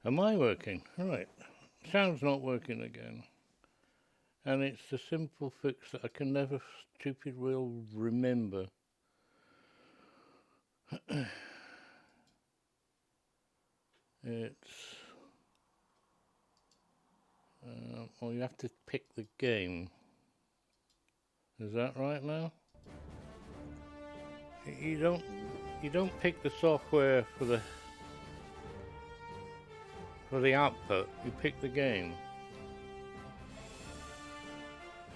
Am I working? Right. Sound's not working again. And it's the simple fix that I can never stupid will remember. It's well, you have to pick the game. Is that right now? You don't you don't pick the software for the output. You pick the game.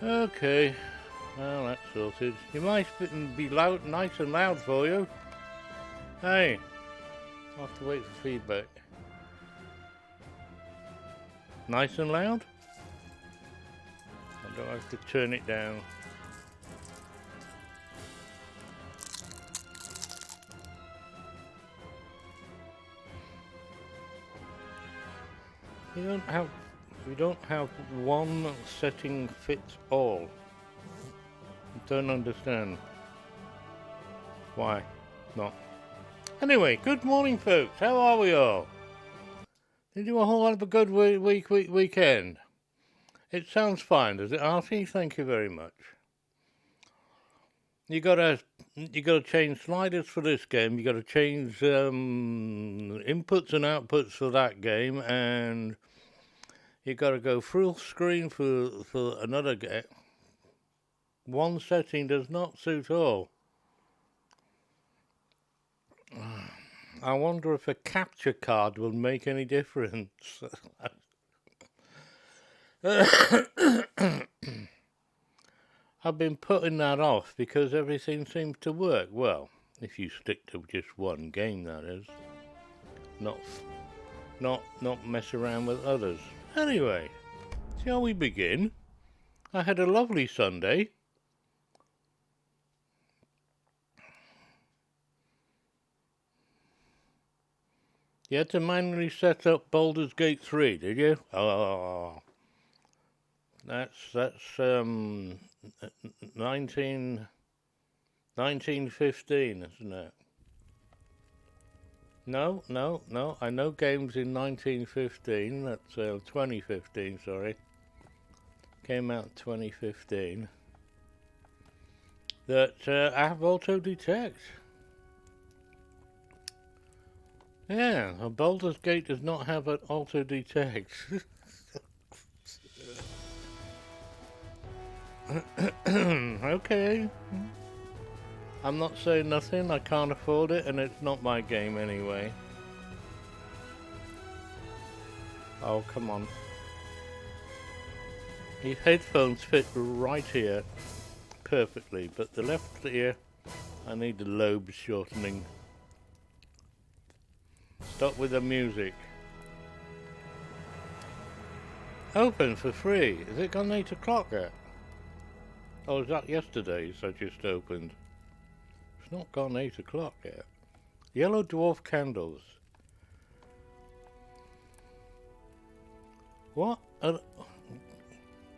Okay. Well, that's sorted. You might be loud, nice and loud for you. Hey, I'll have to wait for feedback. Nice and loud? I don't have to turn it down. You don't have one setting fits all. I don't understand. Why not? Anyway, good morning, folks. How are we all? Did you have a whole lot of a good weekend? It sounds fine, does it, Artie? Thank you very much. You gotta change sliders for this game. You gotta change inputs and outputs for that game, and you gotta go full screen for another game. One setting does not suit all. I wonder if a capture card will make any difference. I've been putting that off because everything seems to work. Well, if you stick to just one game, that is. Not mess around with others. Anyway, shall we begin? I had a lovely Sunday. You had to manually set up Baldur's Gate 3, did you? Oh, that's 1915, isn't it? No. I know games in 1915. That's 2015. Sorry, came out 2015. That have auto detect. Yeah, a Baldur's Gate does not have an auto detect. Okay. I'm not saying nothing. I can't afford it, and it's not my game anyway. Oh, come on. These headphones fit right here perfectly, but the left ear, I need the lobe shortening. Stop with the music. Open for free. Is it gone 8 o'clock yet? Oh, is that yesterday's I just opened? It's not gone 8 o'clock yet. Yellow dwarf candles. What?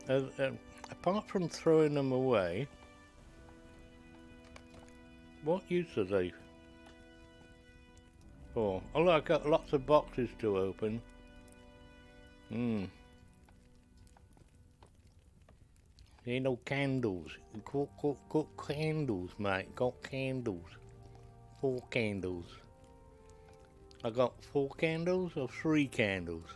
Apart from throwing them away, what use are they for? Oh, look, I've got lots of boxes to open. There ain't no candles. Got candles, mate. Got candles. 4 candles. I got 4 candles or 3 candles?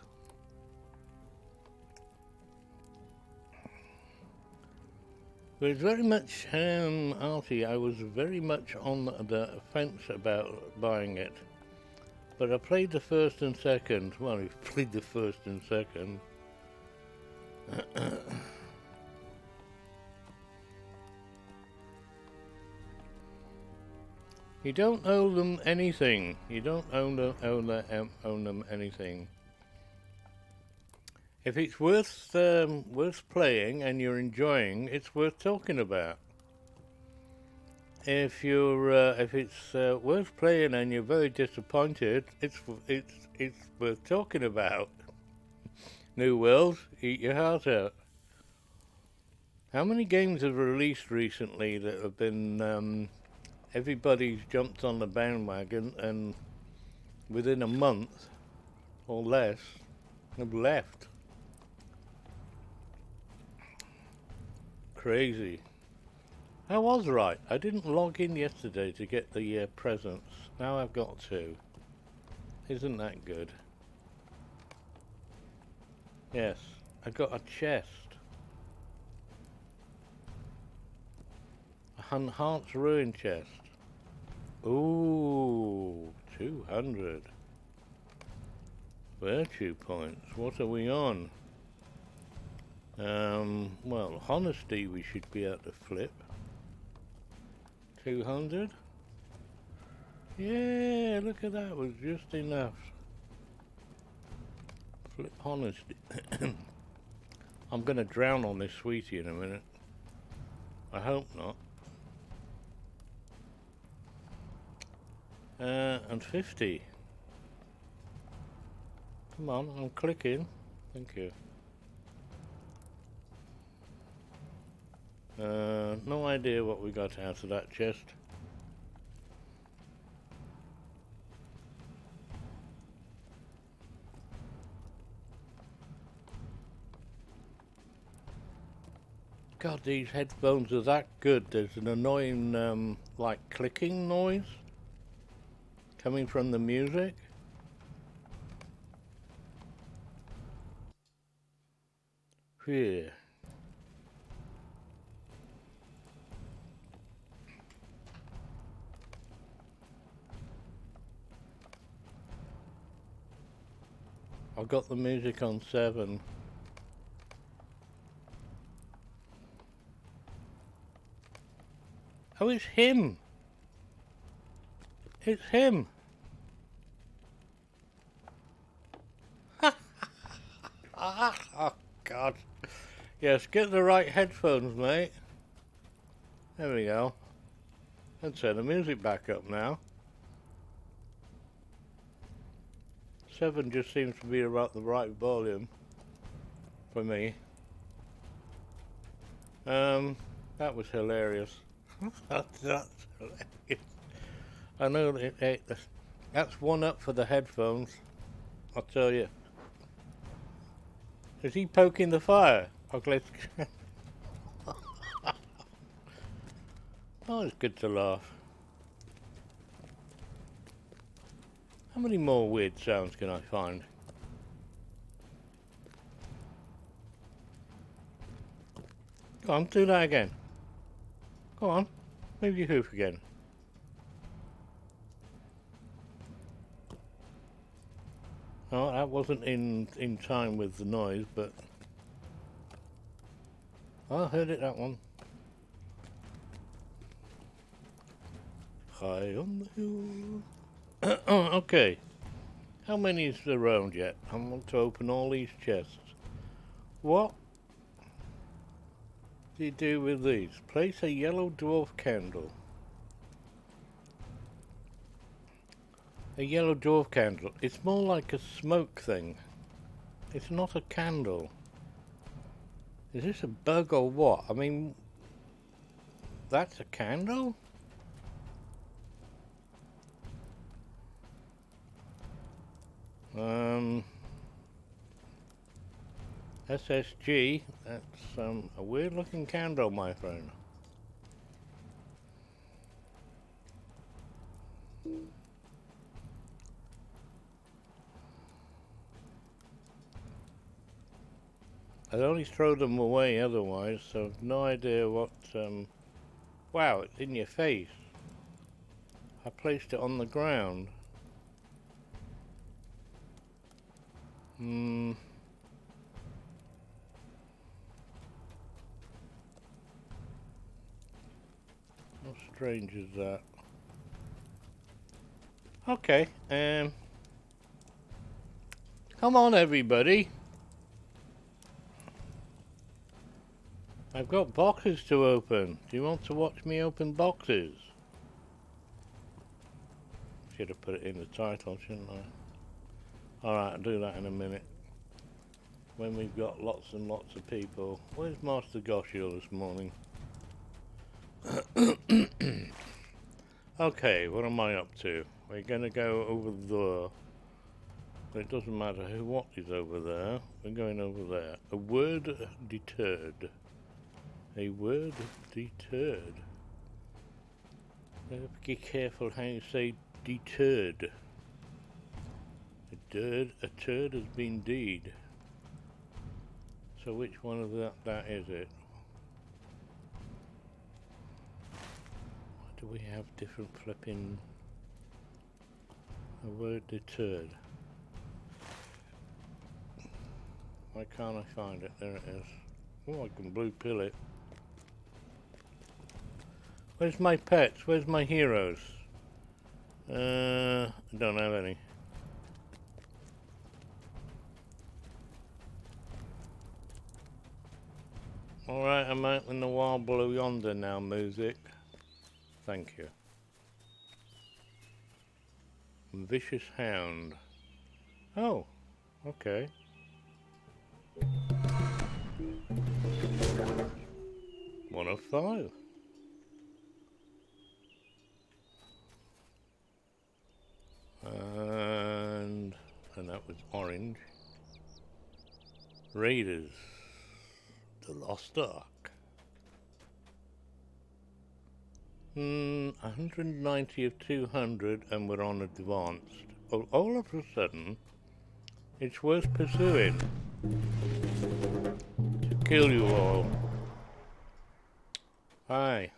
It was very much, Artie, I was very much on the fence about buying it. But I played the first and second. Well, I played the first and second. You don't owe them anything. You don't owe them anything. If it's worth playing and you're enjoying, it's worth talking about. If it's worth playing and you're very disappointed, it's worth talking about. New World, eat your heart out. How many games have released recently that have been everybody's jumped on the bandwagon, and within a month or less have left. Crazy. I was right. I didn't log in yesterday to get the presents. Now I've got to. Isn't that good? Yes. I got a chest. A enhanced ruin chest. Ooh, 200. Virtue points. What are we on? Well, honesty we should be able to flip. 200? Yeah, look at that, was just enough. Flip honesty. I'm gonna drown on this sweetie in a minute. I hope not. And 50. Come on, I'm clicking. Thank you. No idea what we got out of that chest. God, these headphones are that good. There's an annoying, like, clicking noise coming from the music. Yeah. I've got the music on 7. Oh, it's him! It's him! Oh, God. Yes, get the right headphones, mate. There we go. Let's turn the music back up now. 7 just seems to be about the right volume for me. That was hilarious. That's hilarious. I know that's one up for the headphones. I'll tell you. Is he poking the fire? Okay, oh, it's good to laugh. How many more weird sounds can I find? Go on, do that again. Go on, move your hoof again. Oh, that wasn't in time with the noise, but I heard it, that one. High on the hill. Oh, okay. How many is around yet? I want to open all these chests. What do you do with these? Place a yellow dwarf candle. A yellow dwarf candle. It's more like a smoke thing. It's not a candle. Is this a bug or what? I mean, that's a candle? SSG, that's a weird looking candle, my friend. I'd only throw them away otherwise, so I've no idea what, wow, it's in your face. I placed it on the ground. How strange is that? Okay, come on everybody. I've got boxes to open. Do you want to watch me open boxes? Should have put it in the title, shouldn't I? Alright, I'll do that in a minute. When we've got lots and lots of people. Where's Master Goshio this morning? Okay, what am I up to? We're gonna go over But it doesn't matter what is over there. We're going over there. A word deterred. A word deterred. Be careful how you say deterred. A turd has been deed. So which one of that is it? Why do we have different flipping... A word deterred. Why can't I find it? There it is. Oh, I can blue pill it. Where's my pets? Where's my heroes? I don't have any. Alright, I'm out in the wild blue yonder now, music. Thank you. Vicious Hound. Oh, okay. One of 5. And that was orange. Raiders. The Lost Ark. 190 of 200 and we're on advanced. Oh, all of a sudden, it's worth pursuing. To kill you all. Hi.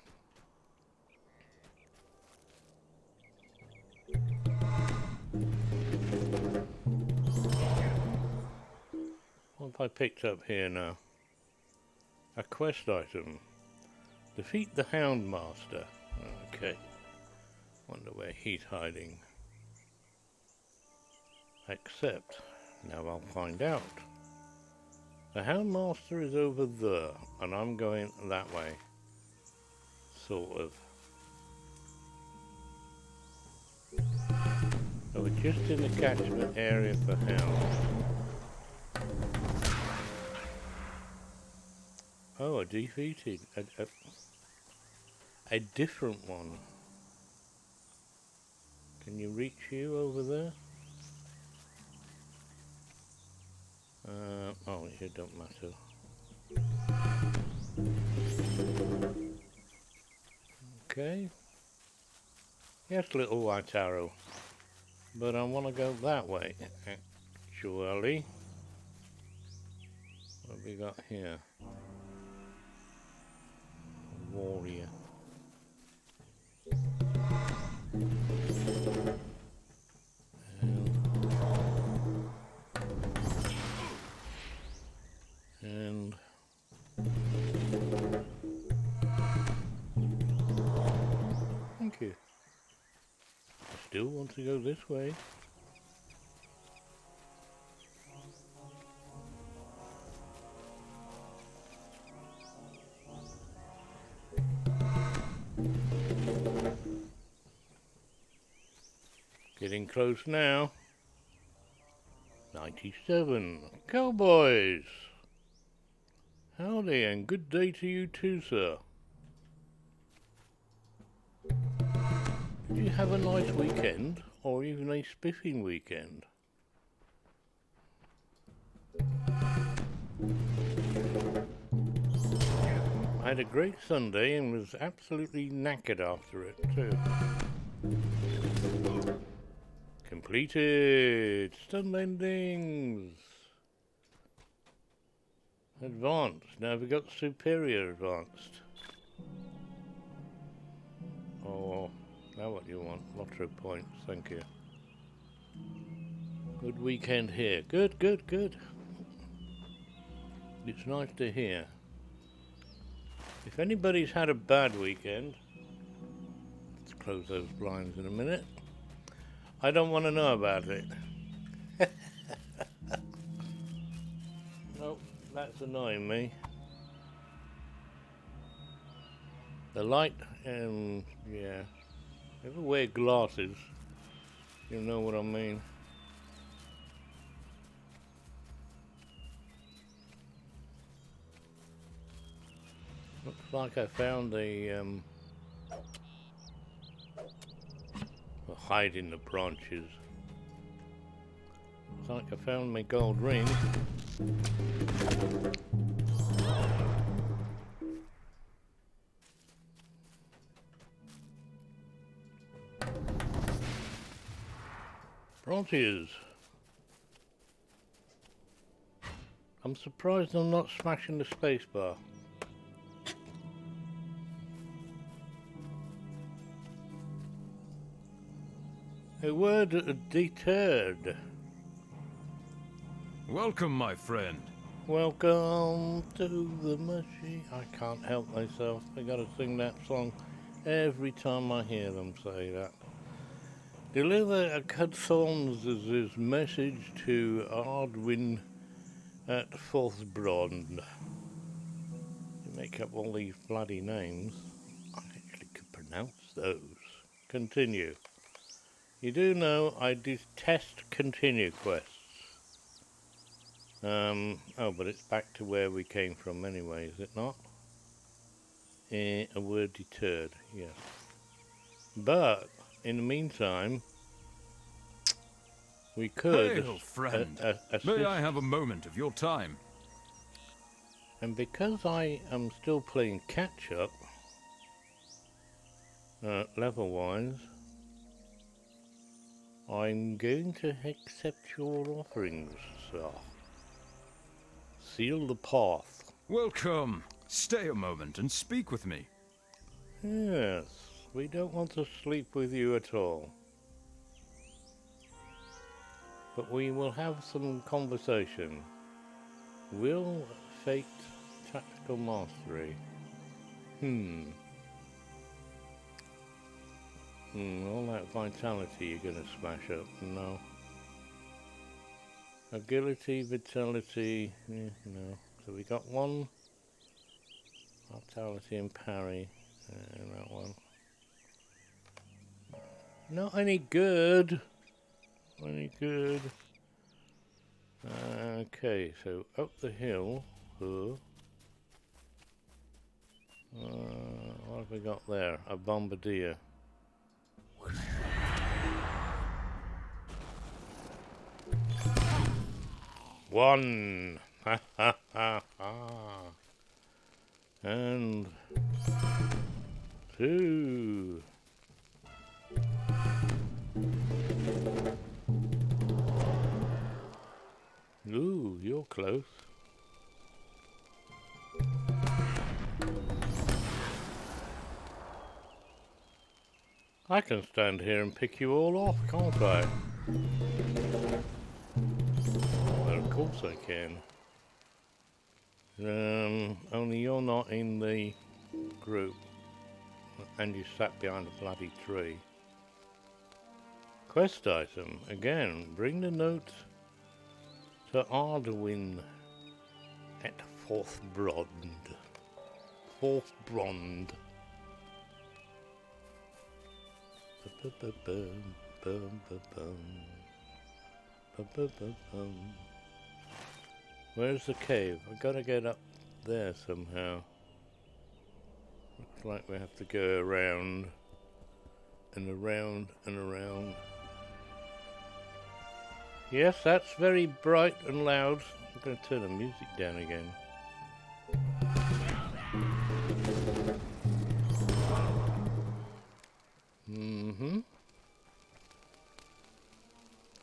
What have I picked up here now? A quest item. Defeat the Hound Master. Okay. Wonder where he's hiding. Accept. Now I'll find out. The Hound Master is over there, and I'm going that way. Sort of. So we're just in the catchment area for hounds. Oh, I defeated a different one. Can you reach you over there? Oh, it don't matter. Okay. Yes, little white arrow. But I want to go that way, actually. What have we got here? A warrior. And thank you. I still want to go this way. Getting close now. 97. Cowboys! Howdy and good day to you too, sir. Did you have a nice weekend, or even a spiffing weekend? I had a great Sunday and was absolutely knackered after it too. Completed! Stun endings! Advanced. Now we've got superior advanced. Oh, now what do you want? Lotro points, thank you. Good weekend here. Good, good, good. It's nice to hear. If anybody's had a bad weekend, let's close those blinds in a minute. I don't want to know about it. Nope, that's annoying me. The light, yeah. If you wear glasses, you know what I mean. Looks like I found a hide in the branches. Looks like I found my gold ring. Frontiers. I'm surprised I'm not smashing the spacebar. A word deterred. Welcome, my friend. Welcome to the machine. I can't help myself. I gotta sing that song every time I hear them say that. Deliver a Cudson's message to Ardwin at Forthbrond. You make up all these bloody names. I actually could pronounce those. Continue. You do know I detest continue quests. Oh, but it's back to where we came from anyway, is it not? A word deterred, yes. But, in the meantime, we could... Hail, friend. Assist. May I have a moment of your time? And because I am still playing catch-up, level-wise, I'm going to accept your offerings, sir. Seal the path. Welcome. Stay a moment and speak with me. Yes, we don't want to sleep with you at all. But we will have some conversation. Will fate tactical mastery? All that vitality you're going to smash up. No. Agility, vitality, no. So we got one. Vitality and parry. And that one. Not any good. Any good. Okay, so up the hill. What have we got there? A bombardier. One. Ha ha ha ha. And two. Ooh, you're close. I can stand here and pick you all off, can't I? Well, of course I can. Only you're not in the group. And you sat behind a bloody tree. Quest item. Again, bring the note to Ardwin at Forthbrond. Forthbrond. Where's the cave? I've got to get up there somehow. Looks like we have to go around and around and around. Yes, that's very bright and loud. I'm going to turn the music down again.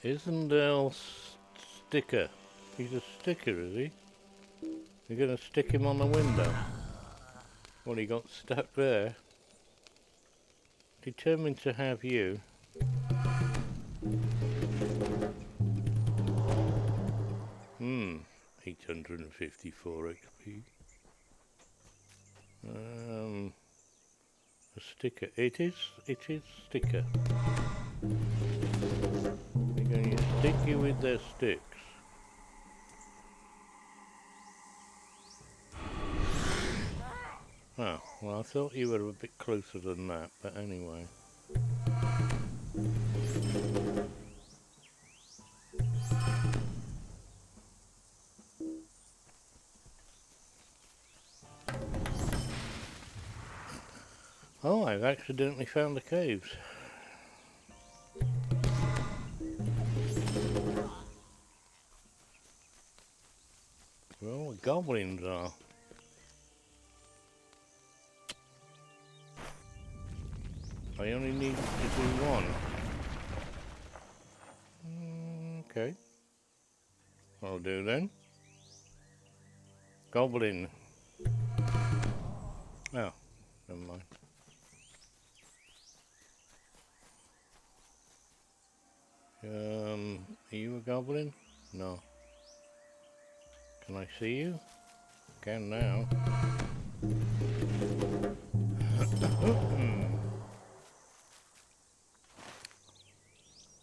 Isndale Sticker. He's a sticker, is he? You're going to stick him on the window? Well, he got stuck there. Determined to have you. 854 XP. A sticker. It is sticker. They're going to stick you with their sticks. Oh, well, I thought you were a bit closer than that, but anyway. Oh, I've accidentally found the caves. Well, the goblins are. I only need to do one. Okay. I'll do then. Goblin. Oh, never mind. Are you a goblin? No. Can I see you? Can now.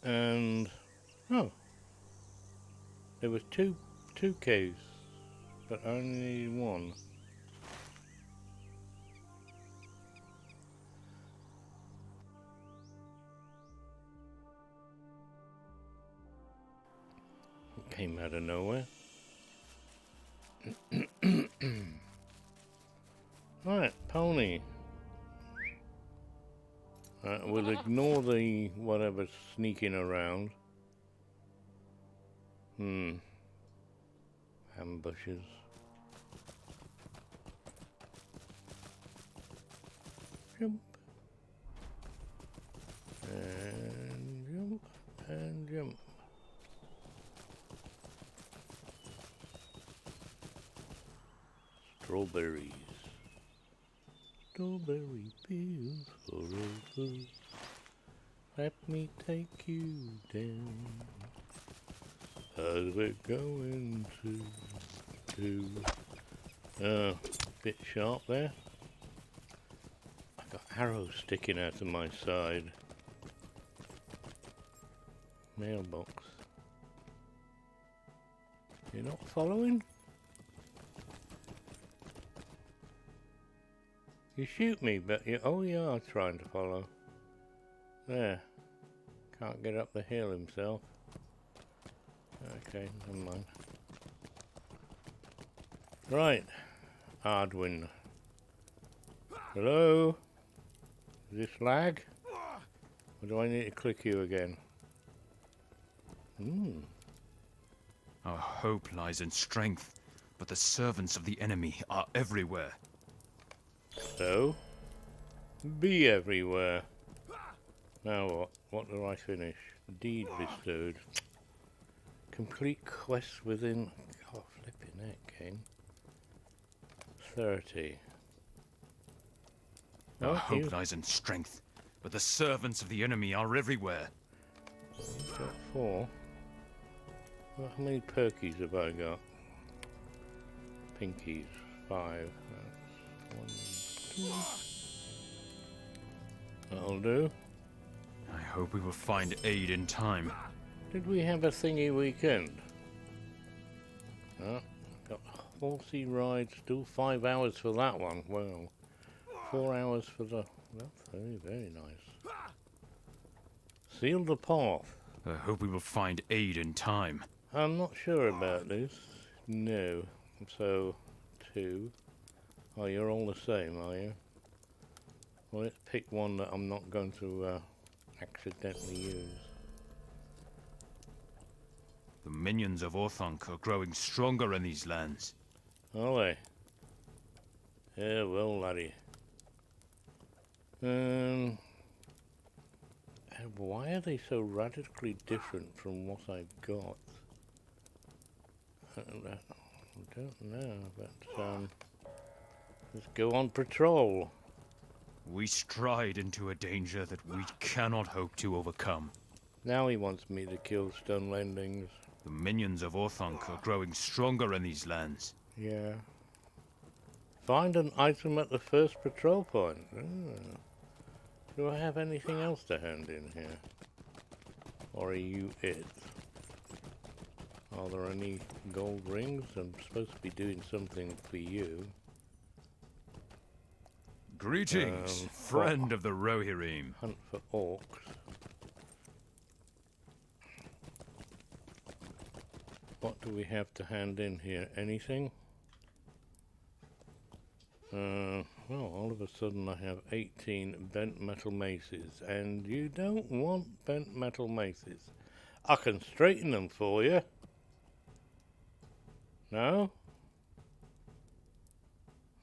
And oh, there was two caves, but I only needed one. It came out of nowhere. Right, pony. We'll ignore the whatever's sneaking around. Ambushes. Jump. And jump. And jump. Strawberries. Strawberry fields forever. Let me take you down. As we're going to bit sharp there. I've got arrows sticking out of my side. Mailbox. You're not following? You shoot me, but you are trying to follow. There. Can't get up the hill himself. Okay, never mind. Right. Ardwin. Hello? Is this lag? Or do I need to click you again? Our hope lies in strength, but the servants of the enemy are everywhere. So, be everywhere. Now what? What do I finish? Deed bestowed. Complete quests within... Oh, flipping heck, game. 30. Our hope lies in strength, but the servants of the enemy are everywhere. You've got 4. Well, how many perkies have I got? Pinkies. 5. That's 1, 2. That'll do. I hope we will find aid in time. Did we have a thingy weekend? Oh, got horsey ride, still 5 hours for that one. Well, 4 hours for the... That's very, very nice. Seal the path. I hope we will find aid in time. I'm not sure about this. No. So, 2. Oh, you're all the same, are you? Well, let's pick one that I'm not going to accidentally use. The minions of Orthanc are growing stronger in these lands. Are they? Yeah, well, laddie. Why are they so radically different from what I've got? I don't know, but let's go on patrol. We stride into a danger that we cannot hope to overcome. Now he wants me to kill Stunlendings. The minions of Orthanc are growing stronger in these lands. Yeah. Find an item at the first patrol point. Oh. Do I have anything else to hand in here? Or are you it? Are there any gold rings? I'm supposed to be doing something for you. Greetings, friend of the Rohirrim. Hunt for orcs. What do we have to hand in here? Anything? Well, all of a sudden I have 18 bent metal maces, and you don't want bent metal maces. I can straighten them for you. No?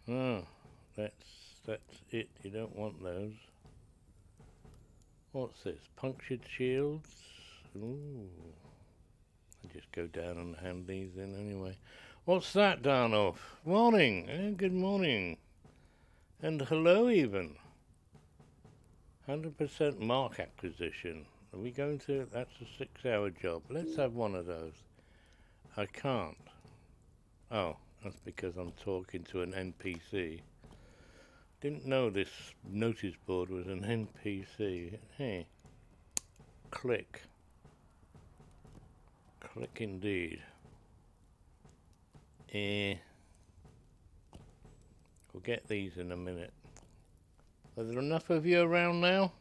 Oh, that's it. You don't want those. What's this? Punctured shields? Ooh. I'll just go down and hand these in anyway. What's that, Darnoff? Morning. Good morning. And hello even. 100% mark acquisition. Are we going to... That's a 6-hour job. Let's have one of those. I can't. Oh, that's because I'm talking to an NPC. Didn't know this notice board was an NPC. Hey. Click. Click indeed. We'll get these in a minute. Are there enough of you around now?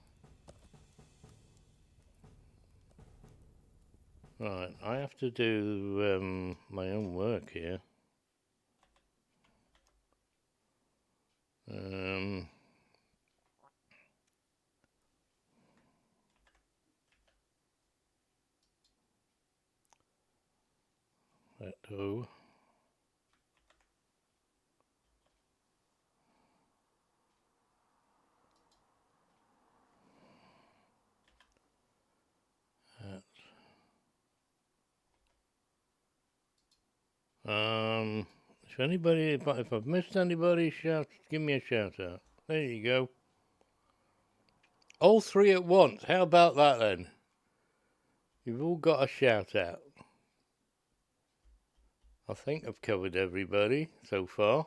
Right, I have to do my own work here. That do. If anybody, if I've missed anybody, shout, give me a shout out. There you go. All three at once. How about that then? You've all got a shout out. I think I've covered everybody so far.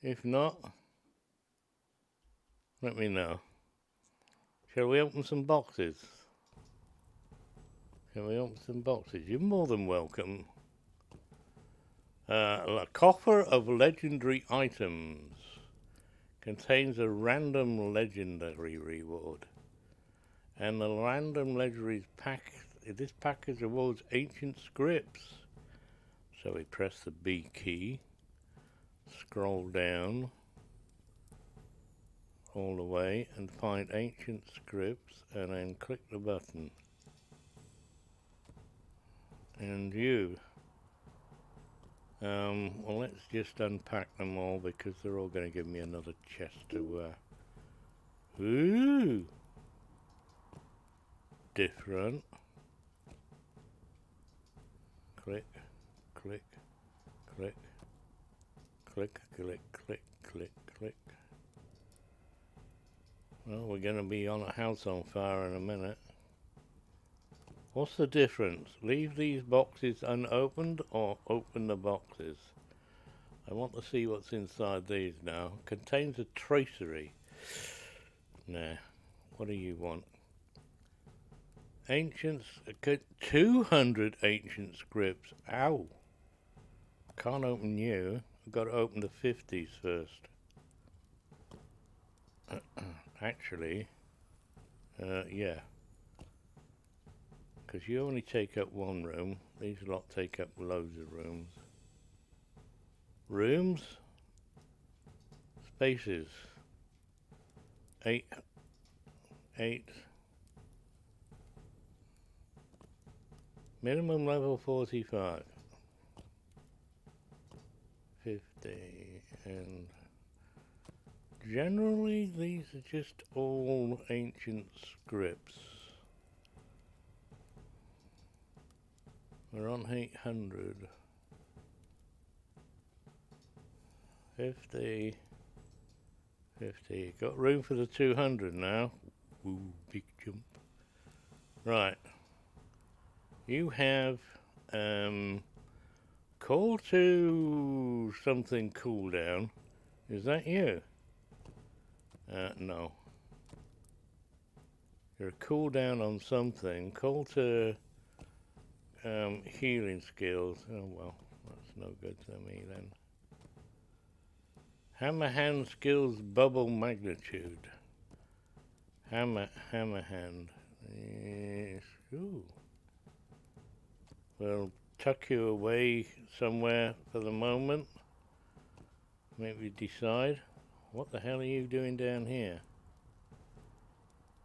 If not, let me know. Shall we open some boxes? Shall we open some boxes? You're more than welcome. A coffer of legendary items contains a random legendary reward. And the random legendary pack, this package awards ancient scripts. So we press the B key, scroll down all the way and find ancient scripts and then click the button. And you. Well, let's just unpack them all because they're all going to give me another chest to ooh! Different. Click, click, click, click, click, click, click, click. Well, we're going to be on a house on fire in a minute. What's the difference? Leave these boxes unopened or open the boxes? I want to see what's inside these now. Contains a tracery. Nah. What do you want? Ancients, 200 ancient scripts. Ow. Can't open you. I've got to open the 50s first. Actually, yeah. Because you only take up one room. These lot take up loads of rooms. Rooms? Spaces. 8. Minimum level 45. 50. And generally these are just all ancient scripts. We're on 800. 50. 50. Got room for the 200 now. Ooh, big jump. Right. You have call to something cooldown. Is that you? No. You're cooldown on something. Call to healing skills. Oh well, that's no good to me then. Hammer hand skills bubble magnitude. Hammer hand. Yes. Ooh. We'll tuck you away somewhere for the moment. Maybe decide. What the hell are you doing down here?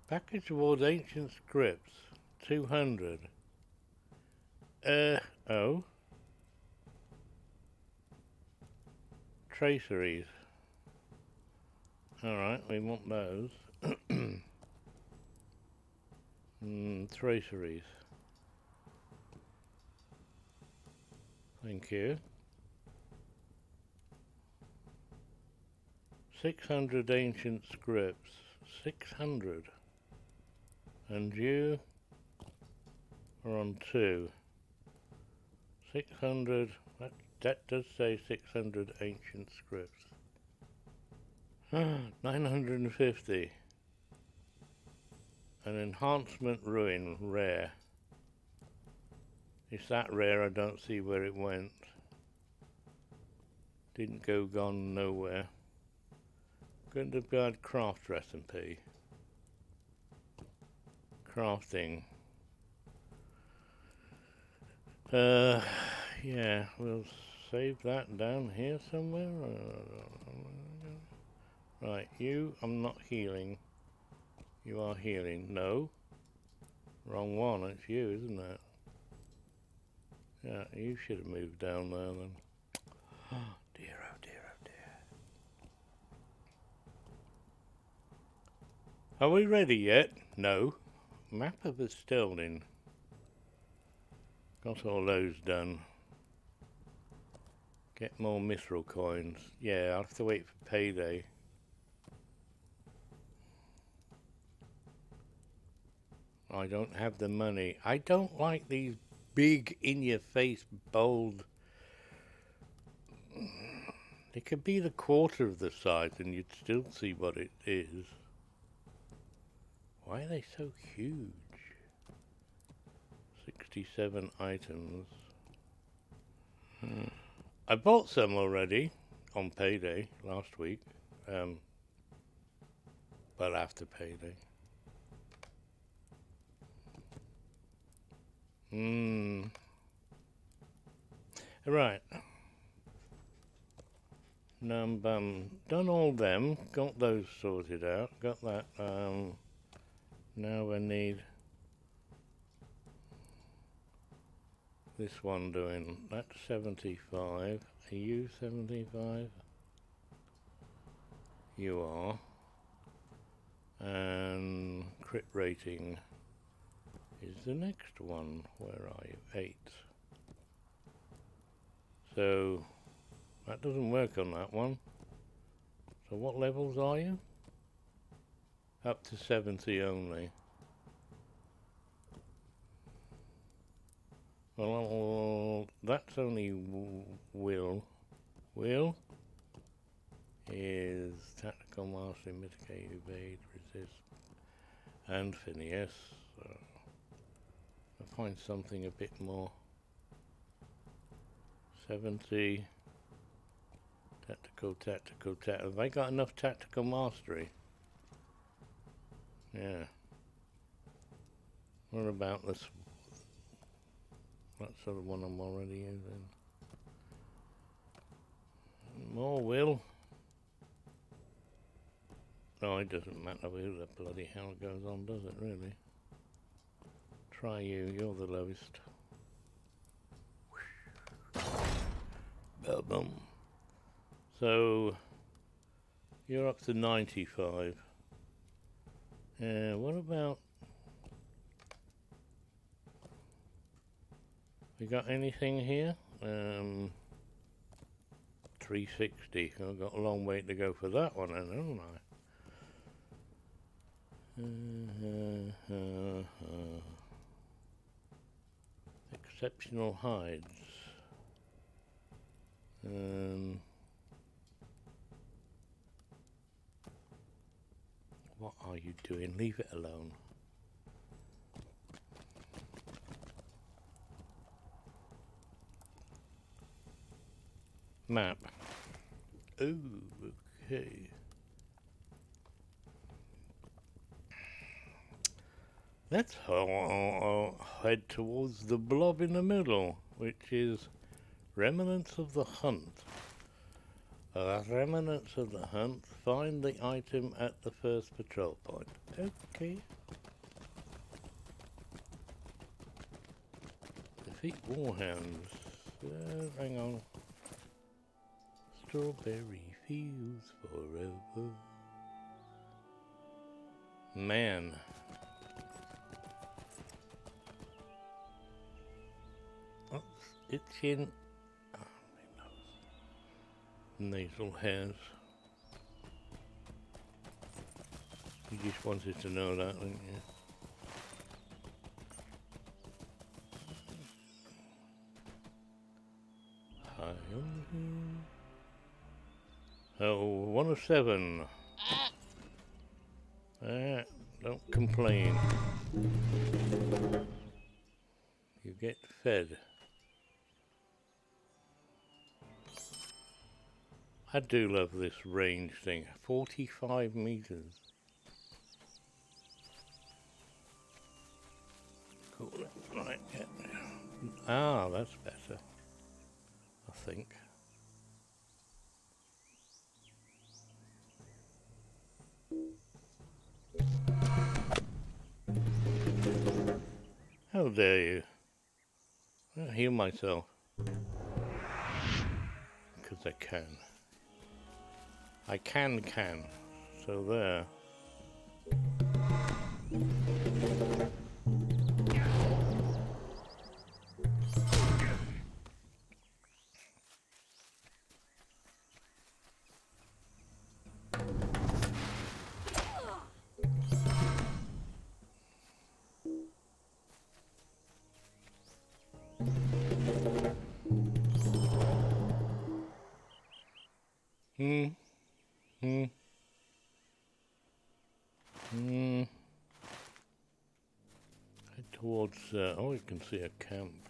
Package towards ancient scripts. 200. Oh. traceries. Alright, we want those. Traceries. Thank you. 600 ancient scripts. 600. And you are on 2. 600. That does say 600 ancient scripts. 950. An enhancement ruin, rare. It's that rare I don't see where it went. Didn't go gone nowhere. Granddad craft recipe. Crafting. Yeah, we'll save that down here somewhere. Right, you, I'm not healing. You are healing. No. Wrong one, it's you, isn't it? Yeah, you should have moved down there then. Oh dear, oh dear, oh dear. Are we ready yet? No. Map of the Sterling. Got all those done. Get more mithril coins. Yeah, I'll have to wait for payday. I don't have the money. I don't like these big, in-your-face, bold... It could be the quarter of the size and you'd still see what it is. Why are they so huge? 67 items. I bought some already on payday last week. But after payday. Right. Done all them. Got those sorted out. Got that. Now I need this one doing. That's 75. Are you 75? You are. And crit rating is the next one. Where are you? 8. So that doesn't work on that one. So what levels are you? Up to 70 only. Well, that's only Will. Will is tactical mastery, mitigate, evade, resist, and Phineas. I'll find something a bit more. 70. Tactical. Have I got enough tactical mastery? Yeah. What about this? That's sort of one I'm already using. More Will. No, it doesn't matter who the bloody hell goes on, does it really? Try you, you're the lowest. Boom. So, you're up to 95. What about... We got anything here? 360. I've got a long way to go for that one, haven't I? Exceptional hides. What are you doing? Leave it alone. Map. Oh, okay. Let's head towards the blob in the middle, which is remnants of the hunt. Remnants of the hunt. Find the item at the first patrol point. Okay. Defeat warhounds. Hang on. strawberry fields forever. Man. Oh, itching. Oh, my nose. Nasal hairs. You just wanted to know that, didn't you? High on here. Oh, 1 of 7. Don't complain. You get fed. I do love this range thing. 45 meters. Cool. Right. Yeah. Ah, that's better. I think. How dare you? I'll heal myself. Because I can. I can. So there. Head towards, oh, you can see a camp.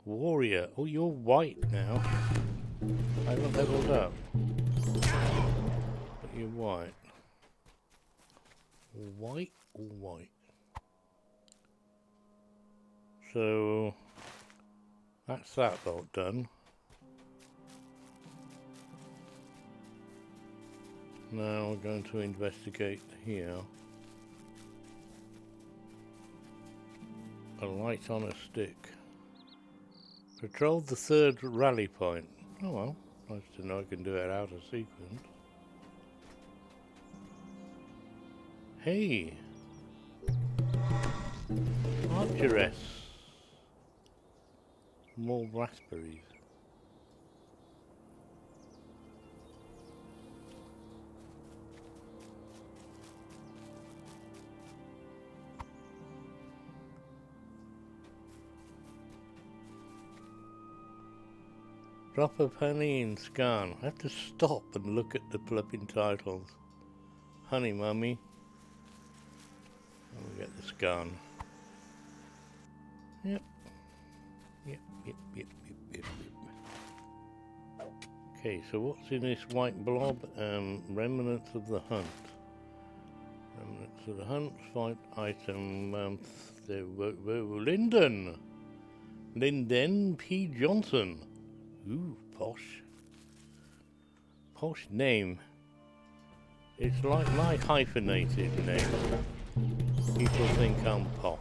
Warrior. Oh, you're white now. I haven't leveled up. But you're white. White or white? So, that's that lot done. Now we're going to investigate here. A light on a stick. Patrol the 3rd rally point. Oh well, nice to know I can do it out of sequence. Hey! Archeress! More raspberries. Drop a penny and scan. I have to stop and look at the flipping titles. Honey Mummy. And we get the scan. Yep. Okay, so what's in this white blob? Remnants of the hunt. Remnants of the hunt. 5 item. Lyndon P. Johnson. Ooh, posh. Posh name. It's like my hyphenated name. People think I'm posh.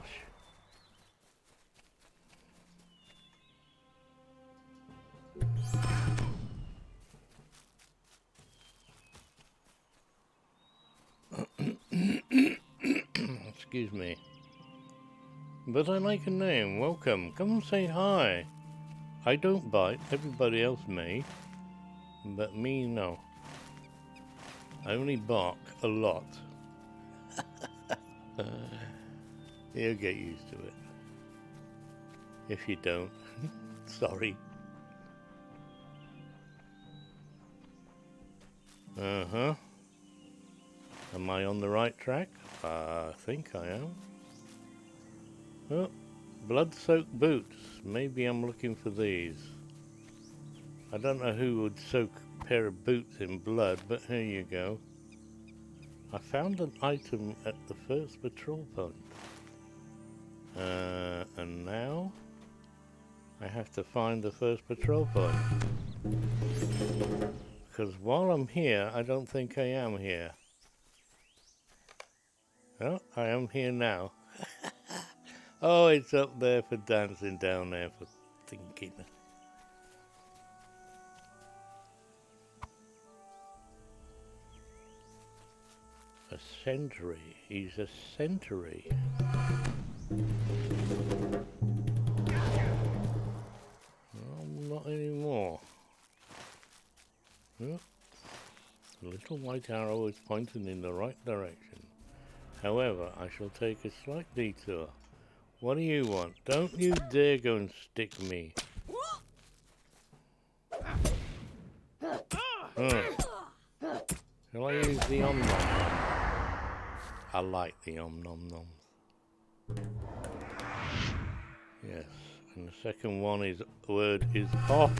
Excuse me. But I like a name. Welcome. Come and say hi. I don't bite, everybody else may, but me no. I only bark a lot. You'll get used to it. If you don't, sorry. Uh-huh. Am I on the right track? I think I am. Oh, blood-soaked boots. Maybe I'm looking for these. I don't know who would soak a pair of boots in blood, but here you go. I found an item at the first patrol point. And now I have to find the first patrol point. Because while I'm here, I don't think I am here. Oh, I am here now. Oh, it's up there for dancing, down there for thinking. sentry. He's a sentry. Well, not anymore. Oh, the little white arrow is pointing in the right direction. However, I shall take a slight detour. What do you want? Don't you dare go and stick me. Shall I use the om nom nom? I like the om nom nom. Yes, and the second one is word is off.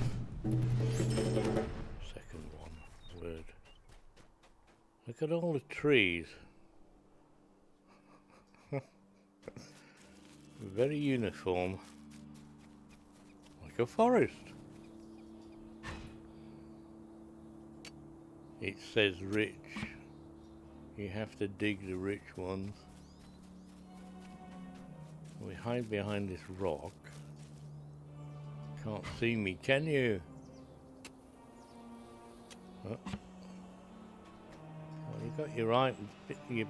Second one word. Look at all the trees. Very uniform, like a forest. It says rich. You have to dig the rich ones. We hide behind this rock. Can't see me, can you? Oh. Well, you got your eye. You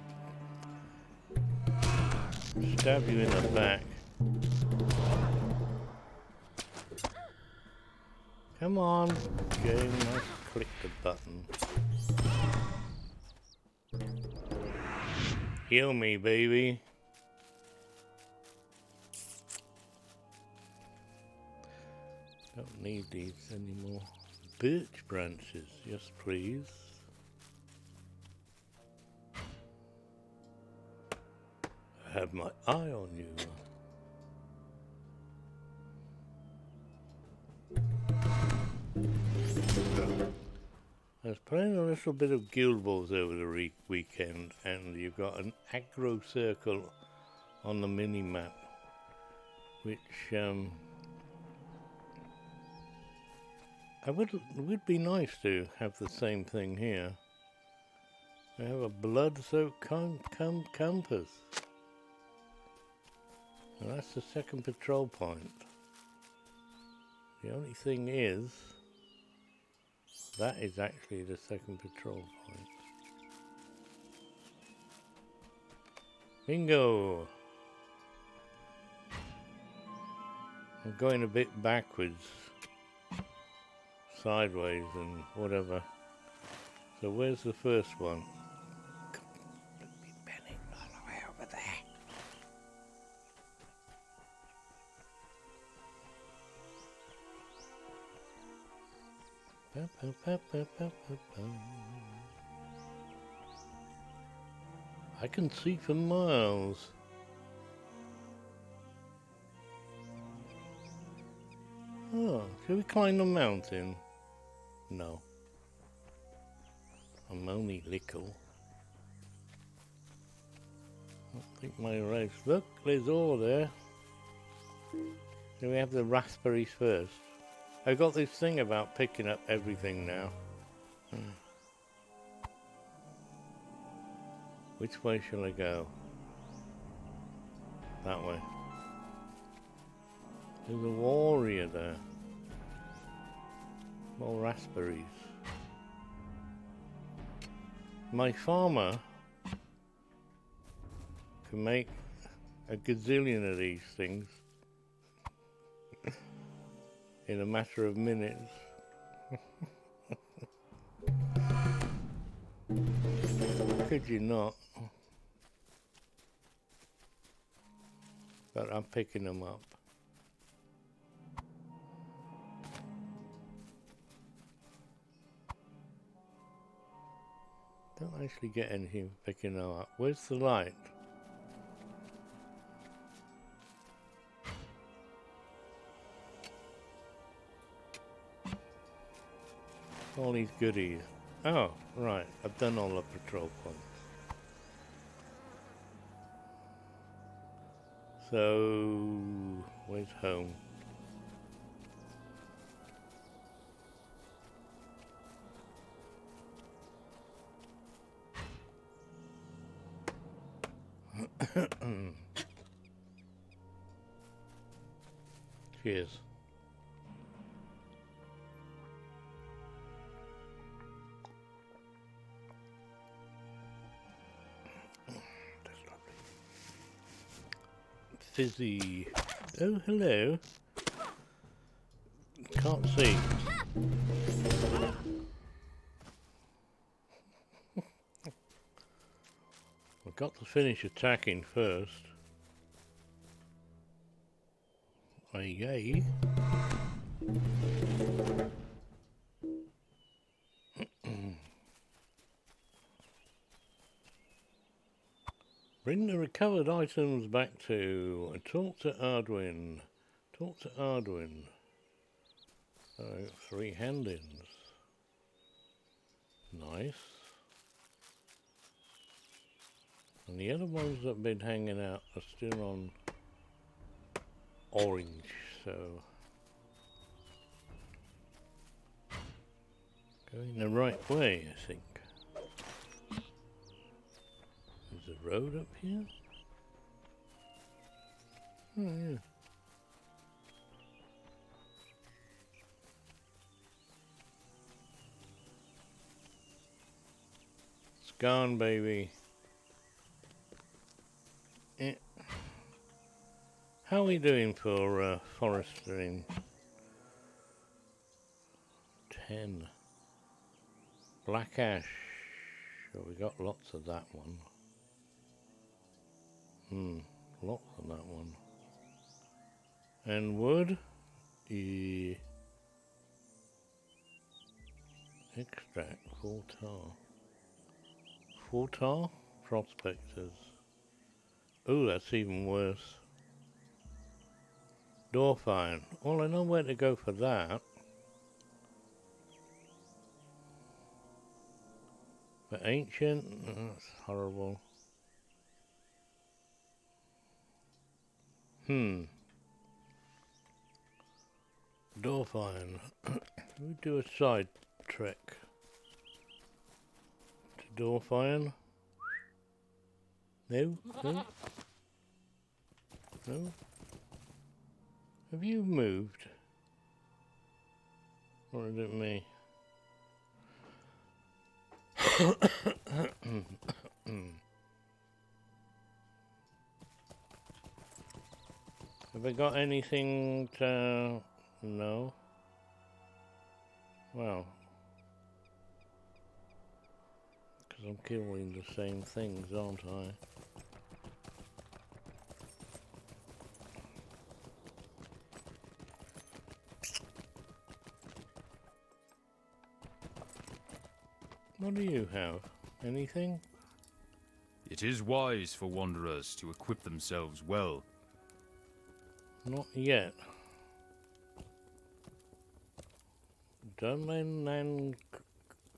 stab you in the back. Come on, game. Let's click the button. Heal me, baby. Don't need these anymore. Birch branches, yes please. I have my eye on you. I was playing a little bit of Guild Wars over the weekend, and you've got an aggro circle on the mini-map, which it would be nice to have the same thing here. We have a blood-soaked compass. And that's the second patrol point. The only thing is, that is actually the second patrol point. Bingo! I'm going a bit backwards, sideways and whatever. So where's the first one? Don't be penning all the way over there. I can see for miles. Oh, shall we climb the mountain? No. I'm only little. I think my race. Look, there's ore there. Do we have the raspberries first? I've got this thing about picking up everything now. Which way shall I go? That way. There's a warrior there. More raspberries. My farmer can make a gazillion of these things in a matter of minutes. Could you not? But I'm picking them up. Don't actually get anything picking them up. Where's the light? All these goodies. Oh, right. I've done all the patrol points. So, where's home? Cheers. Fizzy. Oh, hello. Can't see. I've got to finish attacking first. Yay. Bring the recovered items back to... Talk to Ardwin. Talk to Ardwin. So, 3 hand-ins. Nice. And the other ones that have been hanging out are still on orange, so... Going the right way, I think. There's a road up here? Oh, yeah. It's gone, baby. Eh. How are we doing for forestering? 10. Black ash. Oh, we got lots of that one. Lots of that one. And wood? Extract, 4 tar. 4 tar? Prospectors. Oh, that's even worse. Dwarf iron. Well, I know where to go for that. But ancient? That's horrible. Dwarf iron. We do a side trek to dwarf iron. No? No? No? Have you moved? Or is it me? Have I got anything to... No? Well... Because I'm killing the same things, aren't I? What do you have? Anything? It is wise for wanderers to equip themselves well. Not yet. Dunlin and...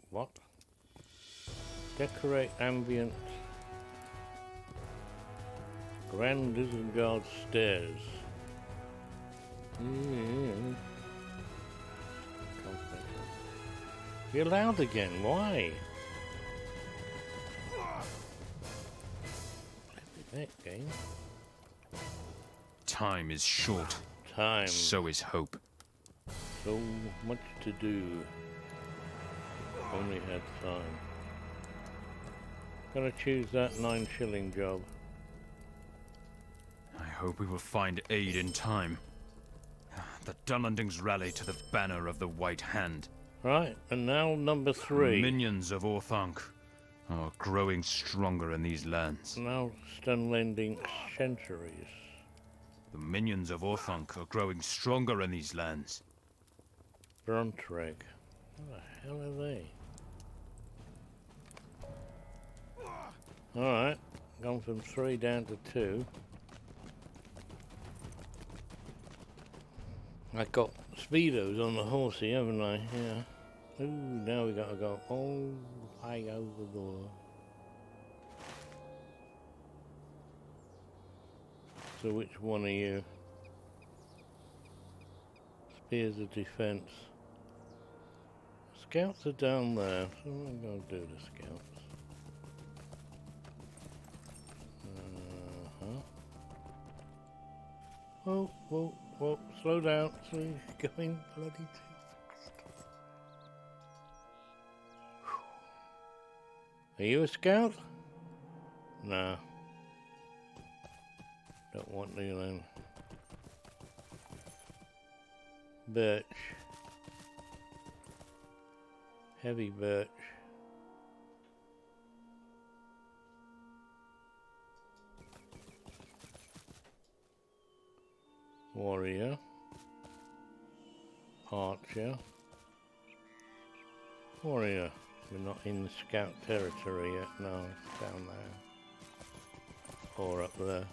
What? Decorate ambient... Grand Isengard stairs. You're loud again, why? That game. Time is short. Time. So is hope. So much to do. Only had time. Gotta choose that 9 shilling job. I hope we will find aid in time. The Dunlendings rally to the banner of the White Hand. Right, and now number 3. Minions of Orthanc are growing stronger in these lands. Now Stunlending centuries. The minions of Orthanc are growing stronger in these lands. Brontreg. What the hell are they? Alright, gone from 3 down to 2. I got speedos on the horsey, haven't I? Yeah. Ooh, now we gotta go all high over the door. So which one are you? Spears of defense. Scouts are down there, so I'm gonna do the scouts. Whoa, whoa, whoa, slow down, so you're going bloody too fast. Are you a scout? Nah. Don't want Laurelin. Birch. Heavy birch. Warrior. Archer. Warrior. We're not in the scout territory yet. No, it's down there. Or up there.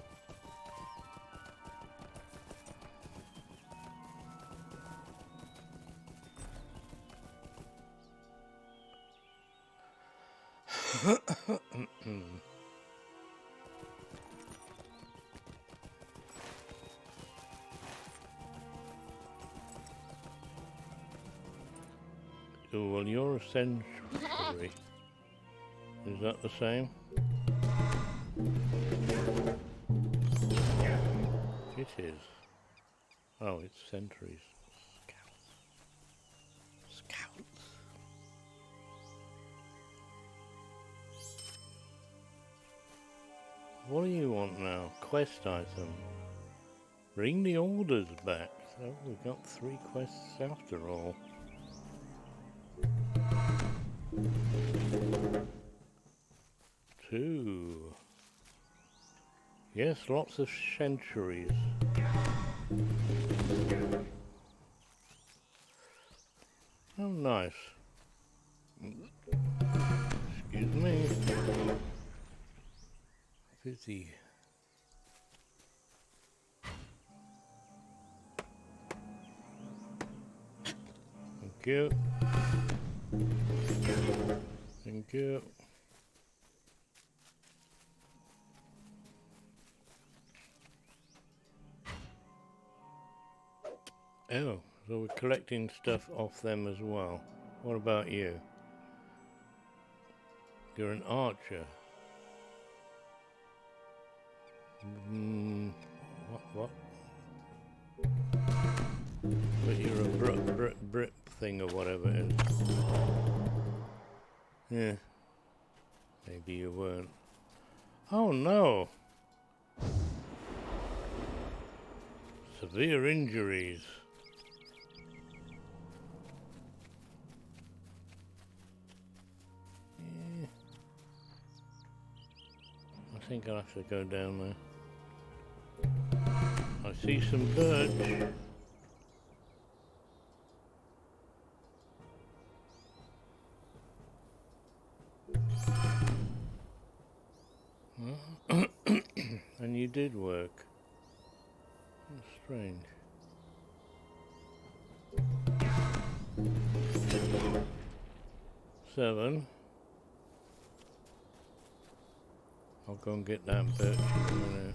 Oh, well, you're a century. Is that the same? It is. Oh, it's centuries. Scouts. Scouts. What do you want now? Quest item. Bring the orders back. So we've got 3 quests after all. Two. Yes, lots of centuries. Oh, nice. Excuse me. Busy. Thank you. Thank you. Oh, so we're collecting stuff off them as well. What about you? You're an archer. What? But you're a brip thing or whatever it is. Yeah. Maybe you weren't. Oh no! Severe injuries. Yeah. I think I'll have to go down there. I see some birch. And you did work. That's strange. Seven. I'll go and get that birch in a minute.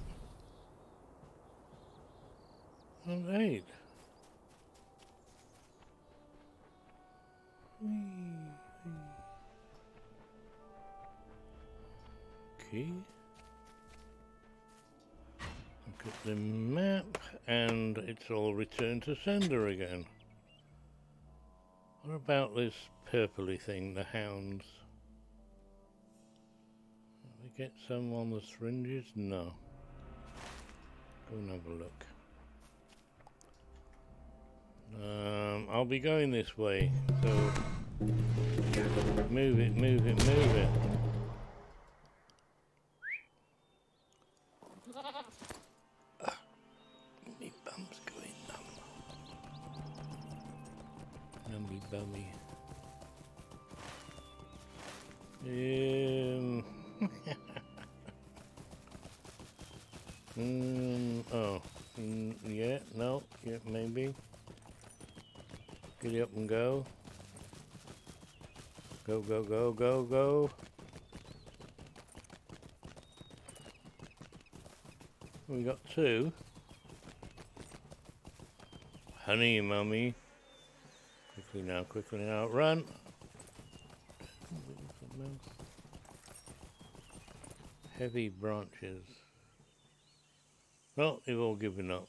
And 8. Key. Look at the map, and it's all returned to sender again. What about this purpley thing, the hounds? Did we get some on the syringes? No. Go and have a look. I'll be going this way, so move it. Me bum's going numb. Numby bummy. Yeah, no, yeah, maybe. Get up and go. Go. We got 2. Honey, mummy. Quickly now, run. Heavy branches. Well, they've all given up.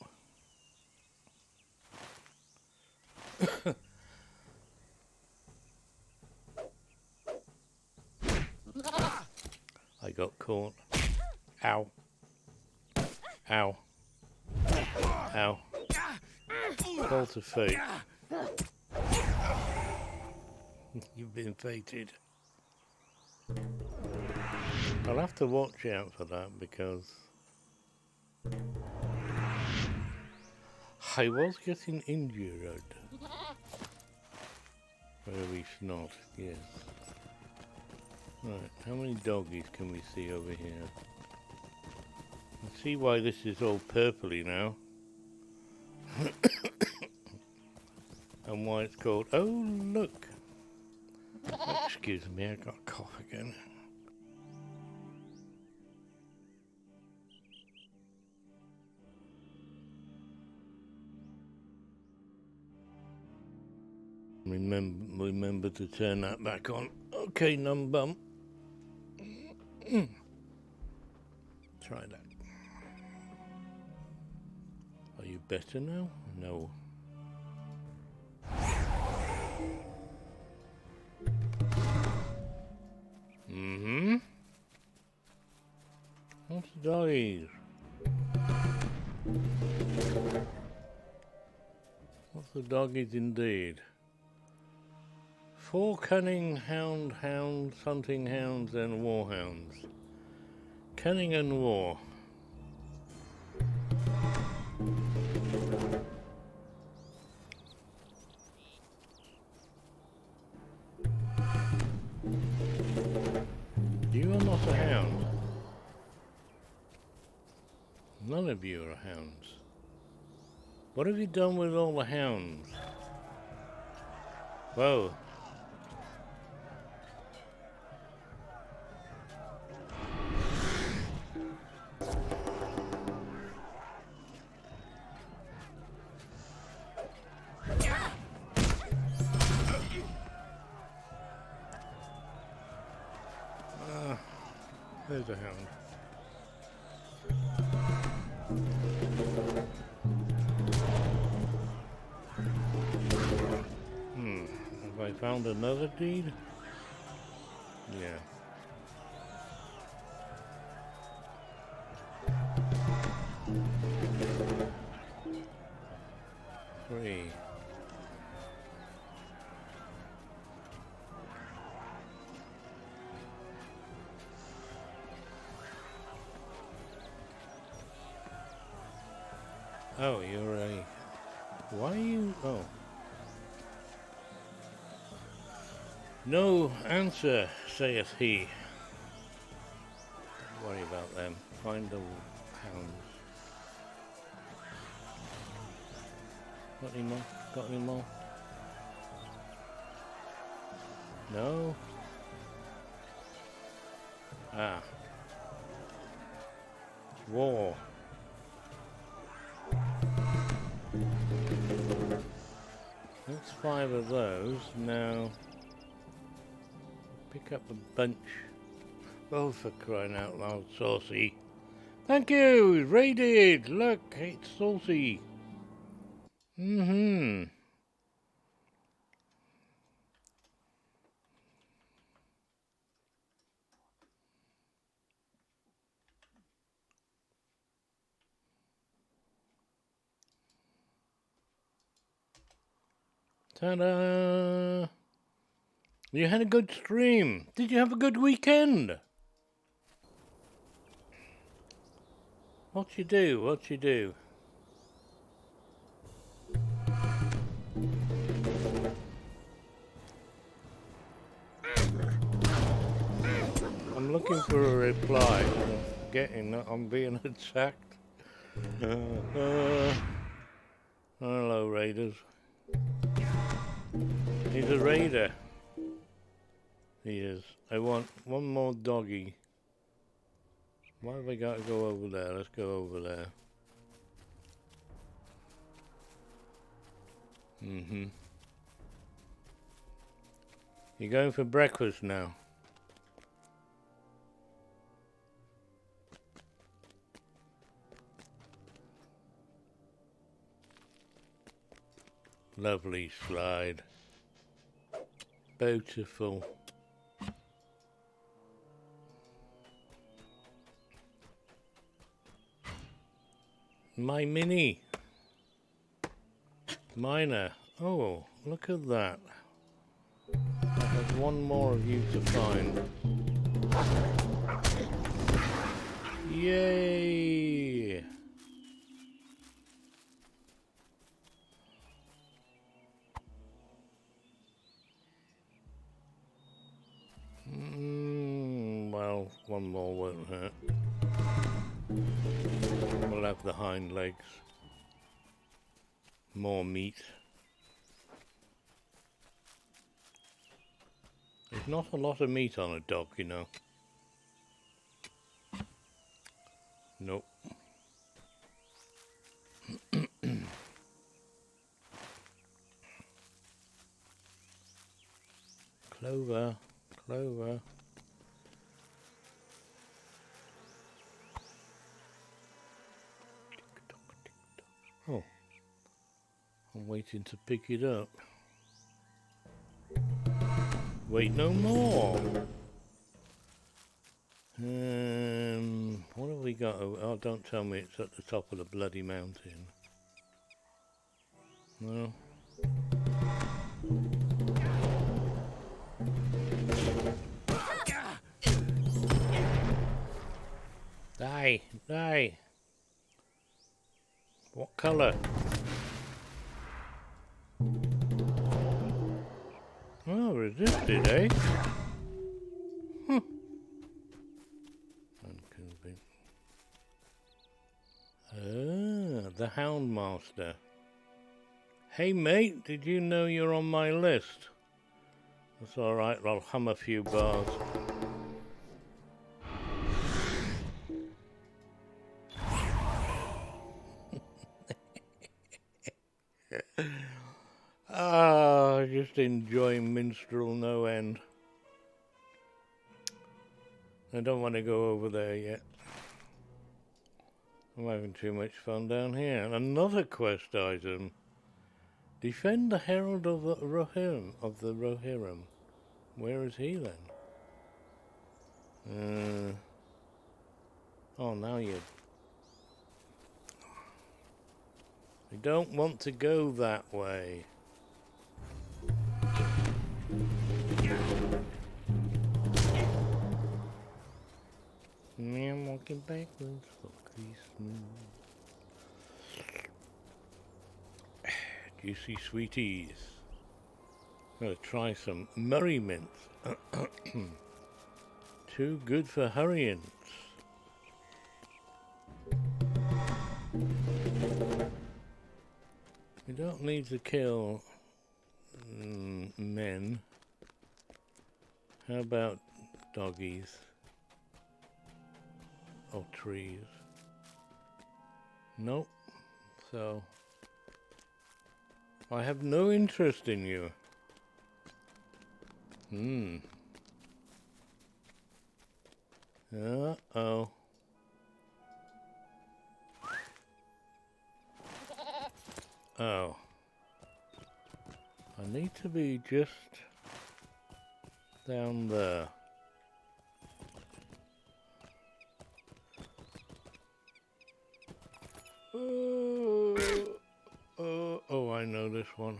I got caught. Ow. Ow. Ow. Call to fate. You've been fated. I'll have to watch out for that because I was getting injured. Very snot, yes. Right, how many doggies can we see over here? I see why this is all purpley now. And why it's called... Oh, look! Excuse me, I got a cough again. Remember to turn that back on. Okay, Numbum. Try that. Are you better now? No. Mm-hmm. What's the doggies? What's the doggies indeed? 4 cunning hounds, hunting hounds, and warhounds. Cunning and war. You are not a hound. None of you are hounds. What have you done with all the hounds? Whoa. There's a hound. Have I found another deed? Yeah. Three. Oh, you're a... Why are you... Oh. No answer, saith he. Don't worry about them. Find the hounds. Got any more? Got any more? No? Ah. War. That's 5 of those. Now, pick up the bunch. Oh, for crying out loud, Saucy. Thank you! Raided! Look, it's Saucy. Mm-hmm. Ta-da! You had a good stream. Did you have a good weekend? What you do? What you do? I'm looking for a reply. I'm getting that I'm being attacked. Hello, raiders. He's a raider. He is. I want one more doggy. Why have I got to go over there? Let's go over there. Mm-hmm. You going for breakfast now? Lovely slide. Beautiful. My mini. Miner. Oh, look at that. I have one more of you to find. Yay! Well, one more won't hurt. We'll have the hind legs. More meat. There's not a lot of meat on a dog, you know. Nope. Clover, clover. Oh, I'm waiting to pick it up. Wait no more. What have we got? Oh, don't tell me it's at the top of the bloody mountain. No. Die, die. What colour? Oh, resisted, eh? Unconvinced. Ah, the Houndmaster. Hey mate, did you know you're on my list? That's alright, I'll hum a few bars. Ah, just enjoying minstrel no end. I don't want to go over there yet. I'm having too much fun down here. Another quest item. Defend the Herald of the Rohirrim. Where is he then? Oh, now you... I don't want to go that way. I'm walking backwards for Christmas. Juicy sweeties. I'm gonna try some Murray mints. Too good for hurrying. We don't need to kill men. How about doggies? Or trees? Nope. So I have no interest in you. Uh-oh. Oh. I need to be just down there. Oh, I know this one.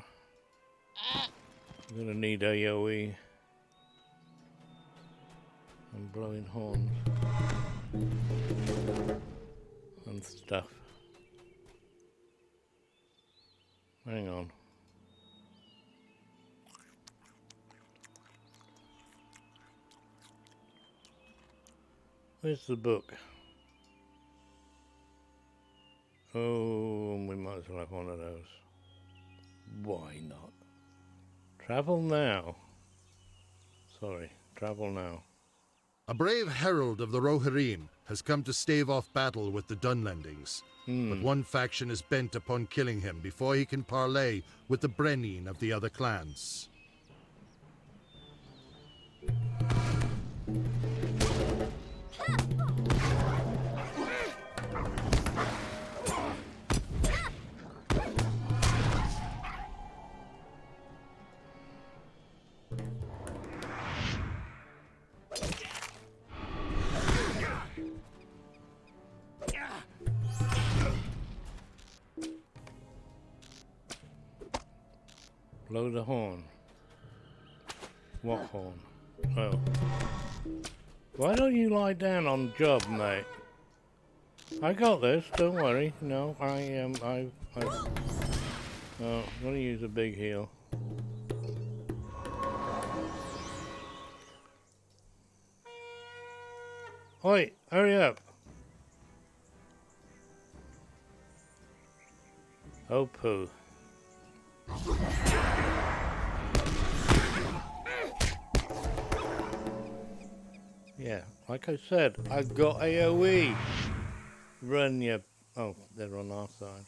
I'm gonna need AoE. And blowing horns. And stuff. Hang on. Where's the book? Oh, we might as well have one of those. Why not? Travel now. Sorry, travel now. A brave herald of the Rohirrim has come to stave off battle with the Dunlendings. But one faction is bent upon killing him before he can parley with the Brenin of the other clans. Blow the horn. What horn? Oh. Why don't you lie down on the job, mate? I got this, don't worry. No, oh, I'm gonna use a big heal. Oi, hurry up. Oh, poo. Yeah, like I said, I've got AoE. Run your... Oh, they're on our side.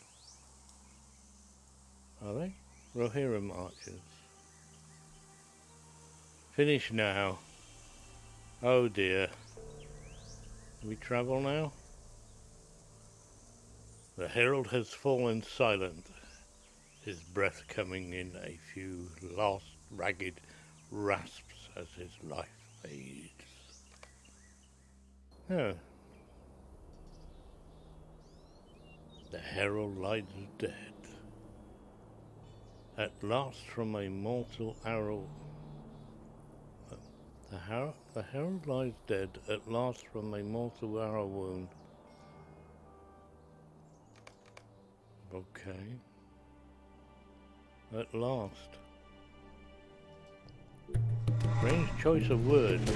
Are they? Rohirrim archers. Finish now. Oh dear. We travel now? The herald has fallen silent, his breath coming in a few last ragged rasps as his life fades. Oh. The herald lies dead. At last from a mortal arrow... The herald lies dead, at last from a mortal arrow wound. Okay. At last. Strange choice of words.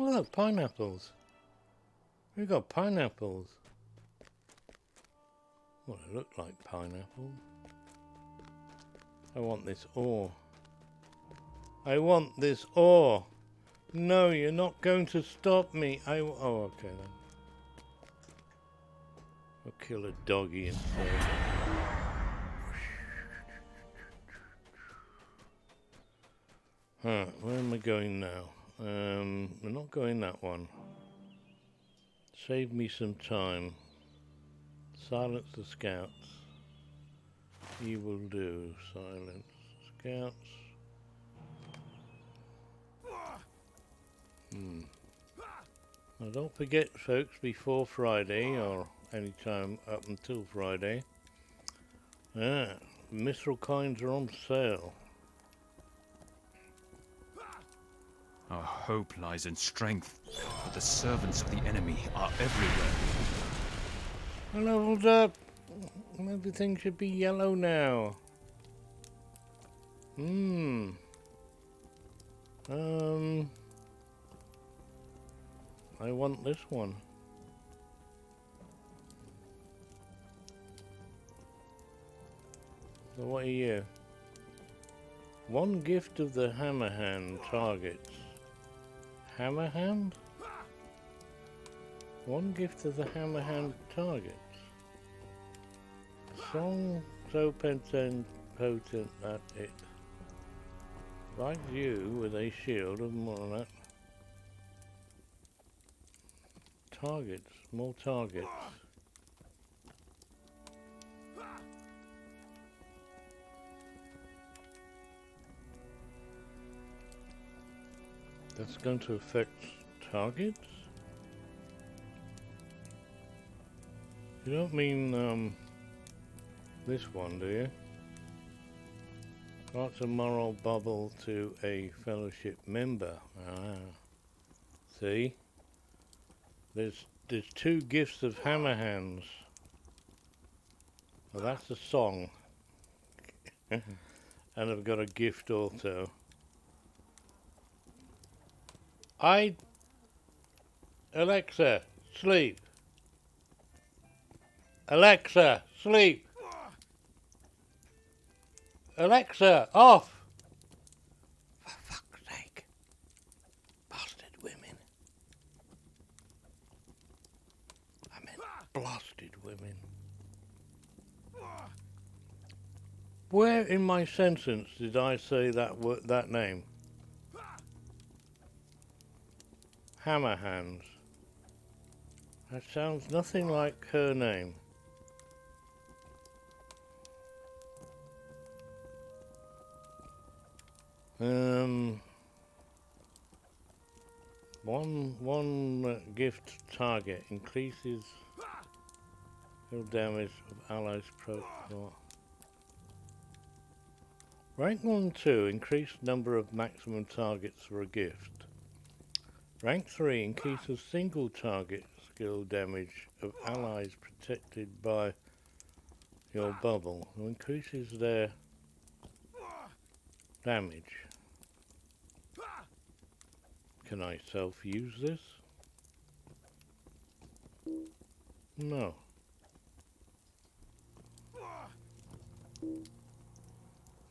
Oh look, pineapples. We got pineapples. Well, they look like pineapple. I want this ore. I want this ore. No, you're not going to stop me. Oh, okay then. I'll kill a doggy instead. Huh, where am I going now? We're not going that one. Save me some time. Silence the scouts. You will do. Silence scouts. Now don't forget, folks, before Friday, or any time up until Friday, mithril coins are on sale. Our hope lies in strength, but the servants of the enemy are everywhere. I leveled up. Everything should be yellow now. I want this one. So what are you? One gift of the hammer hand targets. Hammer hand? One gift of the hammer hand targets. Song so potent that it provides you with a shield of more than that. Targets, more targets. That's going to affect targets? You don't mean this one, do you? Grants a moral bubble to a fellowship member. See? There's two gifts of hammer hands. Well, that's a song. And I've got a gift also. Alexa, sleep. Alexa, sleep. Alexa, off. For fuck's sake. Bastard women. I meant blasted women. Where in my sentence did I say that name? Hammer hands. That sounds nothing like her name. One gift target increases kill damage of allies pro. Rank 1 2, increased number of maximum targets for a gift. Rank 3, increases single target skill damage of allies protected by your bubble. Increases their damage. Can I self-use this? No.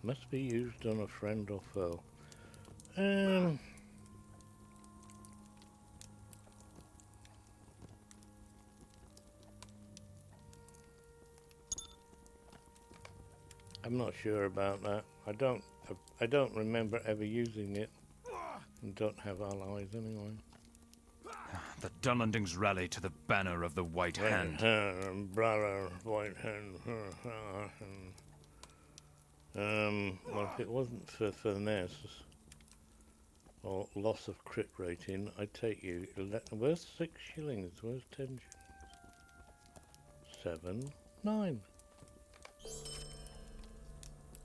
Must be used on a friend or foe. I'm not sure about that. I don't remember ever using it. And don't have allies anyway. The Dunlendings rally to the banner of the White Hand. Brother, White Hand. Well, if it wasn't for finesse or loss of crit rating, I'd take you. Where's 6 shillings? Where's 10 shillings? 7, 9.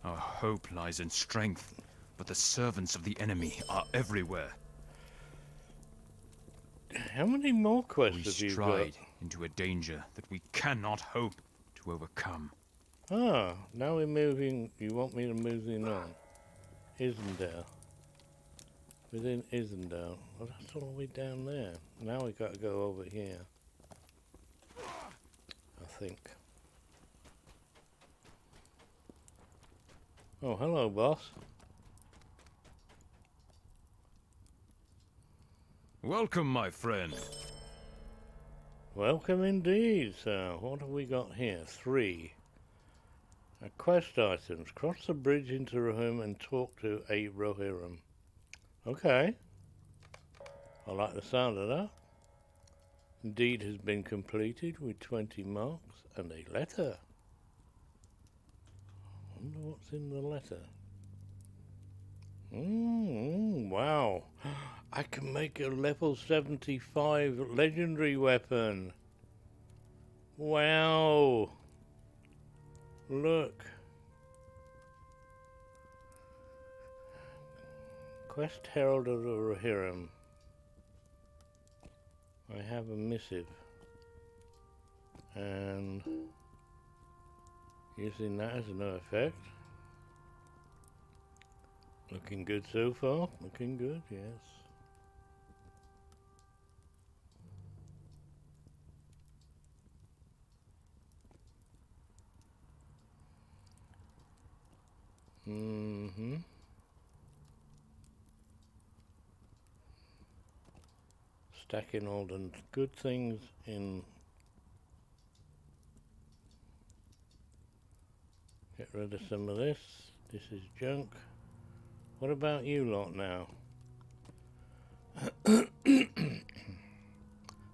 Our hope lies in strength, but the servants of the enemy are everywhere. How many more quests We have you got? stride into a danger that we cannot hope to overcome. Ah, now we're moving. You want me to move in on? Isendale. Within Isendale. Well, that's all the way down there. Now we got to go over here. I think. Oh, hello, boss. Welcome, my friend. Welcome indeed, sir. What have we got here? 3. Quest items. Cross the bridge into Rohirrim and talk to a Rohirrim. Okay. I like the sound of that. Deed has been completed with 20 marks and a letter. I wonder what's in the letter. Wow. I can make a level 75 legendary weapon. Wow. Look. Quest Herald of the Rohirrim. I have a missive. And using that has no effect. Looking good so far. Looking good, yes. Stacking all the good things in. Get rid of some of this. This is junk. What about you lot now? The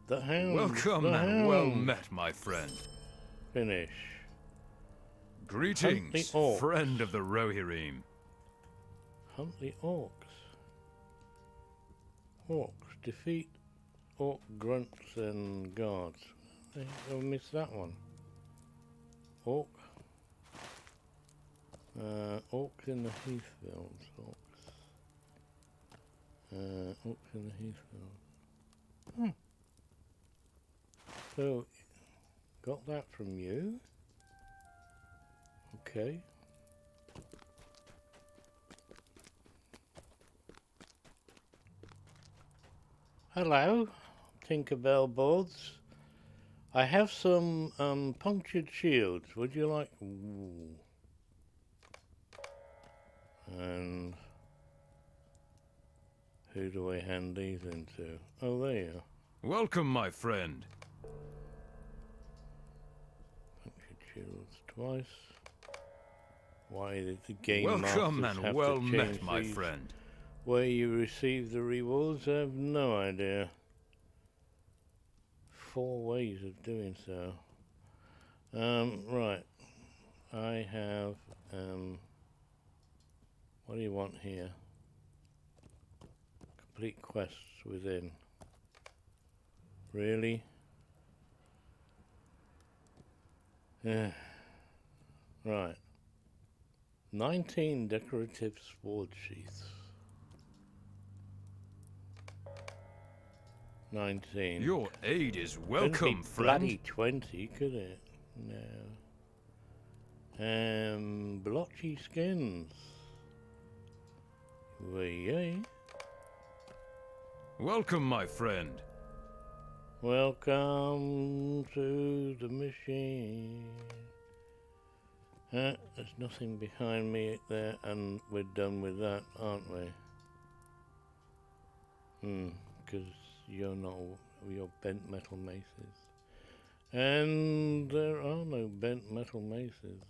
hound. Welcome the and well hound. met, my friend. Finish. Greetings, orcs. friend of the Rohirrim. Hunt the orcs. Orcs. Defeat orc grunts and guards. I missed that one. Orc. Orcs in the Heathfields. Orcs. Orcs in the Heathfields. So, got that from you. Okay. Hello, Tinkerbell boards. I have some punctured shields. Would you like? Ooh. And who do I hand these into? Oh, there you are. Welcome, my friend. Punctured shields twice. Why did the game Welcome masters and have well to change met, my these? friend. Where you receive the rewards, I have no idea. 4 ways of doing so. Right. I have, what do you want here? Complete quests within. Really? Yeah. Right. 19 decorative sword sheaths. 19. Your aid is Couldn't welcome, be friend. bloody 20, could it? No. Blotchy skins. Yay. Welcome, my friend. Welcome to the machine. There's nothing behind me there, and we're done with that, aren't we? Because you're bent metal maces. And there are no bent metal maces.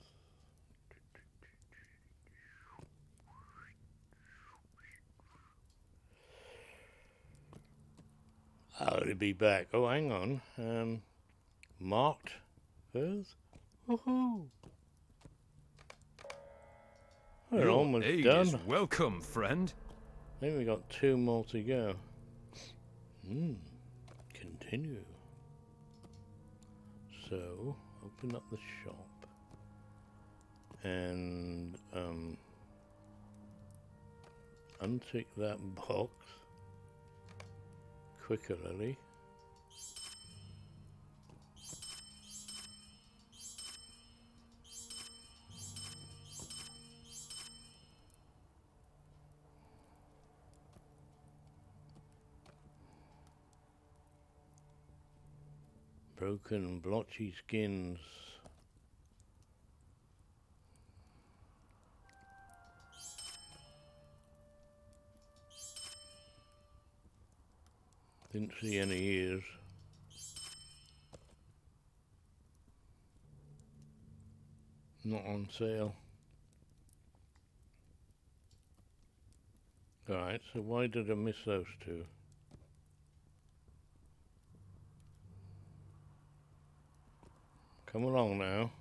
I'll be back. Oh, hang on. Marked furs? Woohoo! We're Your almost aid done. is welcome, friend. I think we got 2 more to go. Continue. So, open up the shop. And, untick that box. Quicker, Lily. Broken, blotchy skins. Didn't see any ears. Not on sale. Alright, so why did I miss those 2? Come along now.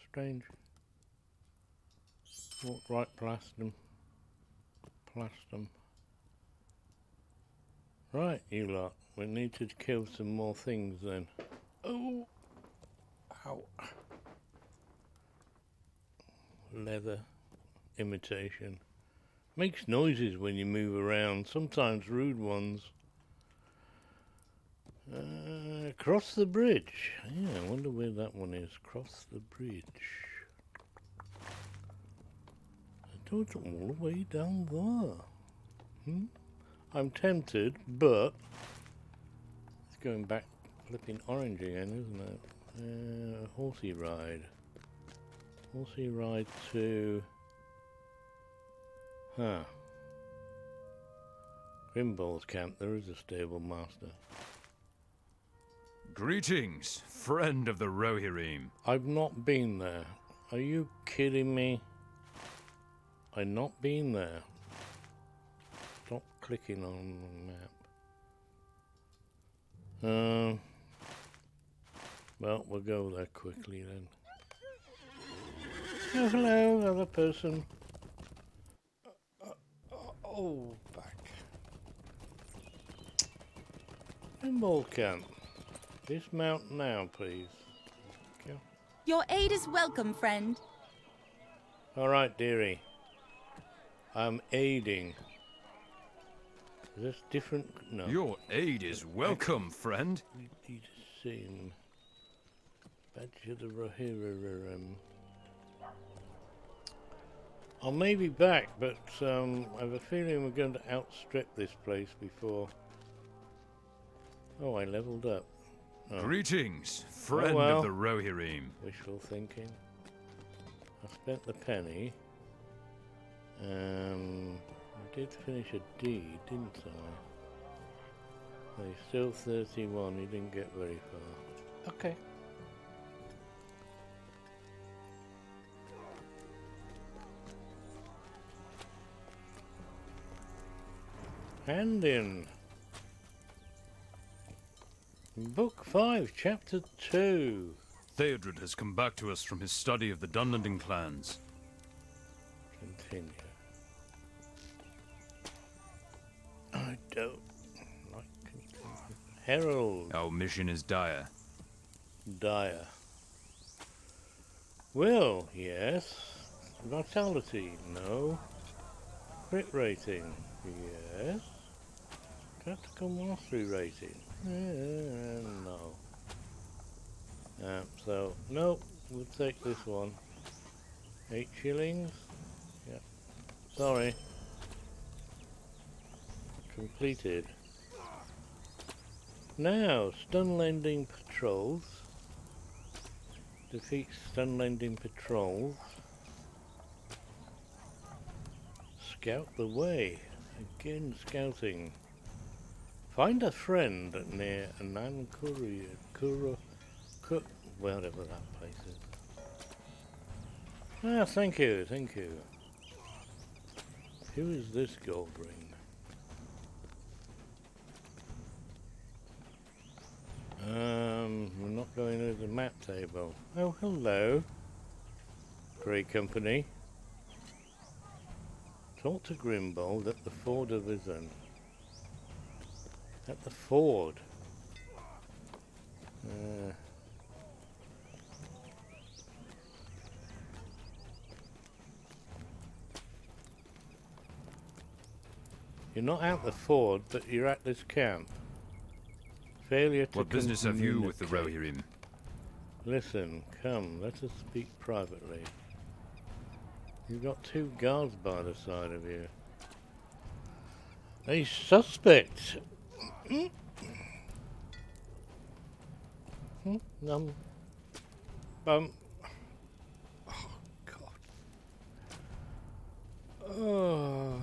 Strange. Walked right past them. Right, you lot. We need to kill some more things then. Oh! Ow. Leather imitation. Makes noises when you move around, sometimes rude ones. Cross the bridge. Yeah, I wonder where that one is. Cross the bridge. I thought it's all the way down there. I'm tempted, but it's going back flipping orange again, isn't it? Horsey ride. Horsey ride to... Grimball's camp, there is a stable master. Greetings, friend of the Rohirrim. I've not been there. Are you kidding me? I've not been there. Stop clicking on the map. Well, we'll go there quickly then. Oh, hello, other person. Oh, back. Pinball camp. Dismount now, please. Okay. Your aid is welcome, friend. All right, dearie. I'm aiding. Is this different? No. Your aid is welcome, friend. Need to see him. Badge of the Rohirrim. I may be back, but I have a feeling we're going to outstrip this place before. Oh, I leveled up. Oh. Greetings, friend well. of the Rohirrim. Wishful thinking. I spent the penny. I did finish a deed, didn't I? Well, he's still 31, he didn't get very far. Okay. Hand in. Book 5, Chapter 2. Theodred has come back to us from his study of the Dunlending clans. Continue. I don't like Herald. Our mission is dire. Dire. Will, yes. Vitality, no. Crit rating, yes. Tactical mastery rating, no. So, nope, we'll take this one. 8 shillings? Yep. Sorry. Completed. Now, stun lending patrols. Defeat stun lending patrols. Scout the way. Again, scouting. Find a friend near Nankuri, whatever that place is. Ah, thank you, thank you. Who is this gold ring? We're not going to the map table. Oh, hello. Grey Company. Talk to Grimbold at the Ford of Izan. At the Ford. You're not at the Ford, but you're at this camp. Failure to What business have you with the Rohirrim? Listen, come, let us speak privately. You've got 2 guards by the side of you. A suspect! Oh, God. Oh.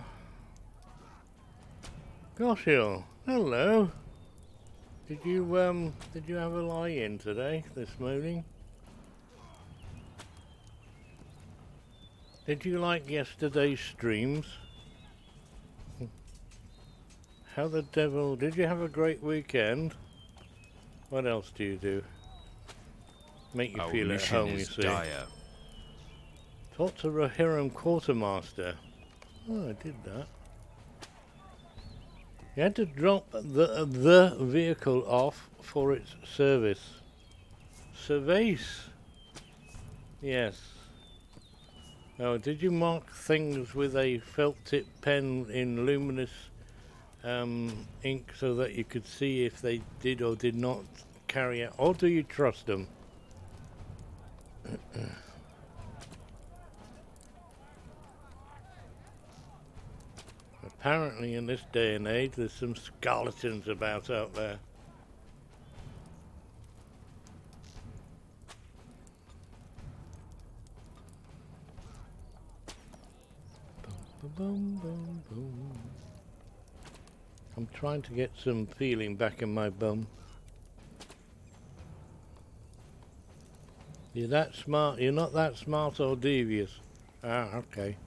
Goshil, hello. Did you have a lie-in today, this morning? Did you like yesterday's streams? How the devil, did you have a great weekend? What else do you do? Make you Our feel at home, you mission is see. dire. Talk to Rohirrim Quartermaster. Oh, I did that. You had to drop the vehicle off for its service. Service? Yes. Oh, did you mark things with a felt tip pen in luminous ink so that you could see if they did or did not carry out, or do you trust them? Apparently in this day and age there's some skeletons about out there. Boom, boom, boom, boom. I'm trying to get some feeling back in my bum. You're that smart, you're not that smart or devious. Ah, okay.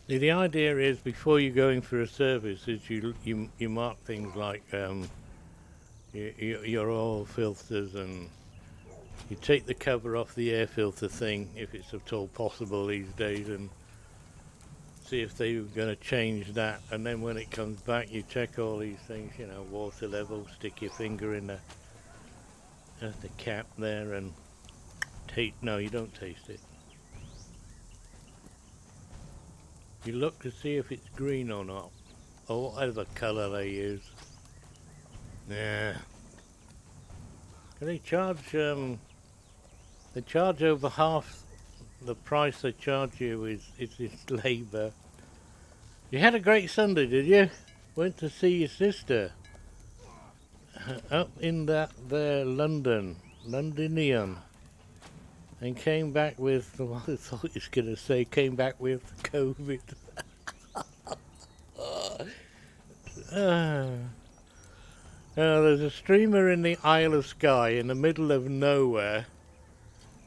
The idea is before you go in for a service is you mark things like your oil filters, and you take the cover off the air filter thing if it's at all possible these days, and see if they're going to change that, and then when it comes back you check all these things, you know, water level, stick your finger in the cap there and no, you don't taste it. You look to see if it's green or not, or whatever colour they use. Yeah. They charge over half the price they charge you is labour. You had a great Sunday, did you? Went to see your sister up in that there Londinium, and came back with what I thought he was going to say. Came back with COVID. There's a streamer in the Isle of Skye in the middle of nowhere.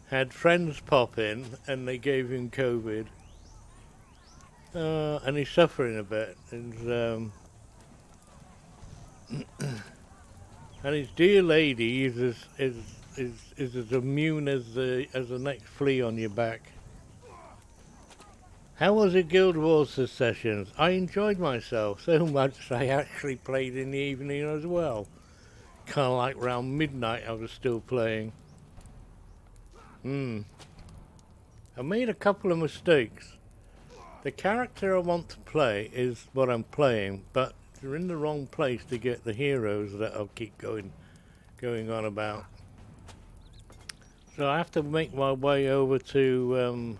Had friends pop in and they gave him COVID. And he's suffering a bit. And his dear lady is as immune as the next flea on your back. How was it, Guild Wars sessions? I enjoyed myself so much I actually played in the evening as well. Kind of like around midnight I was still playing. I made a couple of mistakes. The character I want to play is what I'm playing, but you're in the wrong place to get the heroes that I'll keep going on about. So I have to make my way over to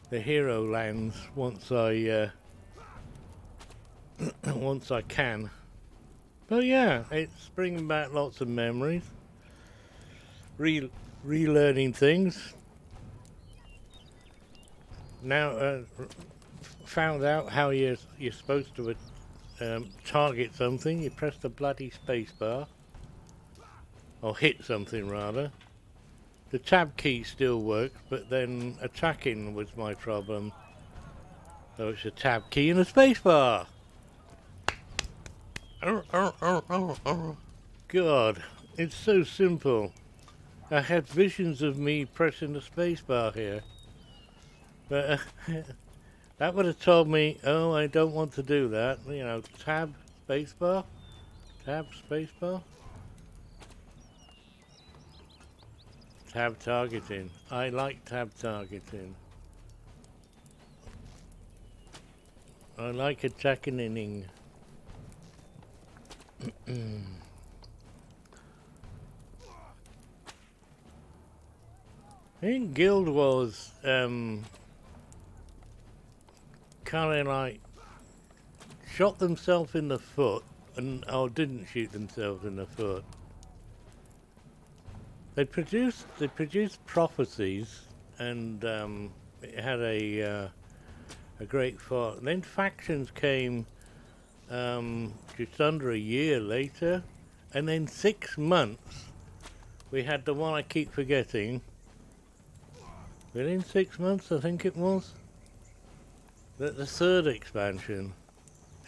the hero lands once I once I can. But yeah, it's bringing back lots of memories, relearning things. Now found out how you're supposed to target something. You press the bloody space bar, or hit something rather. The tab key still works, but then attacking was my problem. So it's a tab key and a space bar. God, it's so simple. I had visions of me pressing the space bar here. But that would have told me, oh, I don't want to do that. You know, tab, space bar, tab, space bar. Tab targeting. I like tab targeting. I like attacking inning. I think Guild Wars kind of like shot themselves in the foot, or didn't shoot themselves in the foot. They produced prophecies, and it had a great fight. And then factions came just under a year later, and then 6 months we had the one I keep forgetting. Within 6 months, I think it was. The third expansion.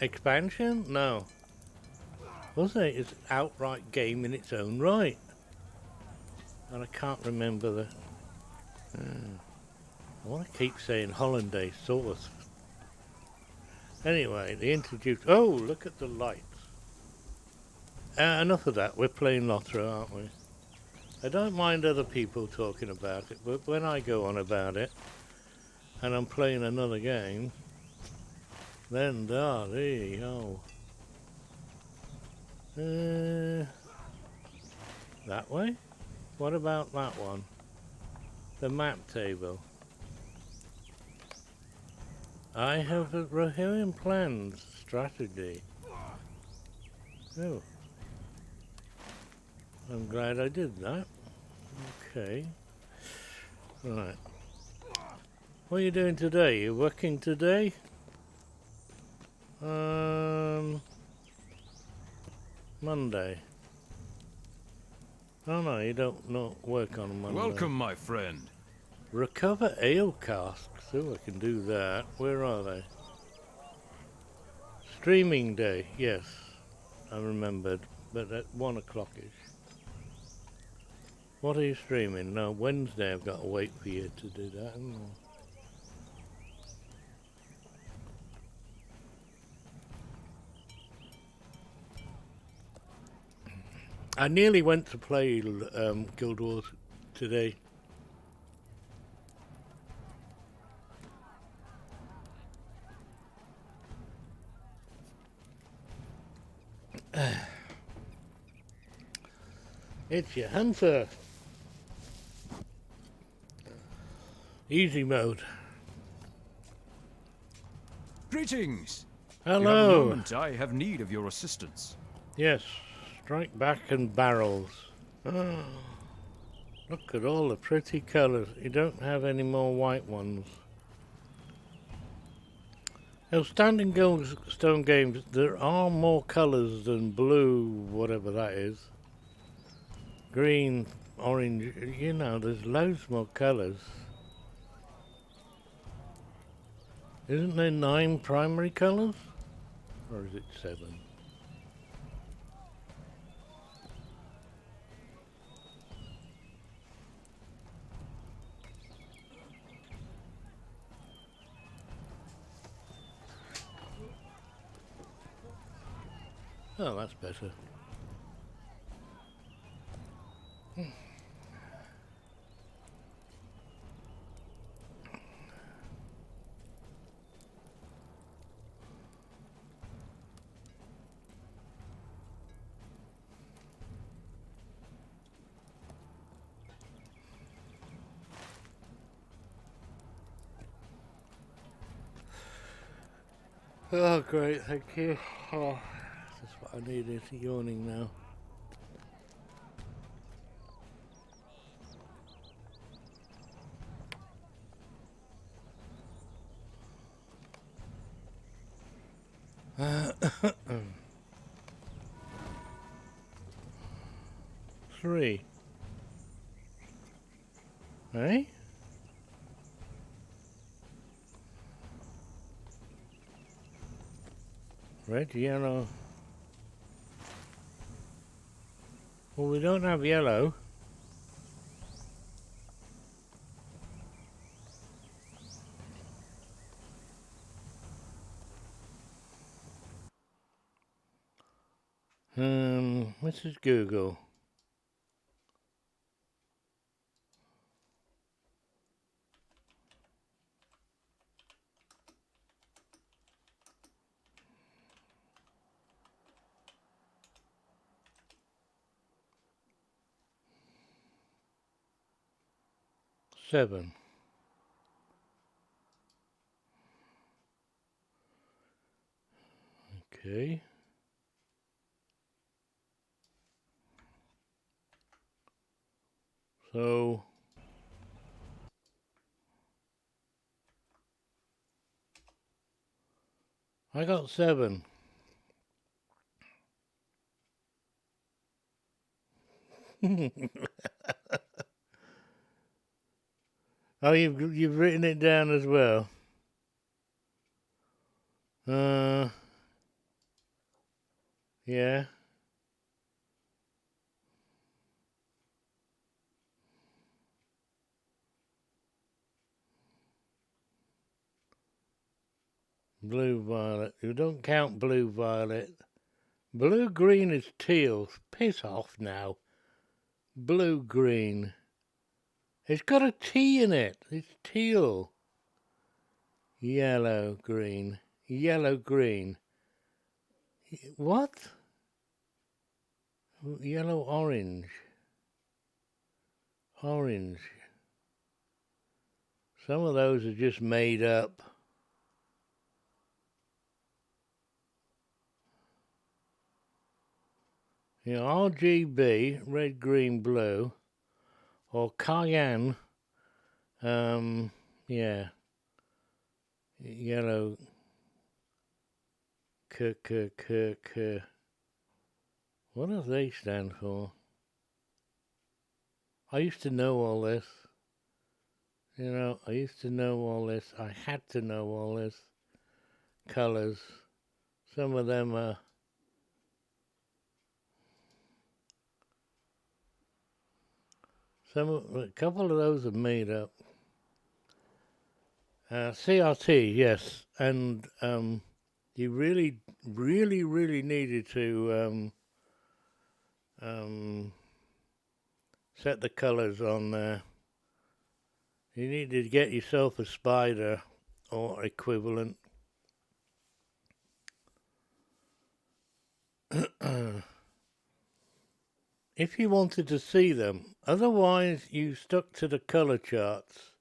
Expansion? No. Was it? It's an outright game in its own right. And I can't remember the... I want to keep saying hollandaise sauce. Anyway, they introduced... Oh, look at the lights. Enough of that. We're playing Lotro, aren't we? I don't mind other people talking about it, but when I go on about it, and I'm playing another game, then there you go. That way? What about that one? The map table. I have a Rohirrim plans strategy. Oh. I'm glad I did that. Okay. Right. What are you doing today? You working today? Monday. Oh no, you don't not work on Monday. Welcome, my friend. Recover ale casks. Oh, I can do that. Where are they? Streaming day. Yes, I remembered. But at 1 o'clock-ish. What are you streaming? No, Wednesday I've got to wait for you to do that. I nearly went to play Guild Wars today. It's your hunter. Easy mode. Greetings. Hello. You have a moment. I have need of your assistance. Yes, strike back and barrels. Oh, look at all the pretty colours. You don't have any more white ones. Outstanding Stone games, there are more colours than blue, whatever that is. Green, orange, you know, there's loads more colours. Isn't there 9 primary colours? Or is it 7? Oh, that's better. Oh, great, thank you. Oh, that's what I needed, yawning now. Three. Eh? Red, yellow. Well, we don't have yellow. Mrs. Google. Seven. Okay. So I got 7. Oh, you've written it down as well. Yeah. Blue violet. You don't count blue violet. Blue green is teal. Piss off now. Blue green. It's got a T in it. It's teal. Yellow green. Yellow green. What? Yellow orange. Orange. Some of those are just made up. You know, RGB, red, green, blue, or cayenne, yeah, yellow, what do they stand for? I used to know all this. You know, I used to know all this. I had to know all this. Colors. Some of them are... a couple of those are made up. CRT, yes. And you really, really, really needed to set the colors on there. You need to get yourself a spider or equivalent. If you wanted to see them. Otherwise, you stuck to the color charts.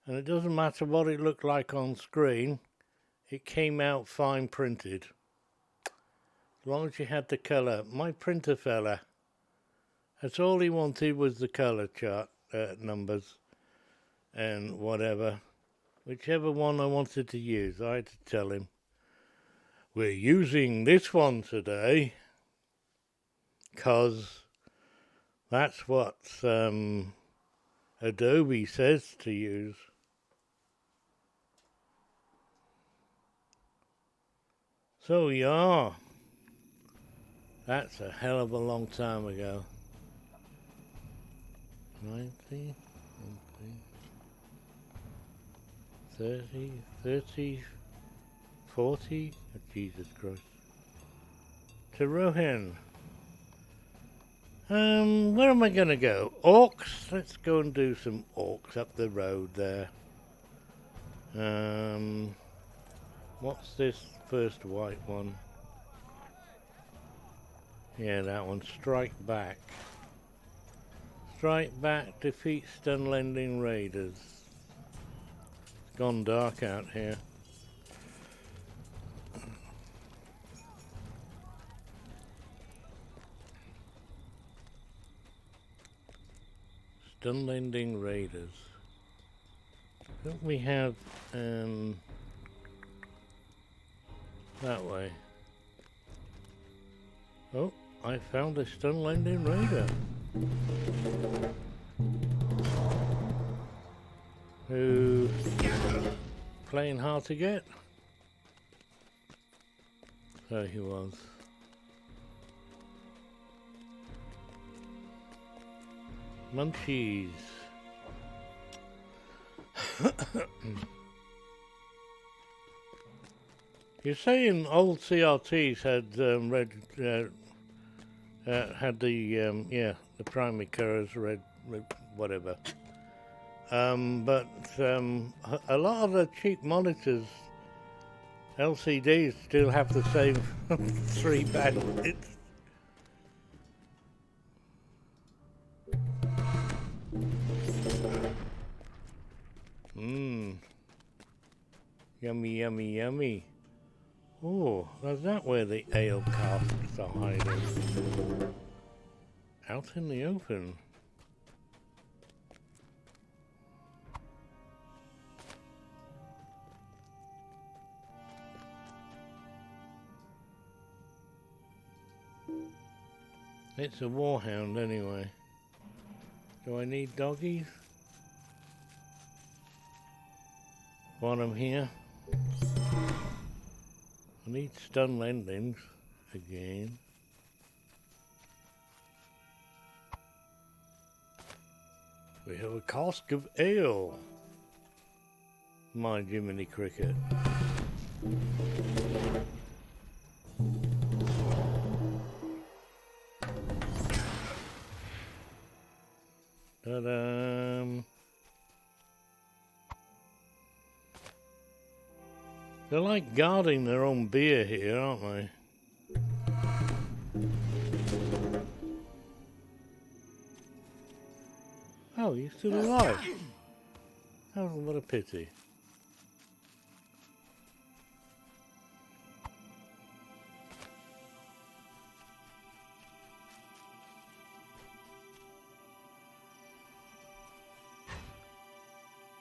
And it doesn't matter what it looked like on screen. It came out fine printed. As long as you had the color. My printer fella, that's all he wanted was the color chart numbers and whatever. Whichever one I wanted to use, I had to tell him, we're using this one today, 'cause that's what Adobe says to use. So yeah, that's a hell of a long time ago. 90, 30, 40, oh, Jesus Christ. to Rohan. Where am I gonna go? Orcs? Let's go and do some orcs up the road there. What's this first white one? Yeah, that one. Strike back. Strike back, defeat stun-lending raiders. It's gone dark out here. Stun-lending raiders. Don't we have, that way. Oh, I found a stun-lending raider. Who playing hard to get? So he was. Munchies. You're saying old CRTs had had the primary colors red, whatever. But a lot of the cheap monitors, LCDs, still have the same 3 bandits. Yummy, yummy, yummy. Oh, is that where the ale casks are hiding? Out in the open. It's a warhound anyway. Do I need doggies? Want them here? I need stun lendings again. We have a cask of ale. My Jiminy Cricket. Ta-da! They're like guarding their own beer here, aren't they? Oh, you're still alive. Oh, what a pity.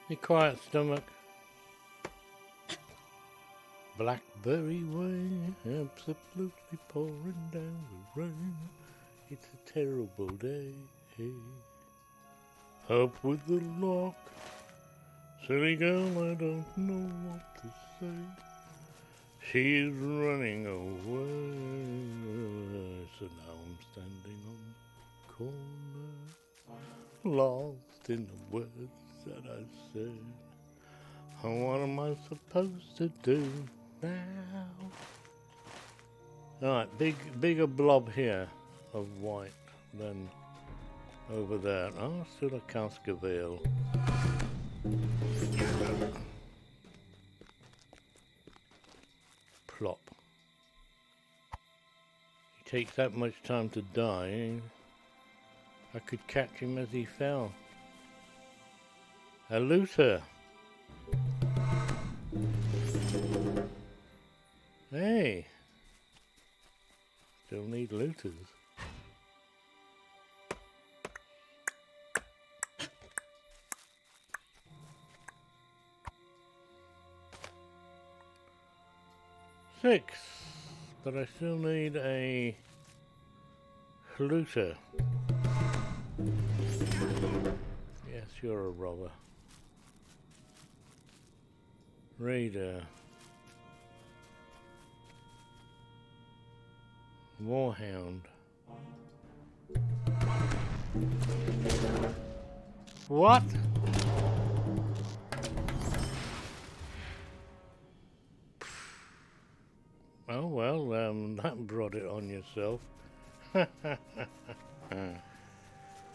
Be quiet, stomach. Blackberry wine, absolutely pouring down the rain. It's a terrible day. Up with the lock. Silly girl, I don't know what to say. She's running away. So now I'm standing on the corner, lost in the words that I said. What am I supposed to do now? Alright, bigger blob here of white than over there. Oh, still a cask of ale. Plop. He takes that much time to die. I could catch him as he fell. A looter. Hey. Still need looters. Six, but I still need a looter. Yes, you're a robber. Raider. Warhound. What? Oh well, that brought it on yourself.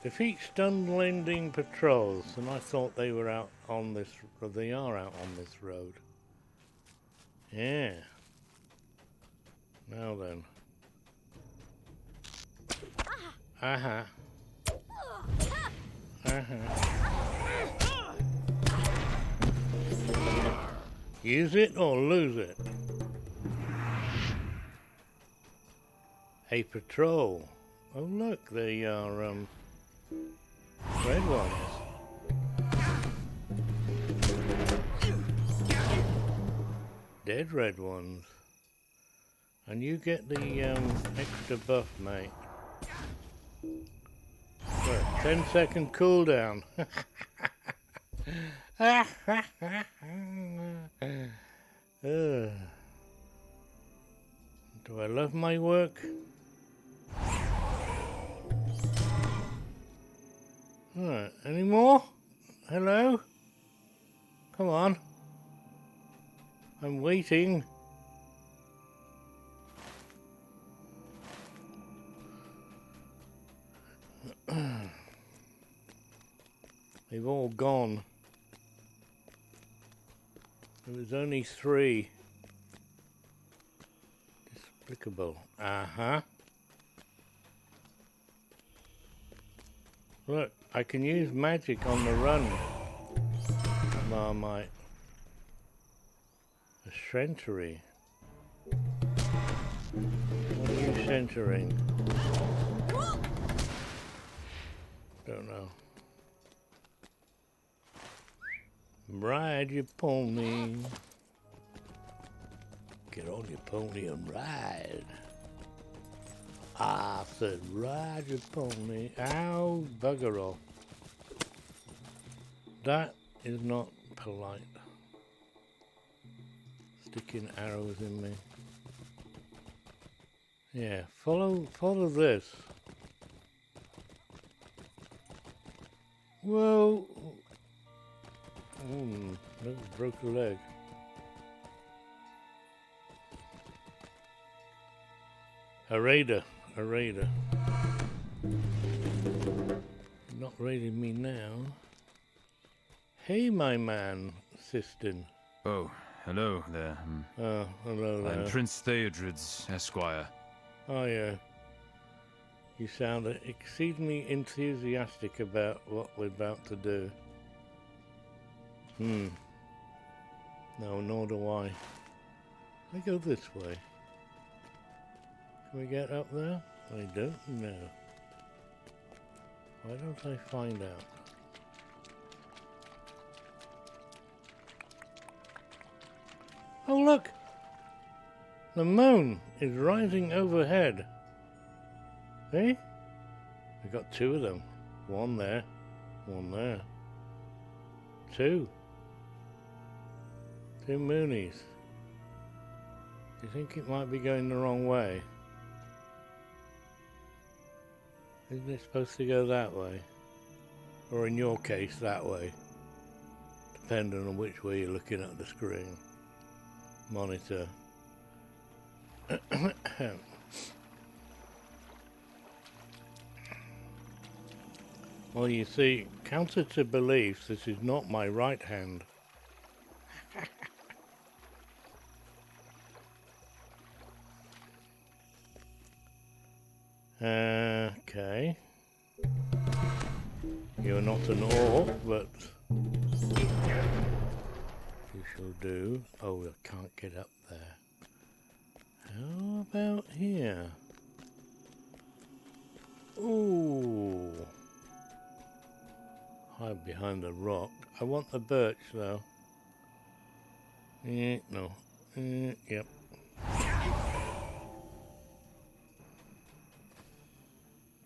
Defeat stun-lending patrols, and I thought they were out on this. They are out on this road. Yeah. Now then. Uh-huh. Use it or lose it. A patrol. Oh look, they are red ones. Dead red ones. And you get the extra buff, mate. What, 10-second cooldown. Do I love my work? Alright, any more? Hello? Come on. I'm waiting. They've all gone. There was only 3. Despicable. Uh-huh. Look, I can use magic on the run. Marmite. A sentry. What are you centering? Don't know. Ride your pony. Get on your pony and ride. I said ride your pony. Ow, bugger off. That is not polite. Sticking arrows in me. Yeah, follow this. Whoa. That broke a leg. A raider. Not raiding me now. Hey, my man, Sistin. Oh, hello there. Oh, hello there. I'm Prince Theodred's esquire. Oh, yeah. You sound exceedingly enthusiastic about what we're about to do. No, nor do I. I go this way. Can we get up there? I don't know. Why don't I find out? Oh look! The moon is rising overhead. See? We've got 2 of them. One there. 2. 2 moonies. Do you think it might be going the wrong way? Isn't it supposed to go that way? Or in your case, that way? Depending on which way you're looking at the screen. Monitor. Well, you see, counter to beliefs, this is not my right hand. Okay. You're not an orc, but you shall do. Oh, I can't get up there. How about here? Ooh. Hide behind the rock. I want the birch, though. No. Yep.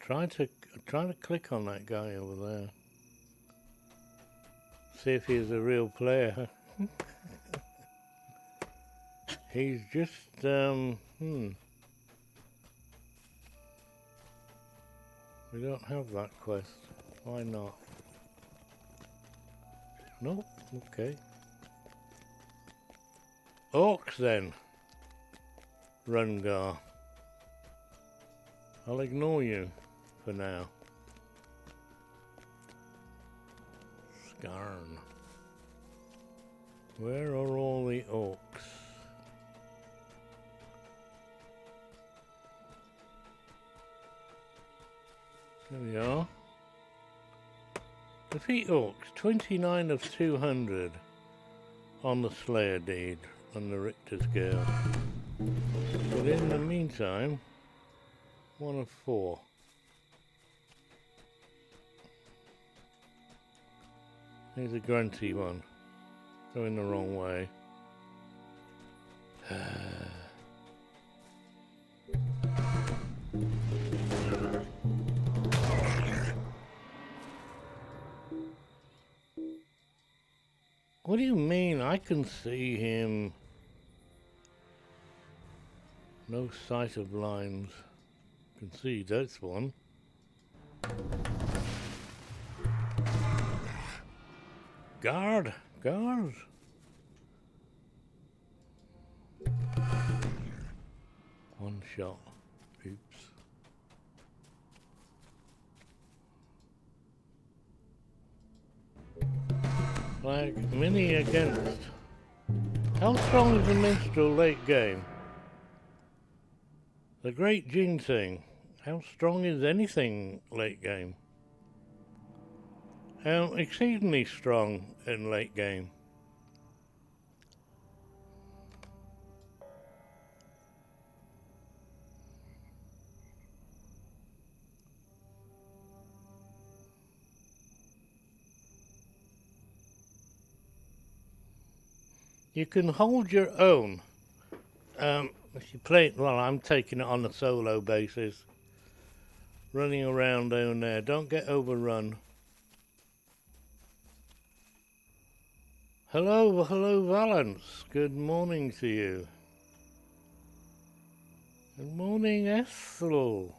Try to click on that guy over there. See if he's a real player. He's just We don't have that quest. Why not? Nope. Okay. Orcs then. Rungar. I'll ignore you for now. Skarn. Where are all the orcs? There we are. Defeat orcs, 29 of 200 on the Slayer deed on the Richter scale. But in the meantime, 1 of 4. Here's a grunty one. Going the wrong way. What do you mean? I can see him. No sight of lines. Can see that's one. Guard! Guards! One shot. Oops. Flag mini against. How strong is the minstrel late game? The great ginseng. How strong is anything late game? Exceedingly strong in late game. You can hold your own. If you play it, well, I'm taking it on a solo basis. Running around down there. Don't get overrun. Hello, Valance. Good morning to you. Good morning, Ethel.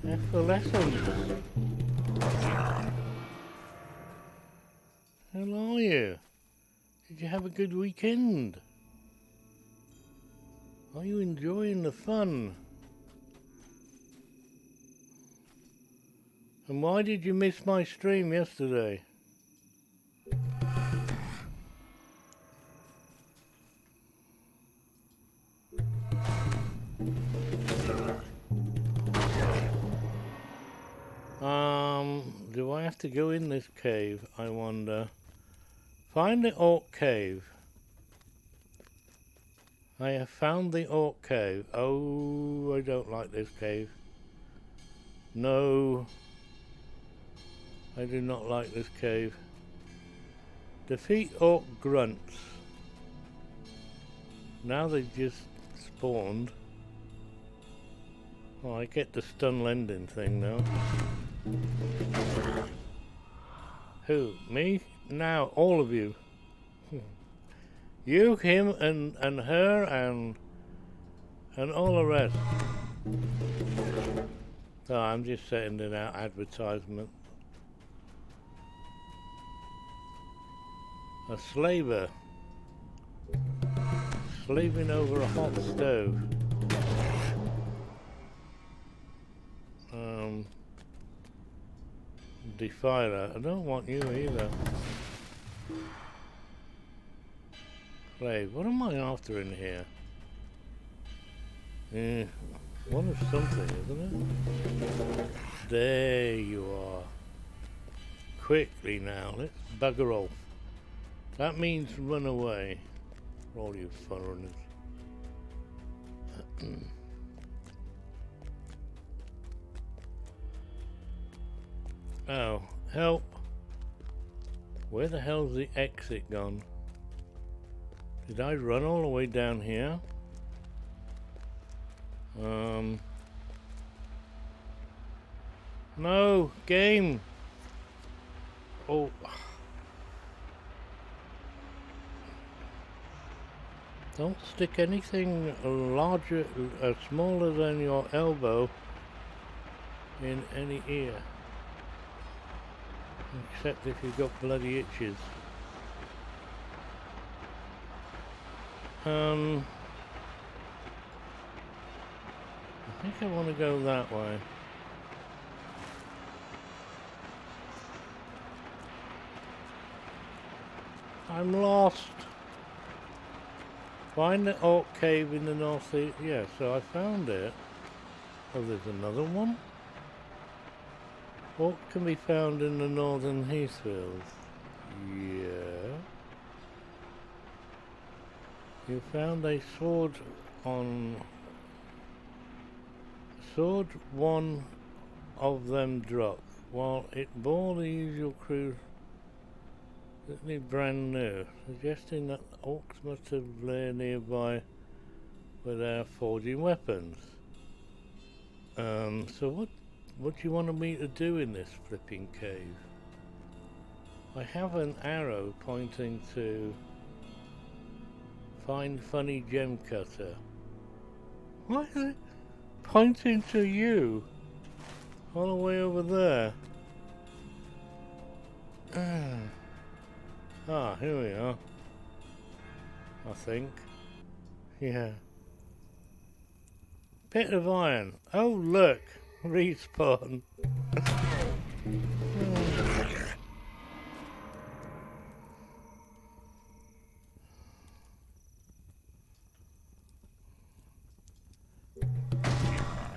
Ethelescence. How are you? Did you have a good weekend? Are you enjoying the fun? And why did you miss my stream yesterday? Do I have to go in this cave, I wonder? Find the orc cave. I have found the orc cave. Oh, I don't like this cave. No. I do not like this cave. Defeat orc grunts. Now they've just spawned. Oh, I get the stun lending thing now. Who? Me? Now, all of you. You, him, and her, and all the rest. So I'm just sending out advertisement. A slaver. Slaving over a hot stove. Defiler. I don't want you either. Slave. What am I after in here? One of something, isn't it? There you are. Quickly now. Let's bugger off. That means run away. For all you foreigners. Oh, help. Where the hell's the exit gone? Did I run all the way down here? No, game. Oh. Don't stick anything larger, smaller than your elbow in any ear. Except if you've got bloody itches. think I want to go that way. I'm lost. Find the Orc Cave in the northeast. Yeah, so I found it. Oh, there's another one. Orc can be found in the northern Heathfields. Yeah. You found a sword on... Sword one of them dropped. While it bore the usual crew... Certainly brand new, suggesting that the orcs must have lain nearby with our forging weapons. So what do you want me to do in this flipping cave? I have an arrow pointing to find funny gem cutter. Why is it pointing to you? All the way over there. Ah, here we are. I think. Yeah. Pit of iron. Oh, look. Respawn.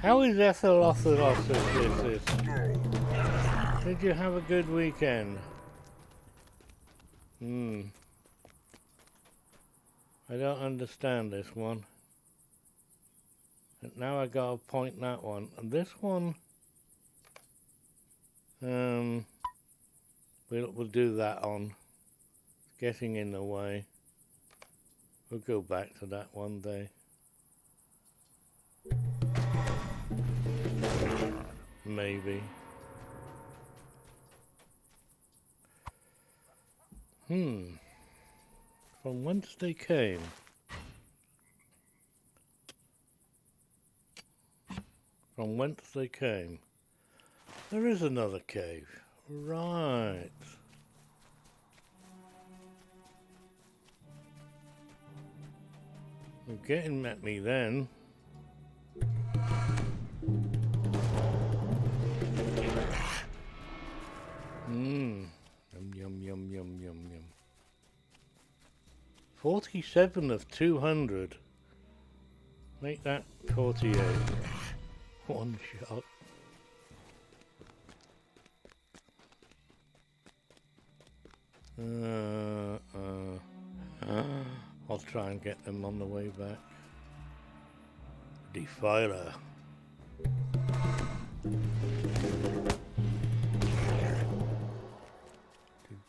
How is Ethelotholos? Did you have a good weekend? I don't understand this one. And now I gotta point that one. And this one, we'll do that on. It's getting in the way. We'll go back to that one day. Maybe. From whence they came. From whence they came. There is another cave. Right. You're getting at me then. Yum, yum, yum, yum, yum. 47 of 200. Make that 48. One shot. I'll try and get them on the way back. Defiler.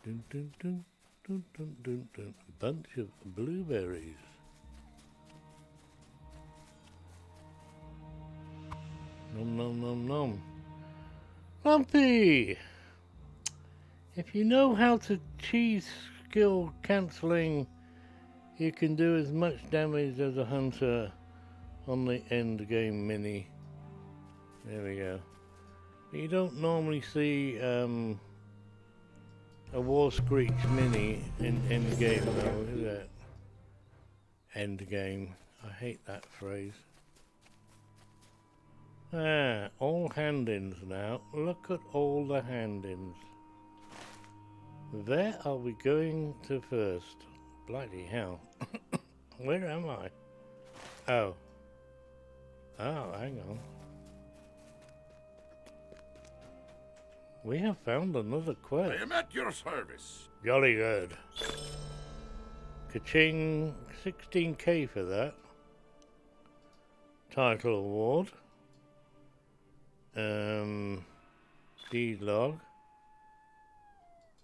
Dun, dun, dun, dun, dun, dun, dun. A bunch of blueberries. Nom nom nom nom. Lumpy! If you know how to cheese skill cancelling, you can do as much damage as a hunter on the end game mini. There we go. But you don't normally see a War Screech mini in end game though, is it? End game. I hate that phrase. Ah, all hand-ins now. Look at all the hand-ins. Where are we going to first? Bloody hell. Where am I? Oh. Oh, hang on. We have found another quest. I am at your service. Jolly good. Ka-ching, 16k for that. Title award. Deed log.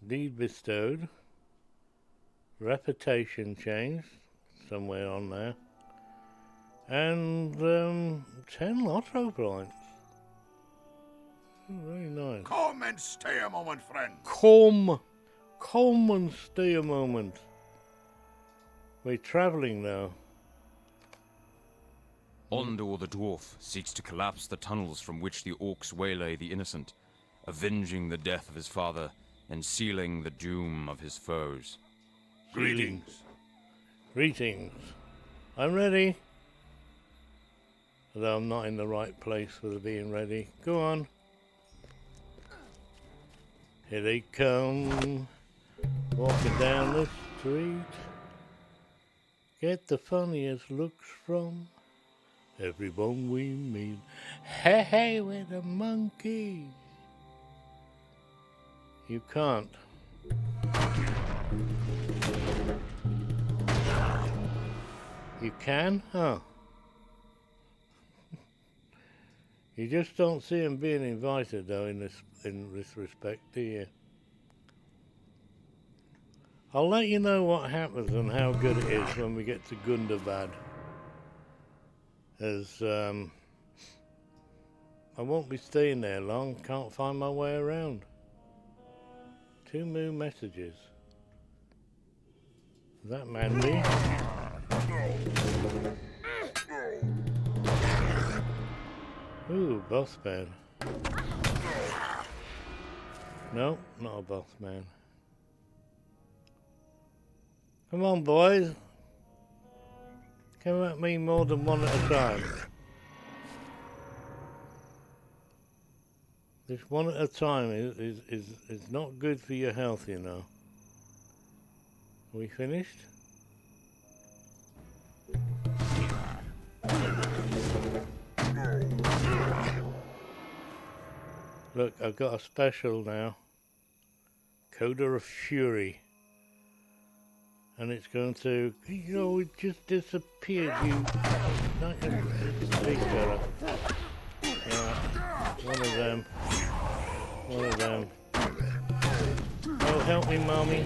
Deed bestowed. Reputation change. Somewhere on there. And 10 Lotro points. Very nice. Come and stay a moment, friend. Come and stay a moment. We're traveling now. Ondor the dwarf seeks to collapse the tunnels from which the orcs waylay the innocent, avenging the death of his father and sealing the doom of his foes. Greetings. Greetings. I'm ready. Although I'm not in the right place for the being ready. Go on. Here they come. Walking down the street. Get the funniest looks from everyone we meet. Hey, hey, we're the monkeys. You can't. You can? Huh. You just don't see them being invited though in this respect, do you? I'll let you know what happens and how good it is when we get to Gundabad. As I won't be staying there long, can't find my way around. 2 new messages. Is that Mandy? Ooh, boss man. No, not a boss man. Come on, boys. Come at me more than one at a time. This one at a time is not good for your health, you know. Are we finished? Look, I've got a special now. Coda of Fury. And it's going to, you know, it just disappeared, you... Please, fella. Yeah, one of them. One of them. Oh, help me, Mommy.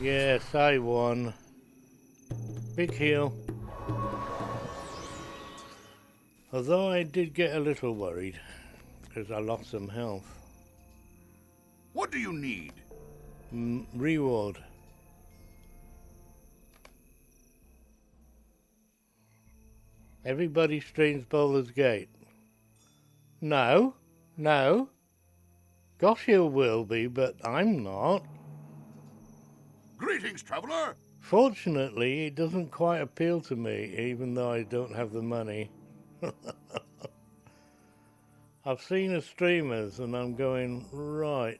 Yes, I won. Big heal. Although I did get a little worried, because I lost some health. What do you need? Reward. Everybody strains Bowler's Gate. No, no. Gosh, you will be, but I'm not. Greetings, traveler. Fortunately, it doesn't quite appeal to me, even though I don't have the money. I've seen the streamers and I'm going, right.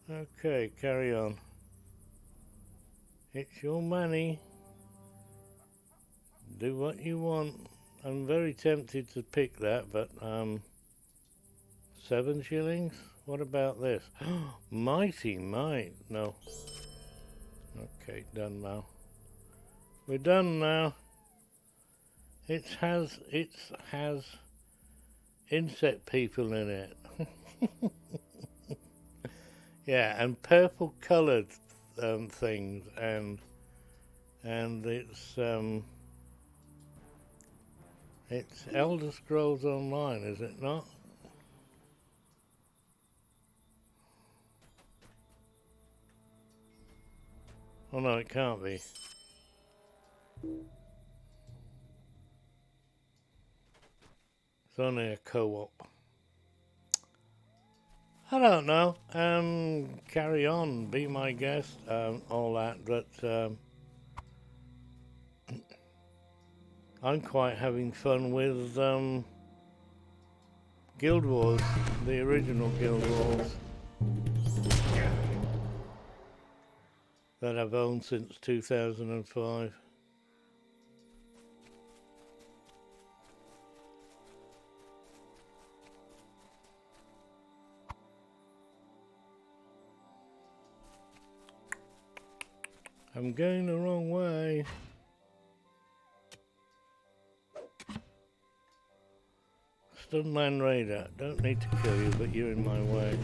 Okay, carry on. It's your money. Do what you want. I'm very tempted to pick that, but 7 shillings? What about this? Mighty might. No. Okay, done now. We're done now. It has insect people in it. Yeah, and purple coloured things, and it's Elder Scrolls Online, is it not? Oh no, it can't be. It's only a co-op. I don't know. Carry on, be my guest, all that, but I'm quite having fun with Guild Wars, the original Guild Wars that I've owned since 2005. I'm going the wrong way. Stunman Raider, don't need to kill you, but you're in my way.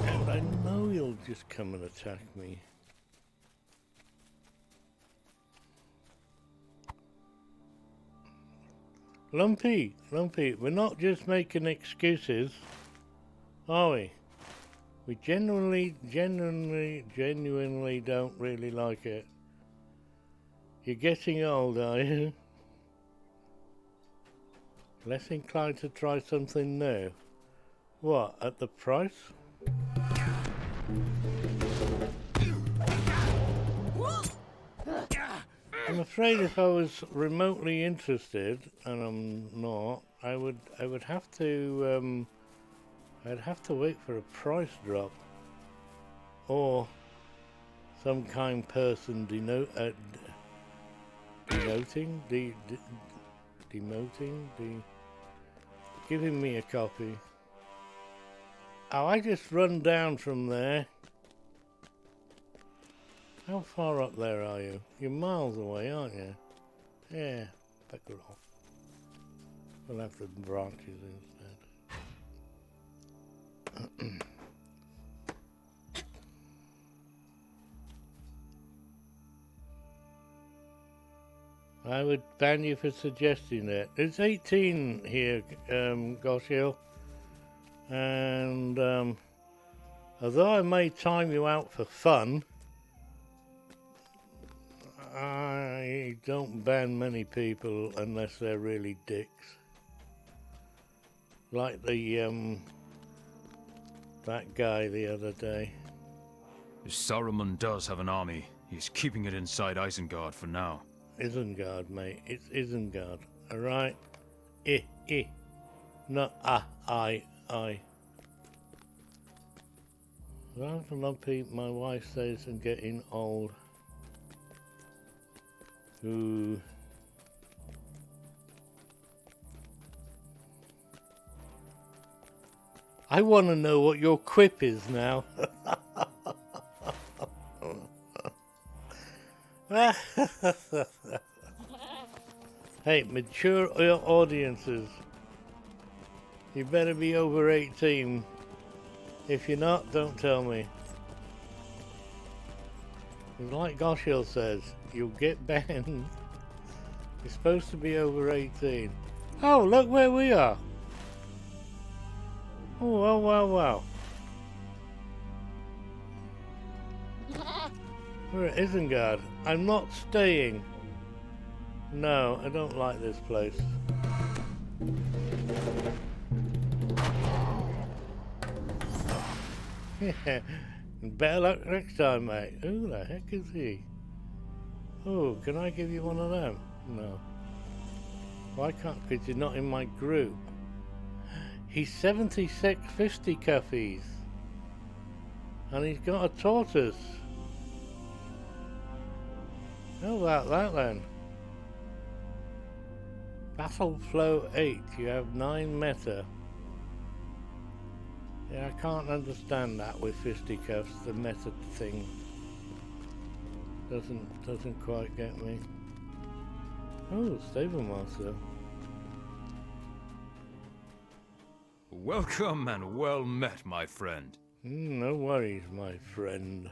And I know you'll just come and attack me. Lumpy, we're not just making excuses, are we? We genuinely don't really like it. You're getting old, are you? Less inclined to try something new. What, at the price? afraid if I was remotely interested, and I'm not, I would have to I'd have to wait for a price drop, or some kind person giving me a copy. Oh, I just run down from there. How far up there are you? You're miles away, aren't you? Yeah, bugger off. We'll have the branches instead. I would ban you for suggesting that. It's 18 here, Goshiel. And although I may time you out for fun, I don't ban many people unless they're really dicks. Like the that guy the other day. Saruman does have an army. He's keeping it inside Isengard for now. Isengard, mate. It's Isengard. Alright? Not I. Rather lumpy, my wife says I'm getting old. Ooh. I want to know what your quip is now. Hey, mature audiences. You better be over 18. If you're not, don't tell me. It's like Goshiel says, you'll get banned. You're supposed to be over 18. Oh, look where we are. Oh, wow. We're at Isengard. I'm not staying. No, I don't like this place. Better luck next time, mate. Who the heck is he? Oh, can I give you one of them? No. Why can't? Because you're not in my group. He's 76 fisticuffs. And he's got a tortoise. How about that then? Battle Flow 8. You have 9 meta. Yeah, I can't understand that with fisticuffs. The meta thing doesn't quite get me. Oh, Stable Master. Welcome and well met, my friend. No worries, my friend.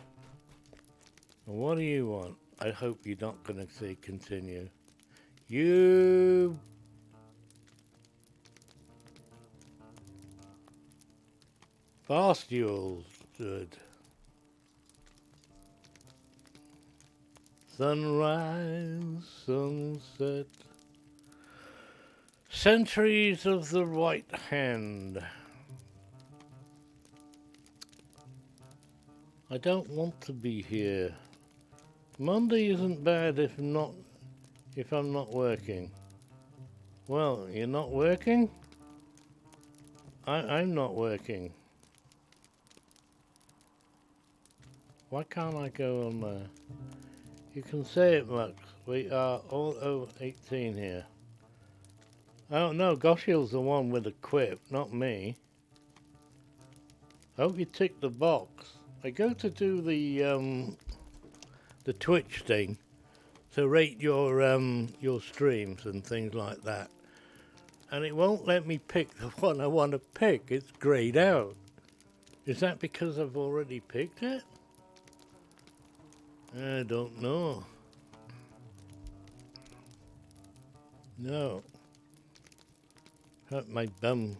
What do you want? I hope you're not going to say continue. You... Fastuals, good. Sunrise, sunset. Centuries of the right hand. I don't want to be here. Monday isn't bad if I'm not working. Well, you're not working? I'm not working. Why can't I go on there? You can say it, Max. We are all over 18 here. Oh no, Goshiel's the one with the quip, not me. I hope you tick the box. I go to do the Twitch thing to rate your streams and things like that, and it won't let me pick the one I want to pick. It's grayed out. Is that because I've already picked it? I don't know. No. Hurt my bum.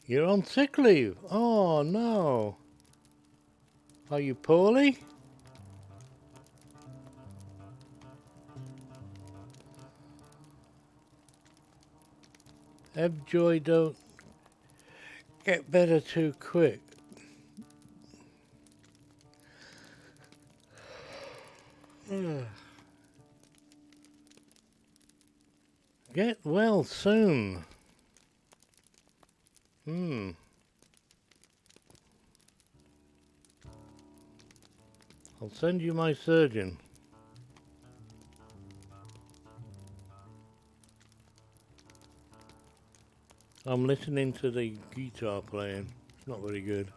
You're on sick leave. Oh no. Are you poorly? Ebjoy don't get better too quick. Get well soon. I'll send you my surgeon. I'm listening to the guitar playing. It's not very good.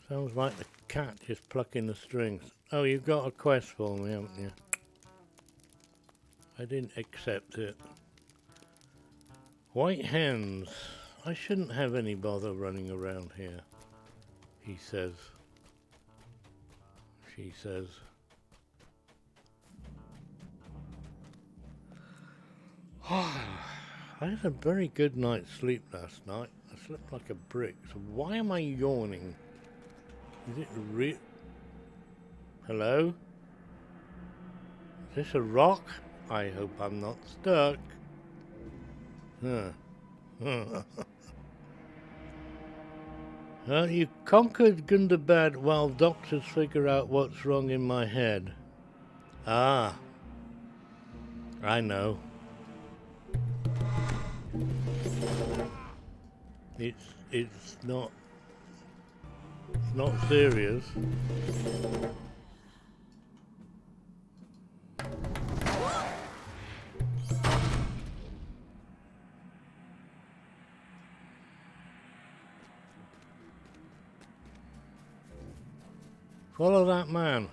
Sounds like the cat just plucking the strings. Oh, you've got a quest for me, haven't you? I didn't accept it. White hens. I shouldn't have any bother running around here, he says. She says. I had a very good night's sleep last night. I slept like a brick. So why am I yawning? Is it Hello? Is this a rock? I hope I'm not stuck. Well, you conquered Gundabad while doctors figure out what's wrong in my head. Ah. I know. It's not serious. Follow that man.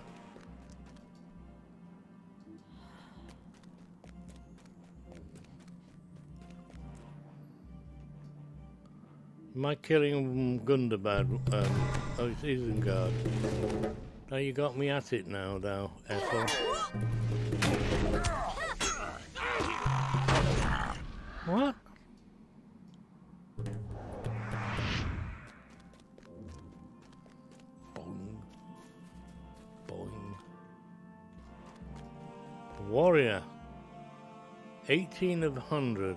Am I killing Gundabad? Oh, it's Isengard. Oh, you got me at it now, Ethel. What? Boing. Boing. Warrior. 18 of 100.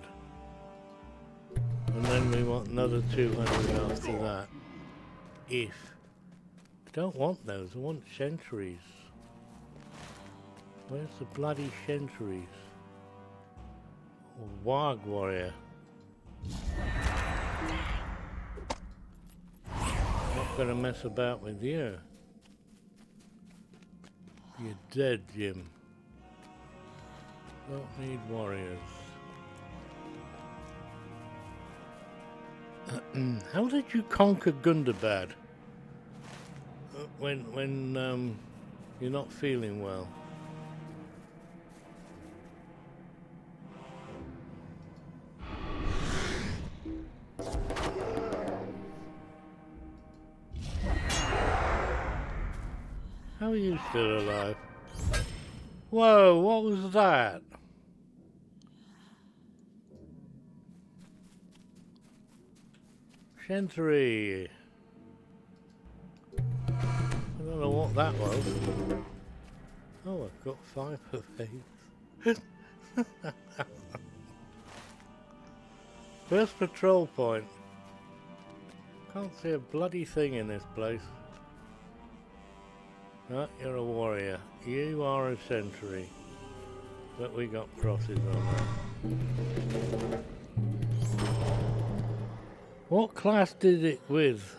And then we want another 200 after that. If. I don't want those, I want sentries. Where's the bloody sentries? Warg warrior. Not gonna mess about with you. You're dead, Jim. Don't need warriors. How did you conquer Gundabad? When you're not feeling well? How are you still alive? Whoa, what was that? Sentry. I don't know what that was. Oh, I've got 5 of 8. First patrol point. Can't see a bloody thing in this place. No, you're a warrior. You are a sentry. But we got crosses on that. What class did it with?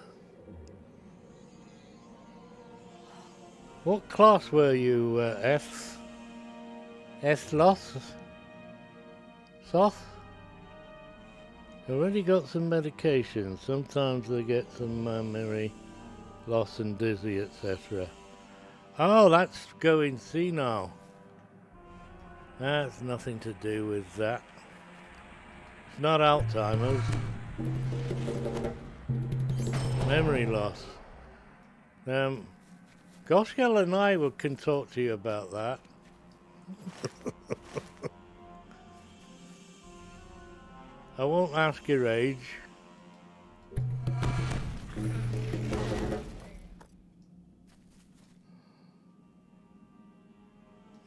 What class were you, F? Loss? Soth? Already got some medication. Sometimes they get some memory loss and dizzy, etc. Oh, that's going senile. That's nothing to do with that. It's not Alzheimer's. Memory loss. Goshel and I can talk to you about that. I won't ask your age.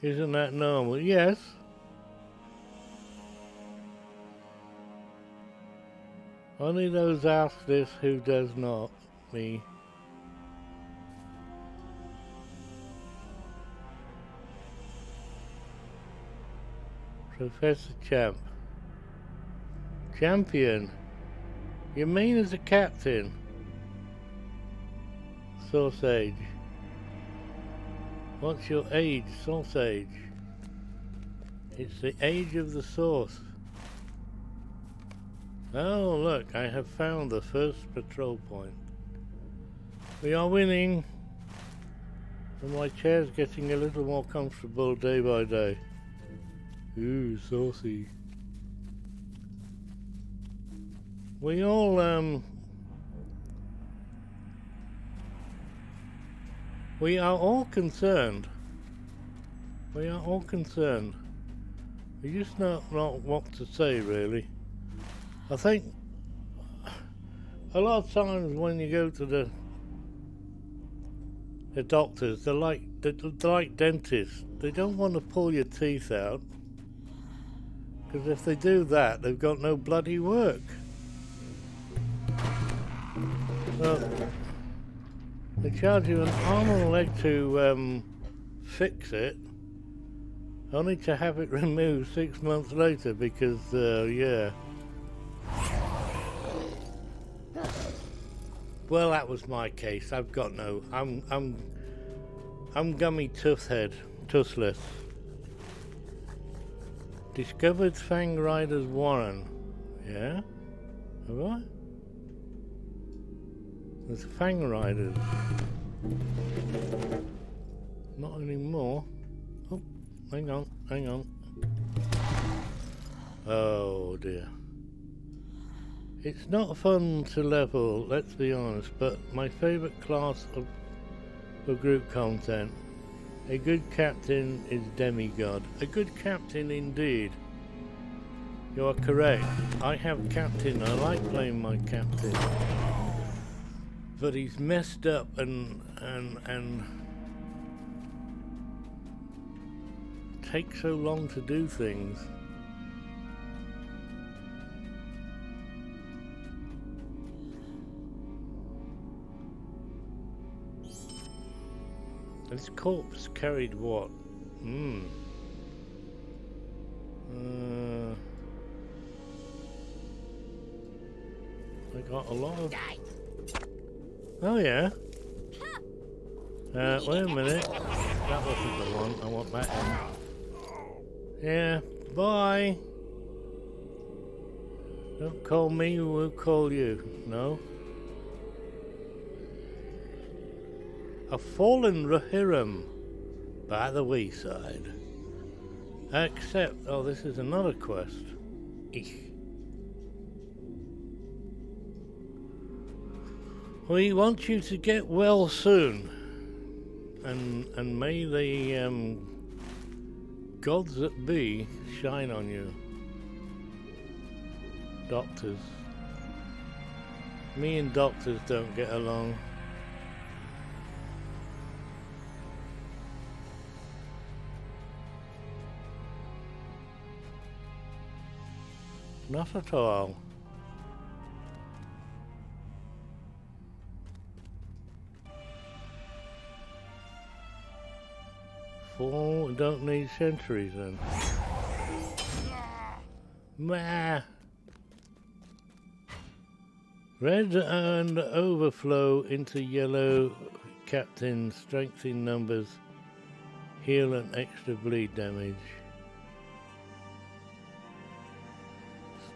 Isn't that normal? Yes. Only those ask this who does not. Me. Professor Champ. Champion. You mean as a captain? Sausage. What's your age, Sausage? It's the age of the sauce. Oh, look, I have found the first patrol point. We are winning. And my chair's getting a little more comfortable day by day. Ooh, saucy. We all, we are all concerned. We are all concerned. We just don't know what to say, really. I think a lot of times when you go to the doctors, they're like dentists. They don't want to pull your teeth out, because if they do that, they've got no bloody work. Well, they charge you an arm and a leg to fix it, only to have it removed 6 months later because, yeah. Well, that was my case. I've got no. I'm gummy toothless. Discovered Fang Rider's Warren. Yeah? Have I? There's Fang Riders. Not anymore. Oh, hang on. Oh dear. It's not fun to level, let's be honest, but my favourite class of group content. A good captain is demigod. A good captain indeed. You are correct. I have captain. I like playing my captain. But he's messed up and takes so long to do things. This corpse carried what? I got a lot of... Oh yeah. Wait a minute. That wasn't the one. I want that one. Yeah, bye. Don't call me, we'll call you. No? A fallen Rohirrim by the wayside. Except, oh, this is another quest. Eek. We want you to get well soon, and may the gods that be shine on you. Doctors. Me and doctors don't get along. Not at all. Four don't need sentries then. Meh. Red and overflow into yellow. Captain, strength in numbers, heal and extra bleed damage.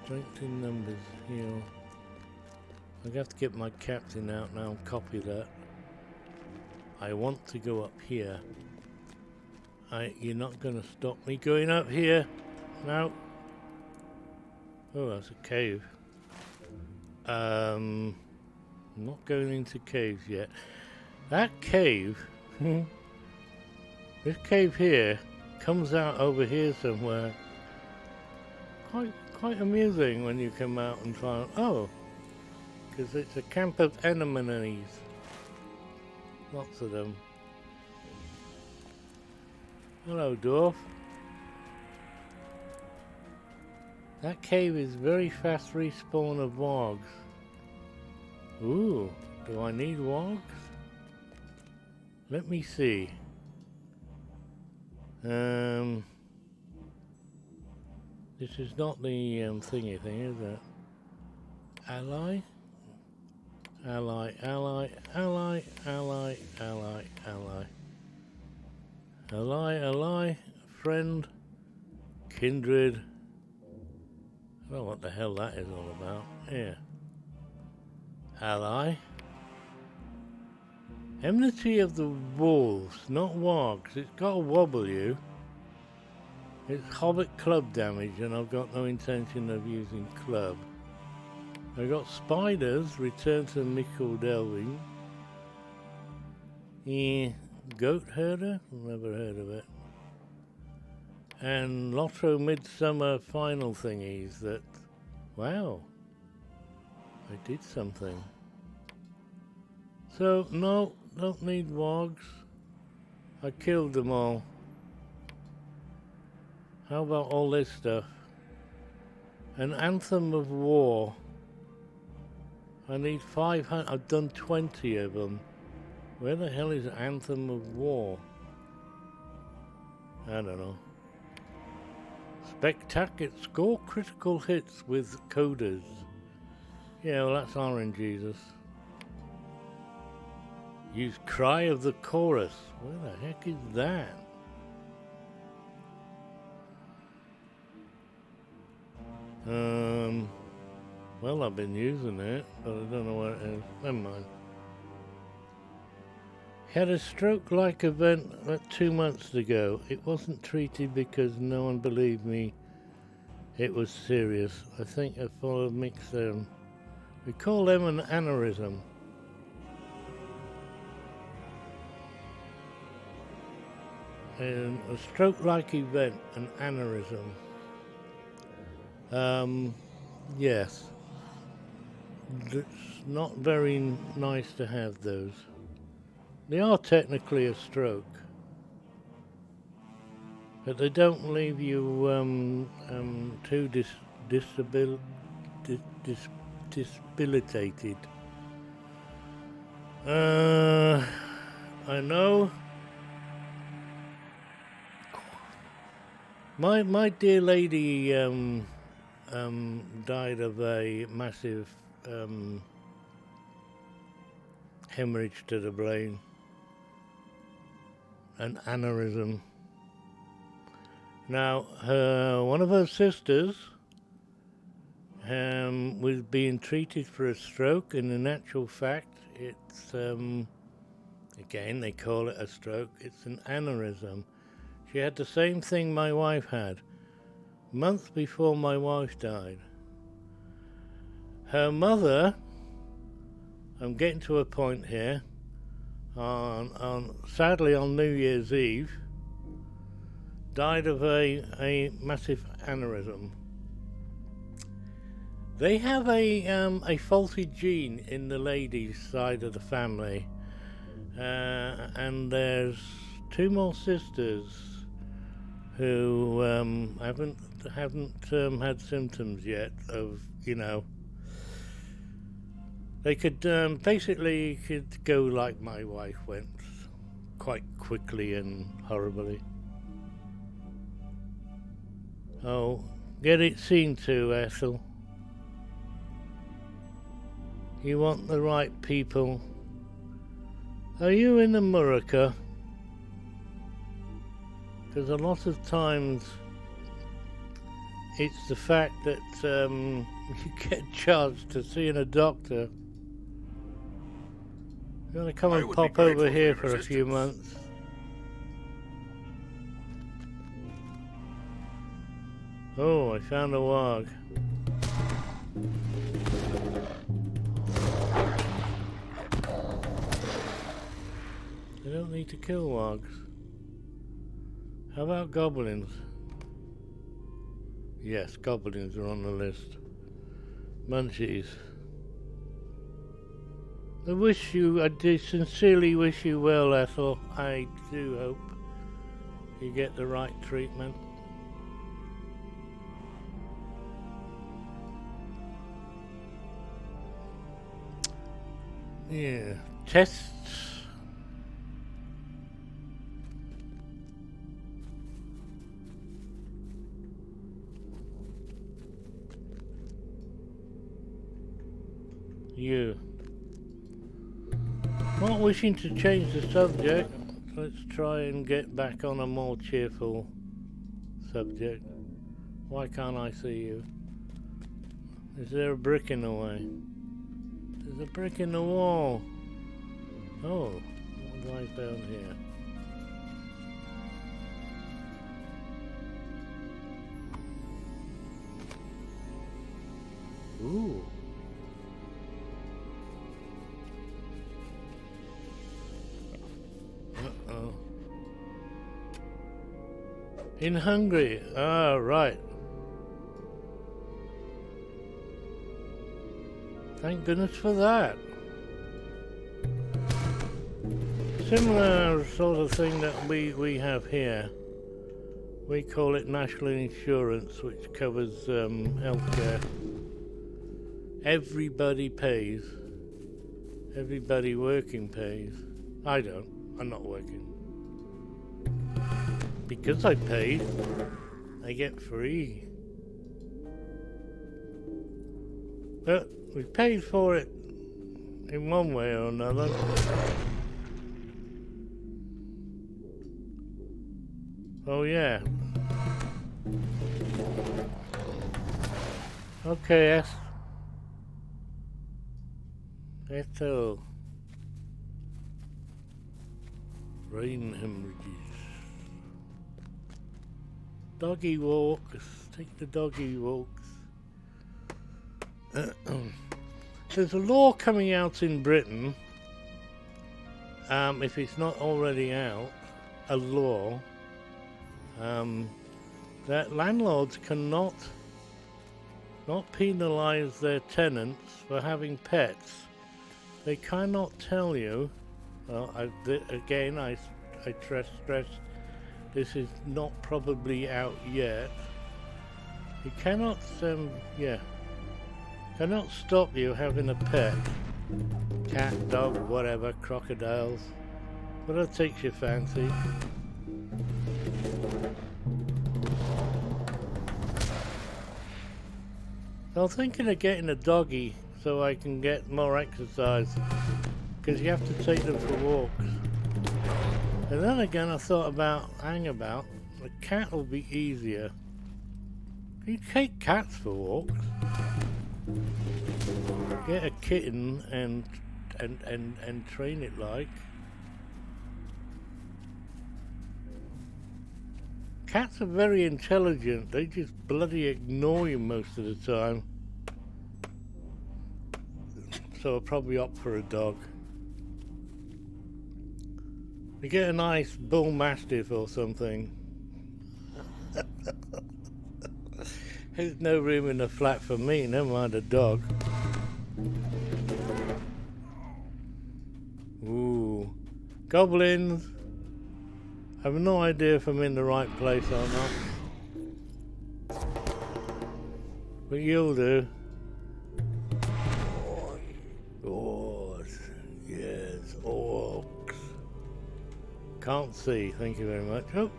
Strength in numbers, heal. I'm gonna have to get my captain out now and copy that. I want to go up here. You're not gonna stop me going up here. No. Oh, that's a cave. I'm not going into caves yet. That cave, this cave here, comes out over here somewhere. Quite amusing when you come out and try. Oh, because it's a camp of anemones. Lots of them. Hello, dwarf. That cave is very fast respawn of wargs. Ooh, do I need wargs? Let me see. This is not the thingy thing, is it? Ally? Ally, ally, ally, ally, ally, ally. Ally, ally, friend, kindred. I don't know what the hell that is all about. Here. Ally. Enmity of the wolves, not wargs. It's got to wobble you. It's Hobbit club damage, and I've got no intention of using club. I've got spiders, return to Mickle Delving. Yeah, goat herder? Never heard of it. And Lotro Midsummer final thingies that... Wow. I did something. So, no, don't need wargs. I killed them all. How about all this stuff? An Anthem of War. I need 500. I've done 20 of them. Where the hell is Anthem of War? I don't know. Spectacular. Score critical hits with coders. Yeah, well, that's Orange Jesus. Use Cry of the Chorus. Where the heck is that? Well, I've been using it, but I don't know what it is. Never mind. Had a stroke-like event 2 months ago. It wasn't treated because no one believed me it was serious. I think I followed mixed them. We call them an aneurysm. And a stroke-like event, an aneurysm. Yes. It's not very nice to have those. They are technically a stroke, but they don't leave you too disabilitated. I know. My dear lady died of a massive hemorrhage to the brain, an aneurysm. Now, one of her sisters was being treated for a stroke, and in actual fact, it's again they call it a stroke. It's an aneurysm. She had the same thing my wife had, months before my wife died. Her mother, I'm getting to a point here, sadly on New Year's Eve, died of a massive aneurysm. They have a faulty gene in the lady's side of the family, and there's 2 more sisters who haven't had symptoms yet of, you know, they could basically could go like my wife went, quite quickly and horribly. Oh, get it seen to, Ethel. You want the right people. Are you in America? Because a lot of times it's the fact that you get charged to seeing a doctor. You want to come and pop over here for a few months? Oh, I found a warg. You don't need to kill wargs. How about goblins? Yes, goblins are on the list. Munchies. I do sincerely wish you well, Ethel. I do hope you get the right treatment. Yeah, tests. You. Not wishing to change the subject, let's try and get back on a more cheerful subject. Why can't I see you? Is there a brick in the way? There's a brick in the wall. Oh, what have I found here? Ooh. Uh-oh. In Hungary. Ah, right. Thank goodness for that. Similar sort of thing that we have here. We call it national insurance, which covers healthcare. Everybody pays. Everybody working pays. I don't. I'm not working. Because I paid, I get free. But we paid for it in one way or another. Oh yeah. Okay, yes. Eto. Brain hemorrhages. Doggy walks. Take the doggy walks. There's a law coming out in Britain, if it's not already out, a law that landlords cannot not penalise their tenants for having pets. They cannot tell you. Well, I stress this is not probably out yet. You cannot cannot stop you having a pet. Cat, dog, whatever, crocodiles. Whatever takes your fancy. I'm thinking of getting a doggy so I can get more exercise. Because you have to take them for walks. And then again I thought about, a cat will be easier. You take cats for walks. Get a kitten and train it like. Cats are very intelligent, they just bloody ignore you most of the time. So I'll probably opt for a dog. You get a nice bull mastiff or something. There's no room in the flat for me, never mind a dog. Ooh. Goblins. I have no idea if I'm in the right place or not. But you'll do. Orcs. Yes, orcs. Can't see, thank you very much. Oh.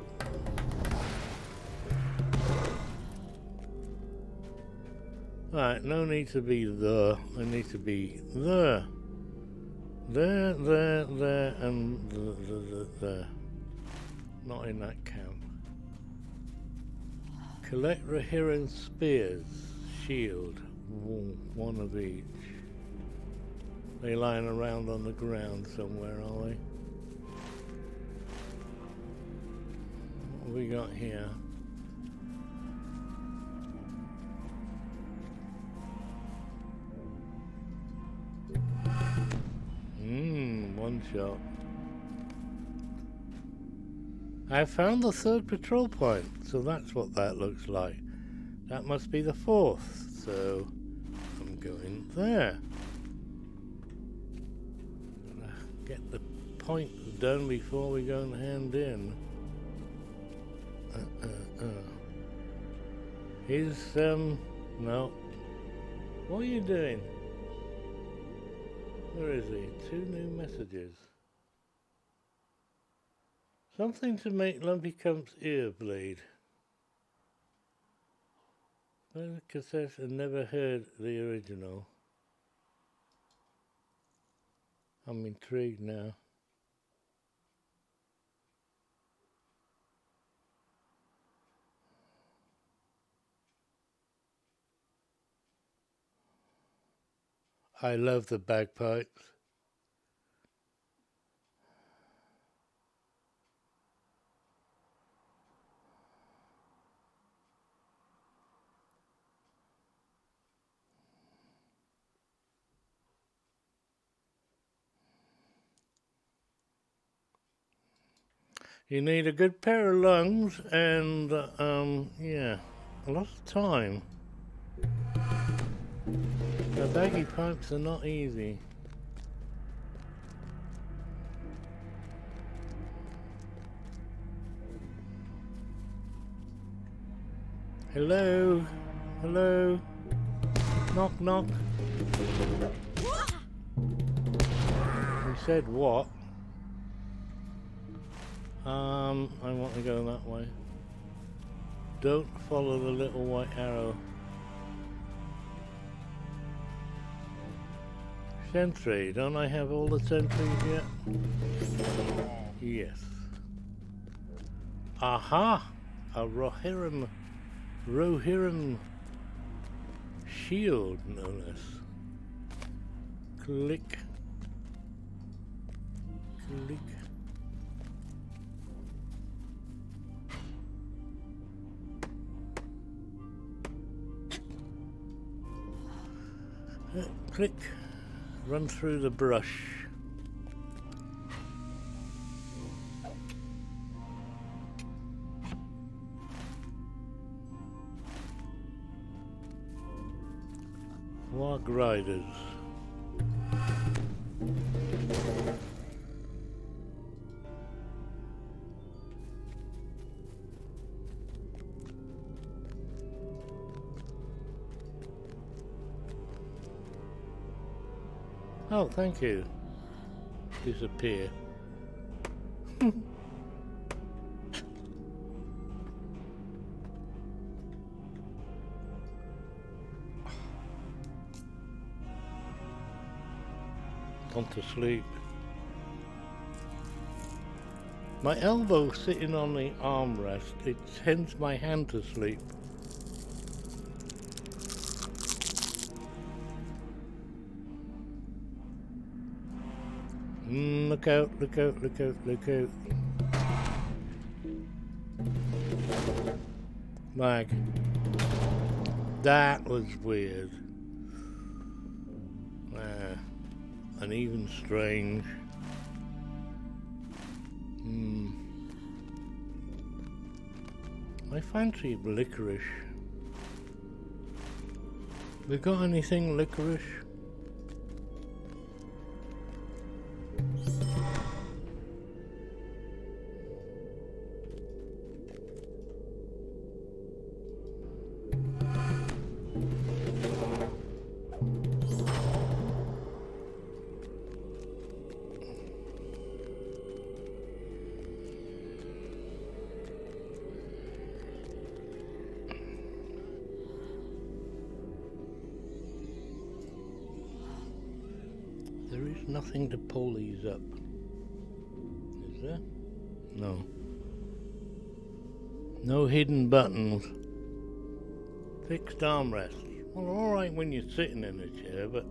Right, no need to be there. I need to be there. There, and there. Not in that camp. Collect Rohirrim spears. Shield. One of each. They lying around on the ground somewhere, are they? What have we got here? One shot. I found the third patrol point, so that's what that looks like. That must be the fourth, so I'm going there. Get the point done before we go and hand in. No. What are you doing? Where is he? 2 new messages. Something to make Lumpy Cump's ear bleed. Played the cassette and never heard the original. I'm intrigued now. I love the bagpipes. You need a good pair of lungs and, yeah, a lot of time. The baggy pipes are not easy. Hello? Hello? Knock, knock. He said what? I want to go that way. Don't follow the little white arrow. Sentry, don't I have all the sentries yet? Yes. Aha! A Rohirrim shield, no less. Click. Click. Click. Run through the brush. Warg Riders. Oh, thank you. Disappear. Gone to sleep. My elbow sitting on the armrest, it sends my hand to sleep. Look out, look out, look out, look out. Lag. That was weird. And even strange. I fancy licorice. We got anything licorice? There is nothing to pull these up. Is there? No. No hidden buttons. Fixed armrests. Well, alright when you're sitting in a chair, but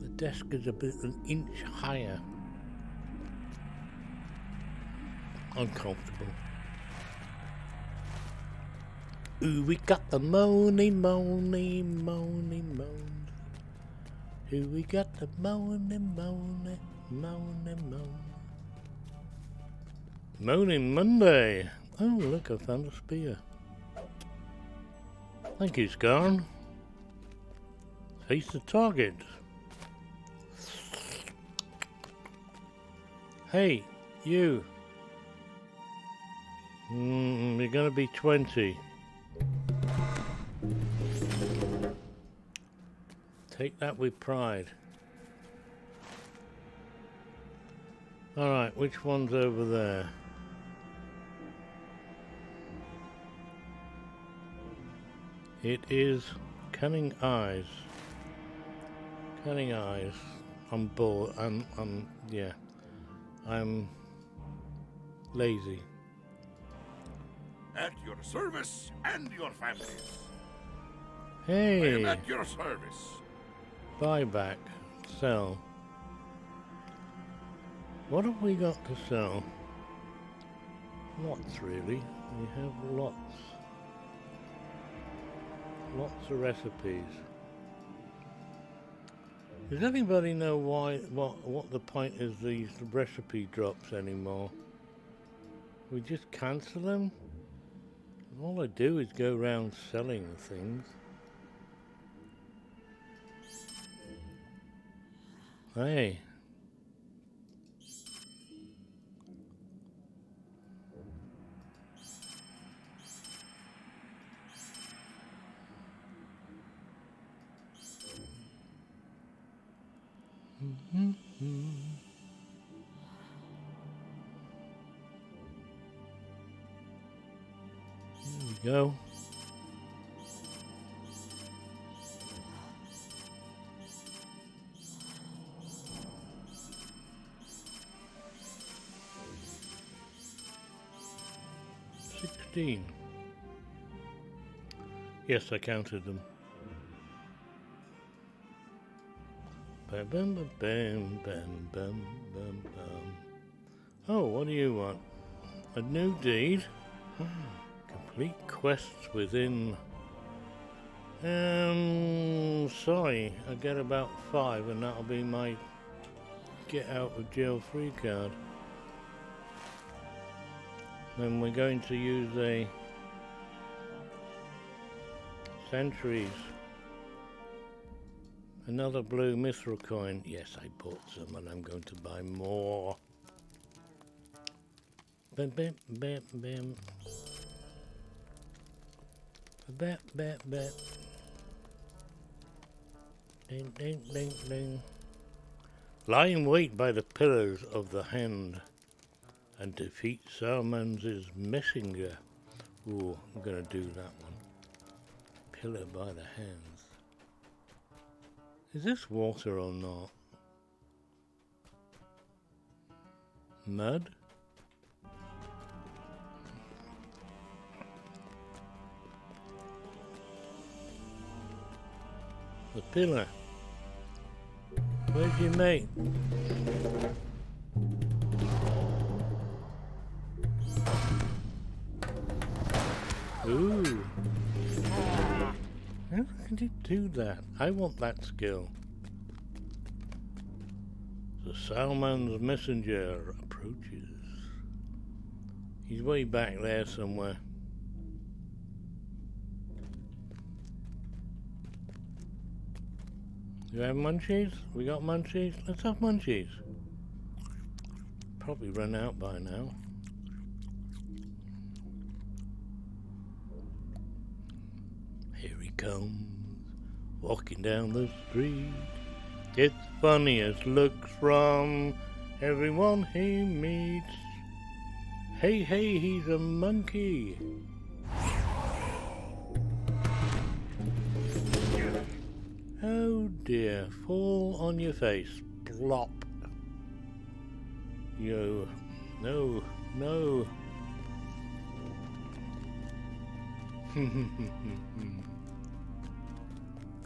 the desk is an inch higher. Uncomfortable. Ooh, we got the moany, moany, moany, moan. Ooh, we got the moany, moany, moany, moan. Moaning Monday. Oh, look, I found a spear. Thank you, Scarn. Face the target. Hey, you. You're gonna be 20. Take that with pride. Alright, which one's over there? It is Cunning Eyes. Cunning Eyes. I'm bored. Yeah. I'm lazy. At your service and your families. I Hey, am at your service. buyback, sell. What have we got to sell? Lots, really. We have lots. Lots of recipes. Does anybody know what the point is these recipe drops anymore? We just cancel them? All I do is go around selling things. Hey. There we go. Yes, I counted them. Bam, bam, bam, bam, bam, bam, bam, bam. Oh, what do you want? A new deed? Complete quests within... sorry, I get about 5 and that'll be my get out of jail free card. Then we're going to use a sentries. Another blue mithril coin. Yes, I bought some and I'm going to buy more. Bam, bam, bam, bam. Bam, bam, bam. Ding, ding, ding, ding. Lie in wait by the pillars of the hand and defeat Saruman's messenger. Ooh, I'm gonna do that one. Pillar by the hands. Is this water or not? Mud? The pillar. Where's your mate? Ooh. How can you do that? I want that skill. The Saruman's messenger approaches. He's way back there somewhere. You have munchies? We got munchies? Let's have munchies. Probably run out by now. Here he comes, walking down the street. It's funniest looks from everyone he meets. Hey, hey, he's a monkey. Oh dear, fall on your face, plop. Yo, no, no.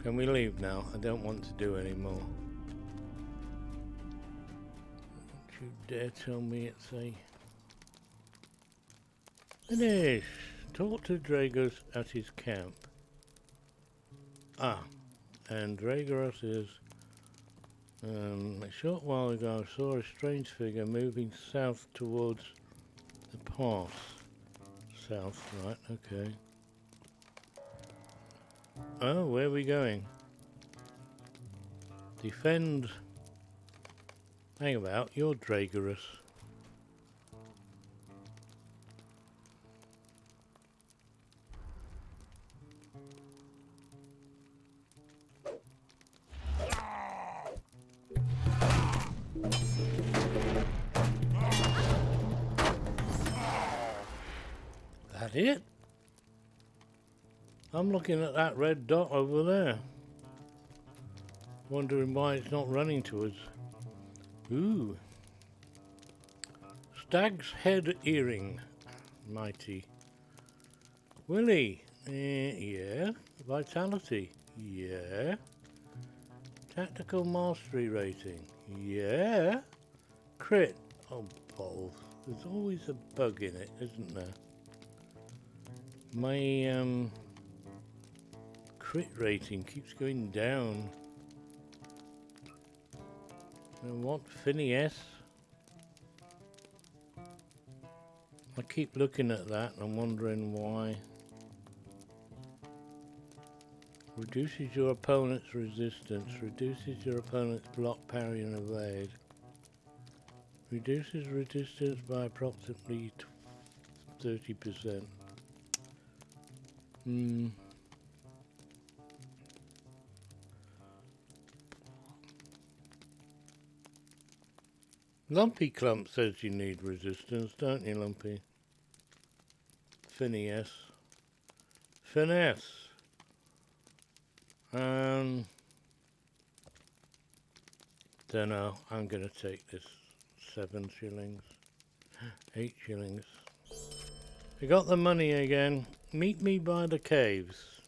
Can we leave now? I don't want to do any more. Don't you dare tell me it's a... Finish! Talk to Dragos at his camp. Ah, and Dragos is... a short while ago I saw a strange figure moving south towards the pass. South, right, okay. Oh, where are we going? Defend. Hang about, you're Dragorus. That it? I'm looking at that red dot over there. Wondering why it's not running to us. Ooh. Stag's head earring. Mighty. Willie. Yeah. Vitality. Yeah. Tactical mastery rating. Yeah. Crit. Oh, balls. There's always a bug in it, isn't there? My crit rating keeps going down. And what? Finesse? I keep looking at that and I'm wondering why. Reduces your opponent's resistance. Reduces your opponent's block, parry and evade. Reduces resistance by approximately 30%. Lumpy Clump says you need resistance, don't you, Lumpy? Finesse. Finesse. Dunno, I'm gonna take this 7 shillings. 8 shillings. I got the money again. Meet me by the caves.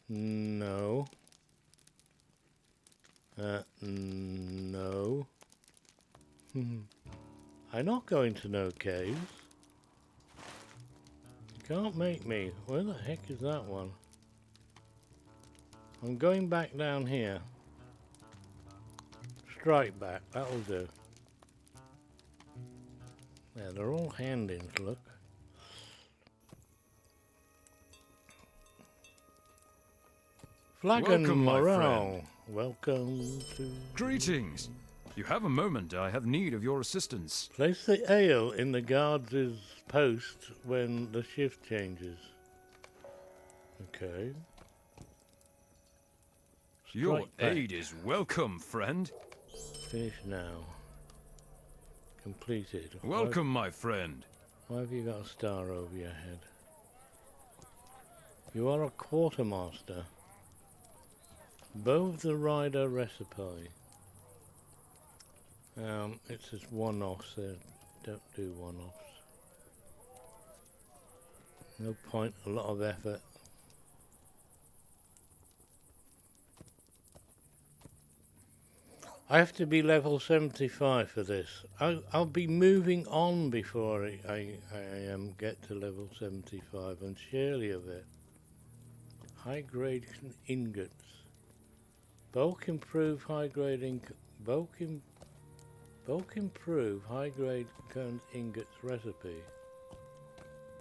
No. No. I'm not going to no caves. You can't make me. Where the heck is that one? I'm going back down here. Strike back, that'll do. Yeah, they're all hand-ins, look. Flagon Welcome, my Morale. friend. Welcome to... Greetings. You have a moment. I have need of your assistance. Place the ale in the guards' post when the shift changes. Okay. Your Strike back. aid is welcome, friend. Finish now. Completed. Welcome, my friend. Why have you got a star over your head? You are a quartermaster. Both the rider recipe. It says one-offs there. Don't do one-offs. No point, a lot of effort. I have to be level 75 for this. I'll be moving on before I get to level 75. I'm surely of it. High grade ingots. Bulk improve high grade bulk improve high grade ingots recipe.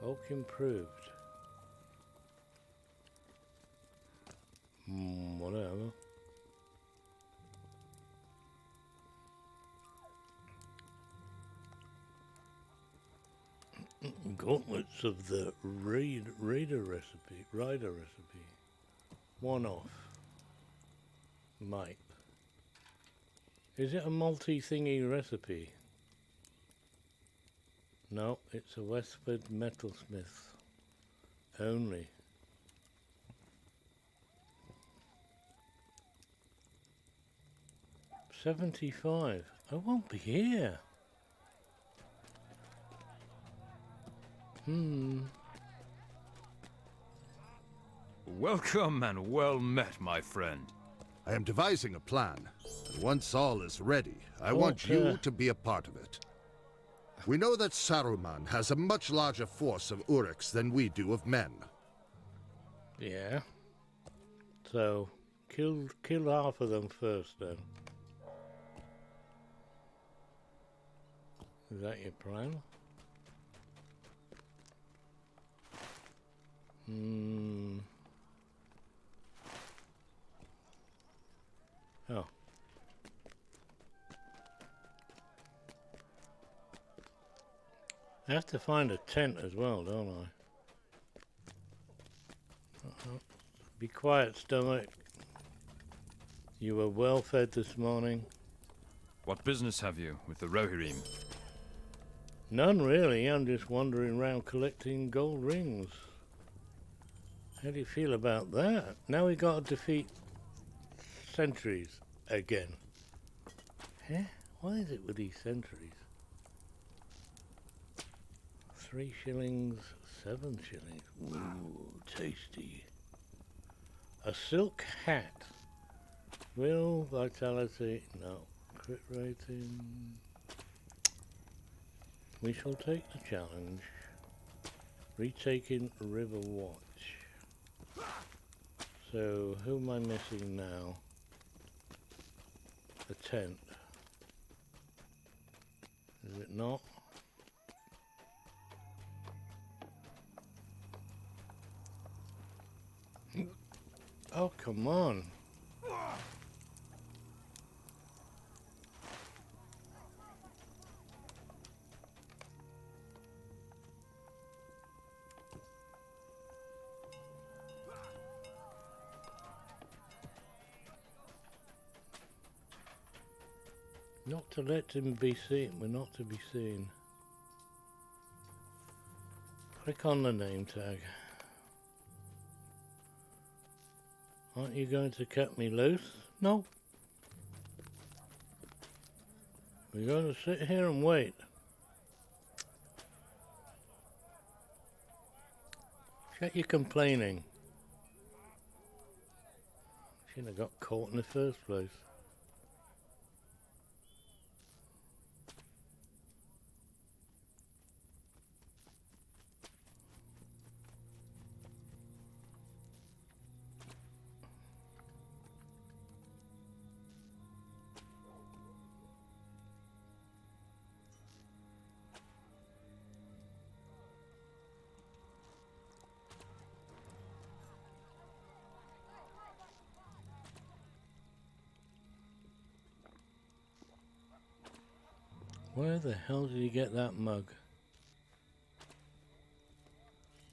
Bulk improved. Whatever. Gauntlets of the rider recipe. One off. Might. Is it a multi-thingy recipe? No, it's a Westford metalsmith only. $75. I won't be here. Welcome and well met, my friend. I am devising a plan, and once all is ready, I want you to be a part of it. We know that Saruman has a much larger force of Uruks than we do of men. Yeah. So, kill half of them first, then. Is that your plan? Oh. I have to find a tent as well, don't I? Be quiet, stomach. You were well fed this morning. What business have you with the Rohirrim? None really, I'm just wandering around collecting gold rings. How do you feel about that? Now we got to defeat sentries again. Huh? What is it with these centuries? 3 shillings, 7 shillings. Ooh, tasty. A silk hat. Will, vitality, no. Crit rating. We shall take the challenge. Retaking River Watch. So, who am I missing now? The tent. Is it not? Oh, come on. Not to let him be seen. We're not to be seen. Click on the name tag. Aren't you going to cut me loose? No. We're going to sit here and wait. Check your complaining. Shouldn't have got caught in the first place. Where the hell did you get that mug?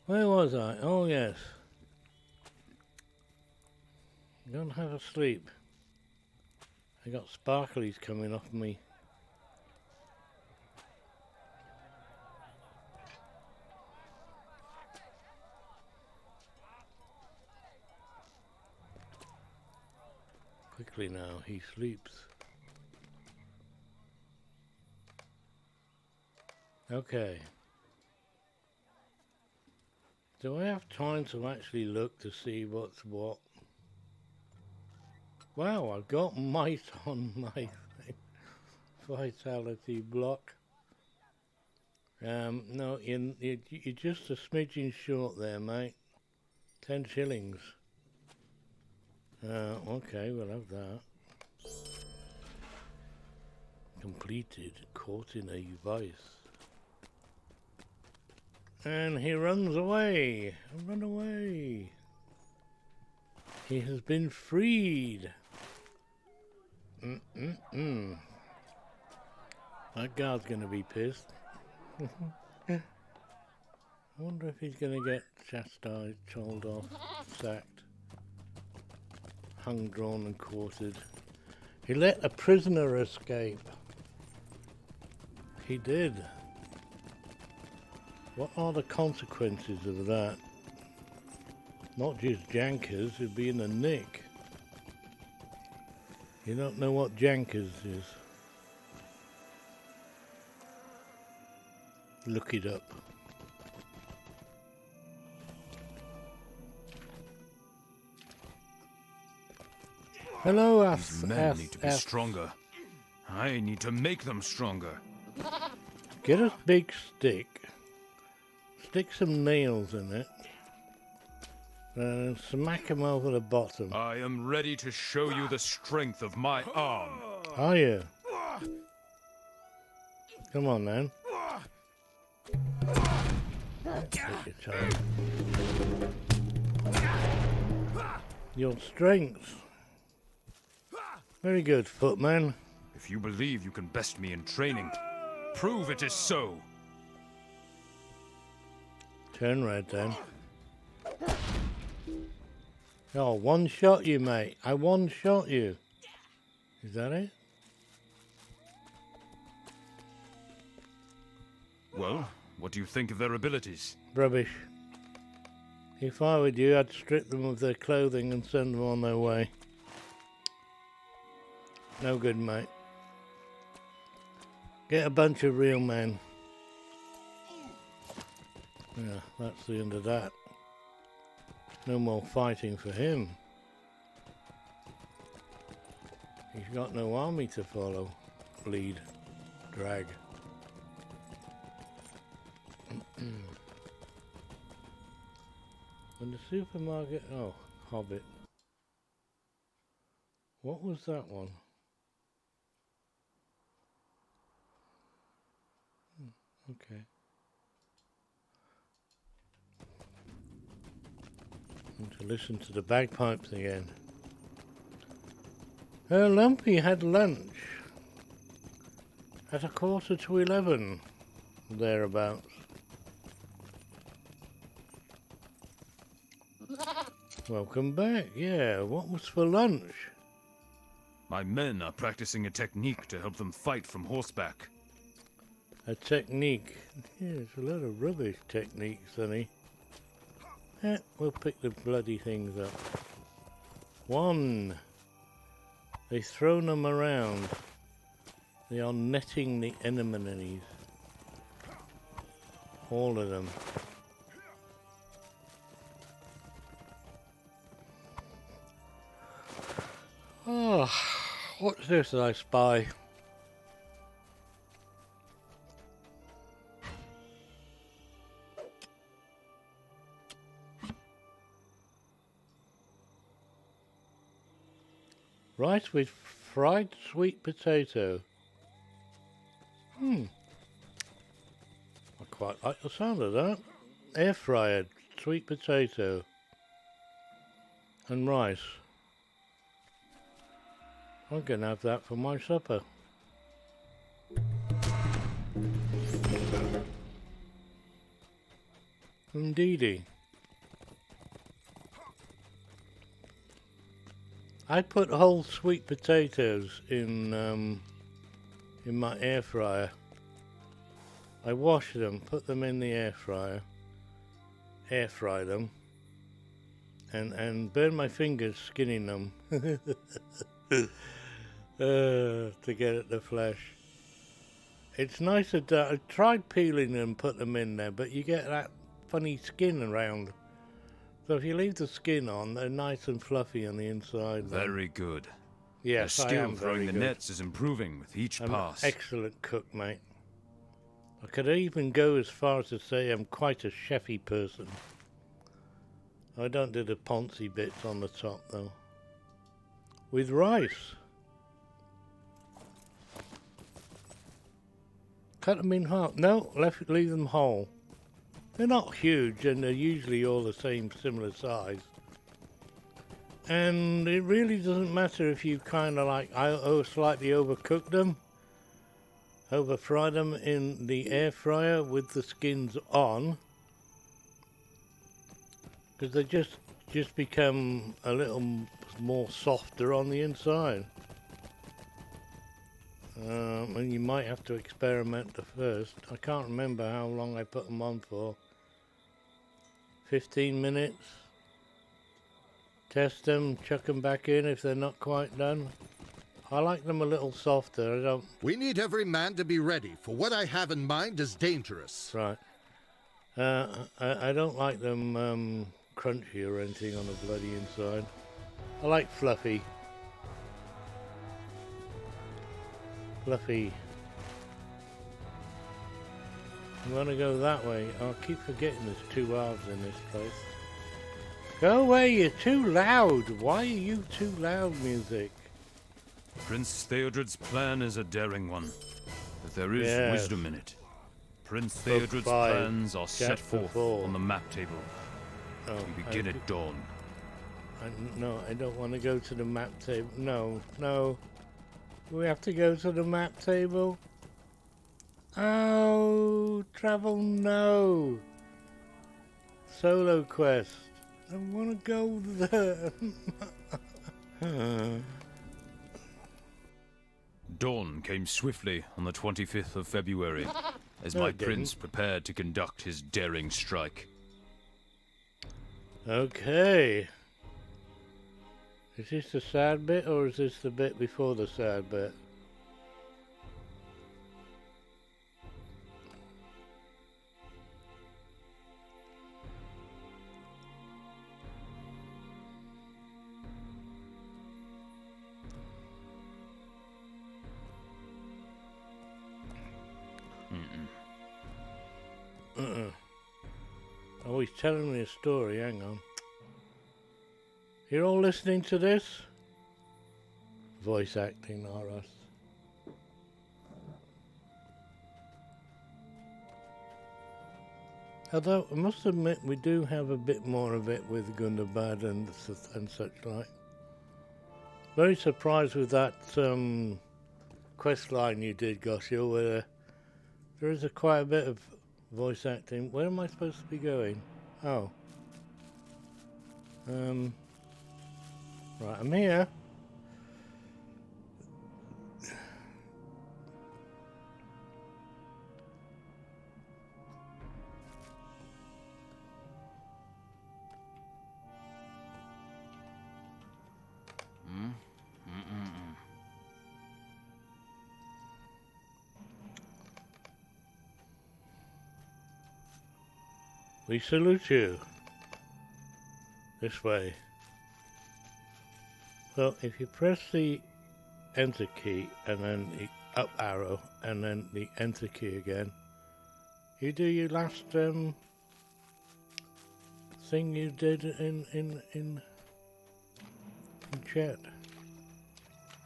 Where was I? Oh yes. Don't have a sleep. I got sparklies coming off me. Quickly now, he sleeps. Okay. Do I have time to actually look to see what's what? Wow, I've got mice on my vitality block. No, you're just a smidgen short there, mate. 10 shillings. Okay, we'll have that. Completed. Caught in a vice. And he runs away. Run away. He has been freed. That guard's gonna be pissed. I wonder if he's gonna get chastised, told off, sacked, hung, drawn and quartered. He let a prisoner escape. He did. What are the consequences of that? Not just jankers, he'd be in the nick. You don't know what jankers is. Look it up. Hello, These men need to be stronger. I need to make them stronger. Get a big stick. Stick some nails in it. And smack him over the bottom. I am ready to show you the strength of my arm. Are you? Come on, then. Take your time. Your strength. Very good, footman. If you believe you can best me in training, prove it is so. Turn red, then. Oh, one shot you, mate. I one shot you. Is that it? Well, what do you think of their abilities? Rubbish. If I were you, I'd strip them of their clothing and send them on their way. No good, mate. Get a bunch of real men. Yeah, that's the end of that. No more fighting for him. He's got no army to follow, lead, drag. When the supermarket... Oh, Hobbit. What was that one? Okay. And to listen to the bagpipes again. Lumpy had lunch at 11:15, thereabouts. Welcome back. Yeah, what was for lunch? My men are practicing a technique to help them fight from horseback. A technique. Yeah, it's a lot of rubbish techniques, Sonny. We'll pick the bloody things up. One. They've thrown them around. They are netting the anemones. All of them. Oh, what's this that I spy? Rice with fried sweet potato. I quite like the sound of that. Air fried sweet potato and rice. I'm gonna have that for my supper. Indeedy. I put whole sweet potatoes in my air fryer. I wash them, put them in the air fryer, air fry them, and burn my fingers skinning them to get at the flesh. It's nicer. I tried peeling them, put them in there, but you get that funny skin around. So if you leave the skin on, they're nice and fluffy on the inside. Very good. Yes, Your I skill am throwing very the good. nets is improving with each I'm pass. an excellent cook, mate. I could even go as far as to say I'm quite a chefy person. I don't do the poncy bits on the top, though. With rice. Cut them in half. No, leave them whole. They're not huge, and they're usually all the same, similar size. And it really doesn't matter if you kind of like slightly overcook them, over-fry them in the air fryer with the skins on, because they just become a little more softer on the inside. And you might have to experiment at first. I can't remember how long I put them on for. 15 minutes. Test them, chuck them back in if they're not quite done. I like them a little softer. I don't... We need every man to be ready, for what I have in mind is dangerous. Right. I don't like them crunchy or anything on the bloody inside. I like fluffy. Fluffy. I'm gonna go that way. I keep forgetting there's two halves in this place. Go away, you're too loud. Why are you too loud, music? Prince Theodred's plan is a daring one, but there is wisdom in it. Prince Theodred's plans are set forth on the map table. Oh, We begin at dawn. No, I don't want to go to the map table. No. We have to go to the map table. Oh, travel no. Solo quest. I want to go there. Dawn came swiftly on the 25th of February, as my prince prepared to conduct his daring strike. Okay. Is this the sad bit, or is this the bit before the sad bit? he's telling me a story. Hang on. You're all listening to this? Voice acting, Aras. Although, I must admit, we do have a bit more of it with Gundabad and such like. Very surprised with that quest line you did, Goshil, where there is quite a bit of voice acting. Where am I supposed to be going? Oh. Right, I'm here. We salute you. This way. Well, if you press the enter key and then the up arrow and then the enter key again, you do your last thing you did in chat.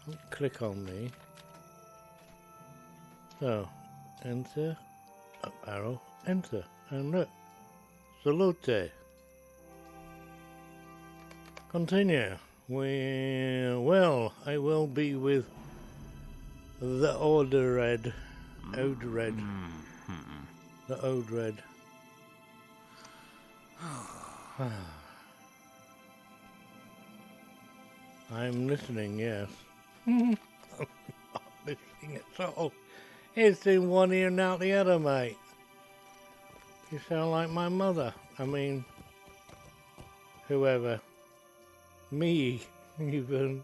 Don't click on me. So, enter, up arrow, enter, and look. Salute. Continue. Well, I will be with the Odred. The Odred. I'm listening, yes. I'm not listening at all. It's in one ear and out the other, mate. You sound like my mother. I mean, whoever. Me, even.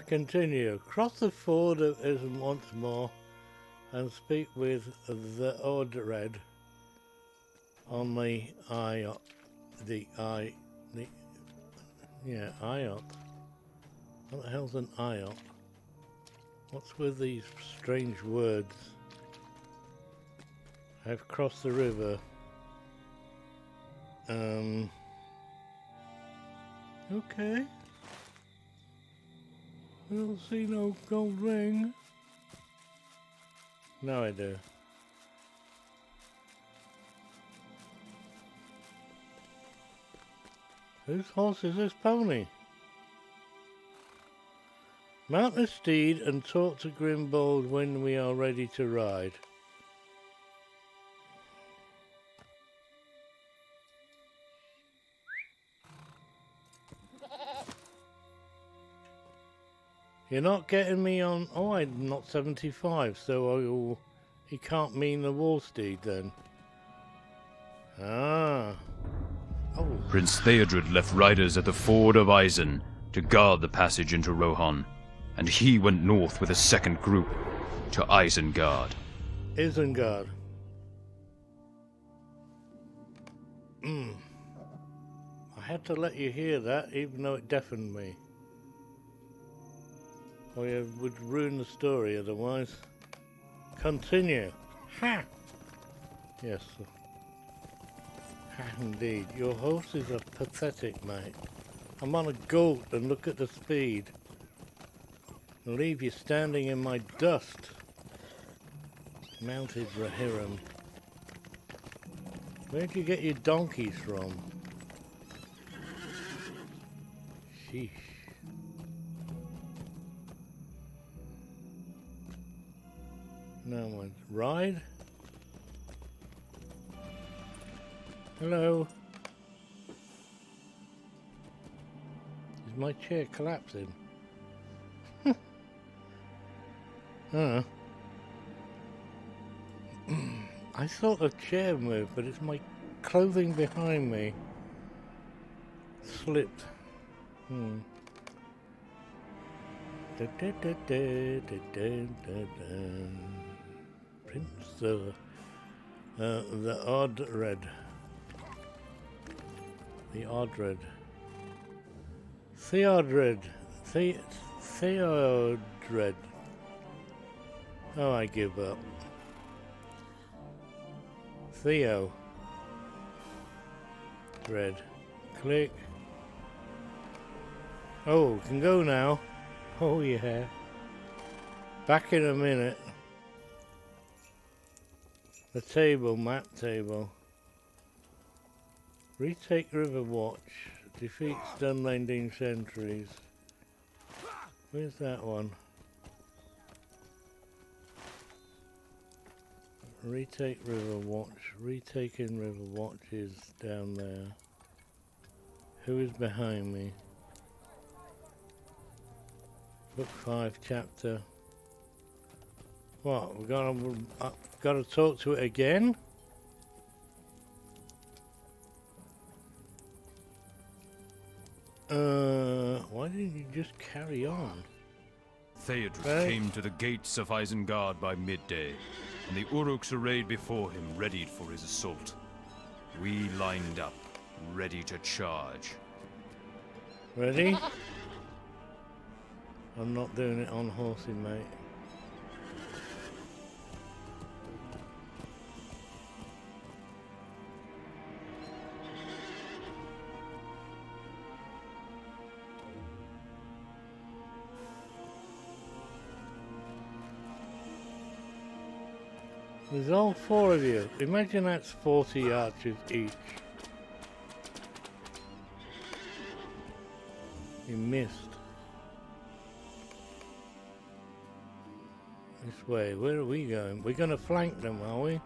Continue. Cross the ford once more and speak with the Ordred on the Iot. Iot. What the hell's an Iot? What's with these strange words? I've crossed the river. Okay. I don't see no gold ring. No, I do. Whose horse is this pony? Mount the steed and talk to Grimbold when we are ready to ride. You're not getting me on... Oh, I'm not 75, so he can't mean the war steed then. Ah. Oh. Prince Theodred left riders at the ford of Eisen to guard the passage into Rohan, and he went north with a second group to Isengard. Isengard. I had to let you hear that, even though it deafened me. Or it would ruin the story otherwise. Continue. Ha! Yes. Ha, indeed. Your horses are pathetic, mate. I'm on a goat and look at the speed. I'll leave you standing in my dust. Mounted Rahiram. Where'd you get your donkeys from? Sheesh. No one. Ride? Hello? Is my chair collapsing? I thought the chair moved, but it's my clothing behind me. Slipped. Prince the Odred. The Odred. Theodred. Theodred. Oh, I give up. Theo. Red. Click. Oh, can go now. Oh yeah. Back in a minute. The table, map table. Retake River Watch. Defeats Dunlending sentries. Where's that one? Retake River Watch. Retaking River Watch is down there. Who is behind me? Book 5, chapter. What? We're gotta talk to it again? Why didn't you just carry on? Theodred came to the gates of Isengard by midday, and the Uruks arrayed before him, readied for his assault. We lined up, ready to charge. Ready? I'm not doing it on horsey, mate. There's all 4 of you. Imagine that's 40 archers each. You missed. This way. Where are we going? We're going to flank them, are we?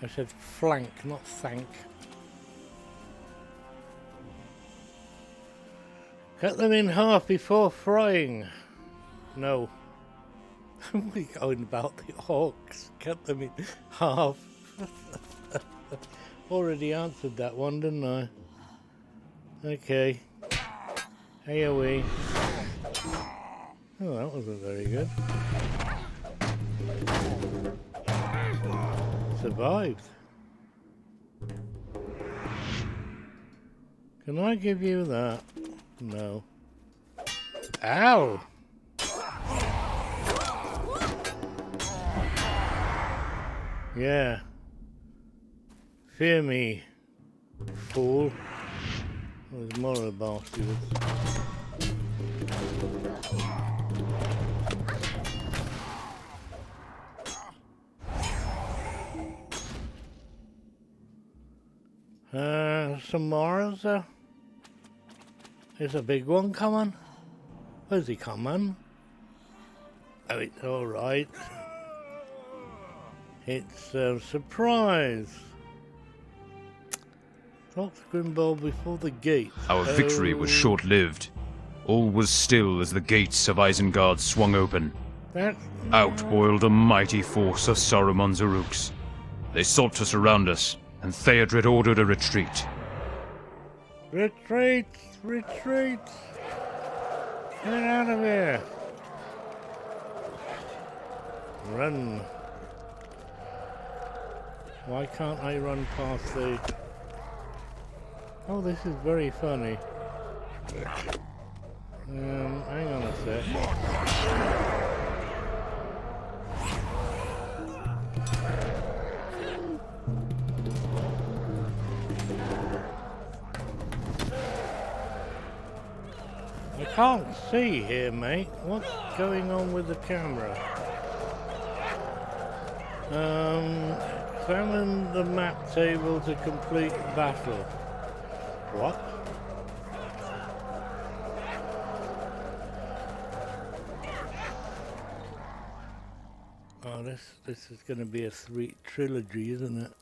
I said flank, not thank. Cut them in half before frying. No. We're going about the orcs. Cut them in half. Already answered that one, didn't I? Okay. AoE. Oh, that wasn't very good. Survived. Can I give you that? No. Ow! Yeah. Fear me, fool. There's more of the bastards. Some more, is there? There's a big one coming. Where's he coming? Oh, it's alright. It's a surprise. Talk to Grimbold before the gate. Our victory was short-lived. All was still as the gates of Isengard swung open. Out boiled a mighty force of Saruman's Uruks. They sought to surround us, and Theodred ordered a retreat. Retreat! Retreat! Get out of here! Run! Why can't I run past the... Oh, this is very funny. Hang on a sec. I can't see here, mate. What's going on with the camera? Examine the map table to complete the battle. What? Oh, this is going to be a trilogy, isn't it?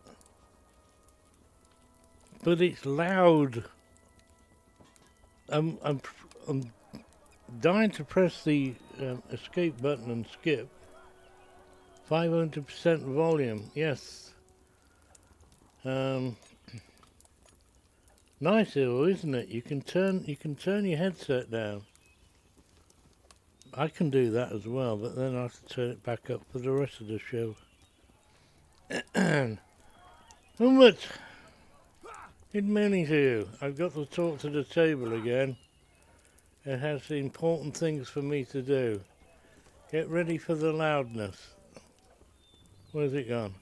But it's loud. I'm dying to press the escape button and skip. 500% volume, yes. Nice though, isn't it? You can turn your headset down. I can do that as well, but then I have to turn it back up for the rest of the show. Umut! Didn't mean to. I've got to talk to the table again. It has important things for me to do. Get ready for the loudness. Where's it gone?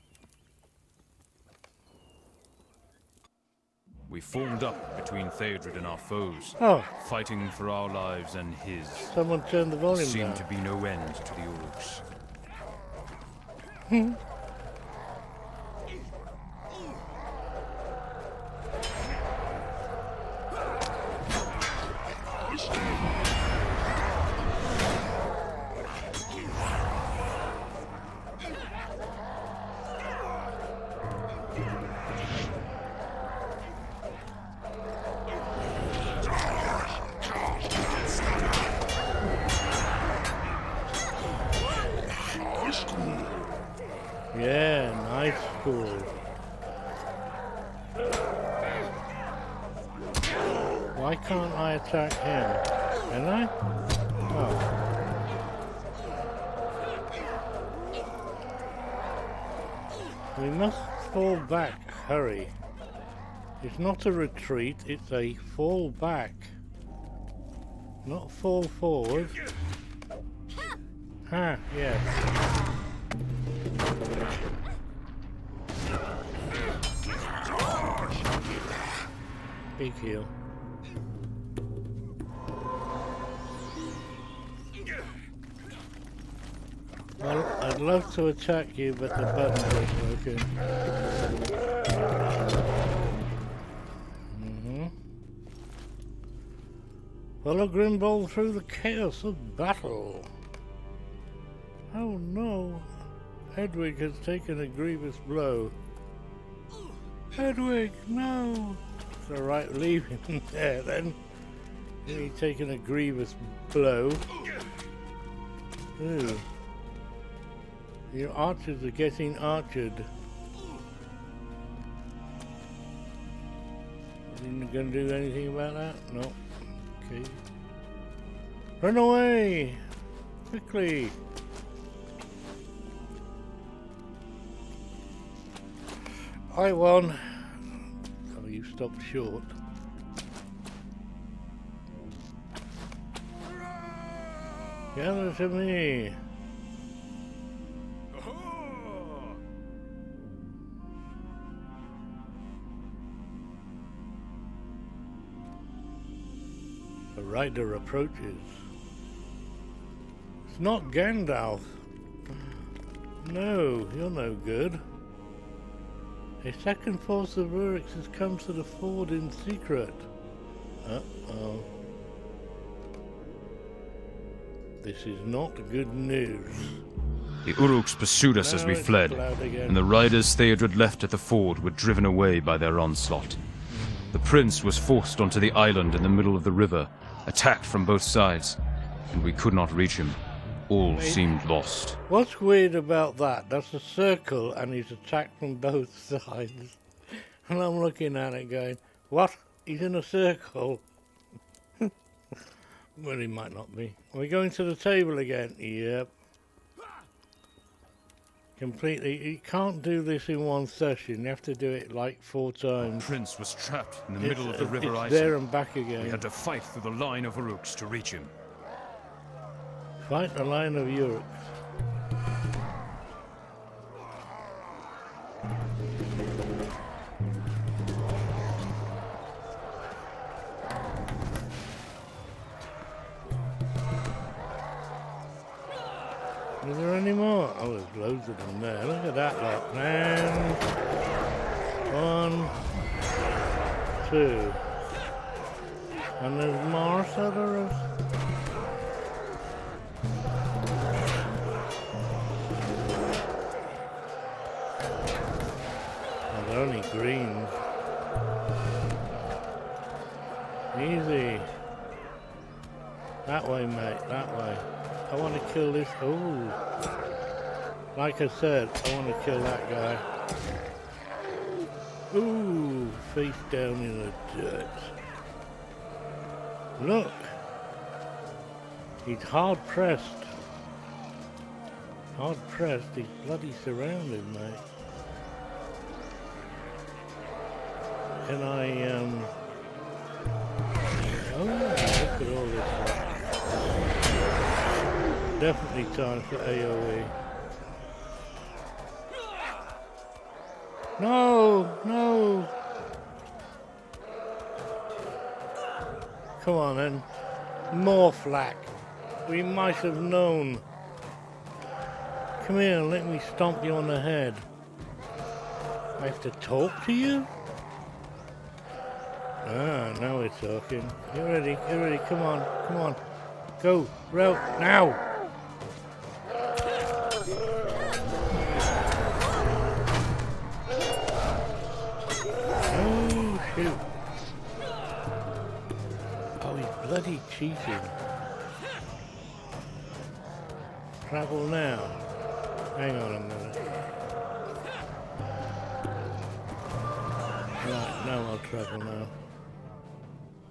We formed up between Theodred and our foes, Oh, fighting for our lives and his. someone turned the There volume seemed down. to be no end to the Uruks. Yeah, nice school. Why can't I attack him? Can I? Oh. We must fall back. Hurry. It's not a retreat, it's a fall back. Not fall forward. Ha, yes. Big heal. Well, I'd love to attack you, but the button isn't working. Follow Grimbold through the chaos of battle. Oh no, Hedwig has taken a grievous blow. Hedwig, no! It's alright, leave him there then. He's taken a grievous blow. Ooh. Your archers are getting archered. Are you gonna do anything about that? No. Okay. Run away! Quickly! I won. Oh, you stopped short. Gather to me. The rider approaches. It's not Gandalf. No, you're no good. A second force of Uruks has come to the ford in secret. Uh-oh. This is not good news. The Uruks pursued us as we fled, and the riders Theodred left at the ford were driven away by their onslaught. The prince was forced onto the island in the middle of the river, attacked from both sides, and we could not reach him. All seemed lost. What's weird about that? That's a circle and he's attacked from both sides. And I'm looking at it going, what? He's in a circle? Well, he might not be. Are we going to the table again? Yep. Completely. You can't do this in one session. You have to do it like 4 times. The prince was trapped in the middle of the river It's Isen. there and back again. We had to fight through the line of Uruks to reach him. Fight the line of Uruks. Is there any more? Oh, there's loads of them there. Look at that lot. And 1, 2. And there's more, so there is. Oh, they're only green. Easy. That way, mate, that way. I want to kill this. Ooh. Like I said, I want to kill that guy. Ooh, face down in the dirt. Look. He's hard pressed. Hard pressed. He's bloody surrounded, mate. can I, oh, look at all this stuff. Definitely time for AoE. No, no. Come on then. More flak. We might have known. Come here, let me stomp you on the head. I have to talk to you? Ah, now we're talking. Get ready, come on, come on. Go, route, now! Oh, shoot. Oh, he's bloody cheating. Travel now. Hang on a minute. Right, now I'll travel now.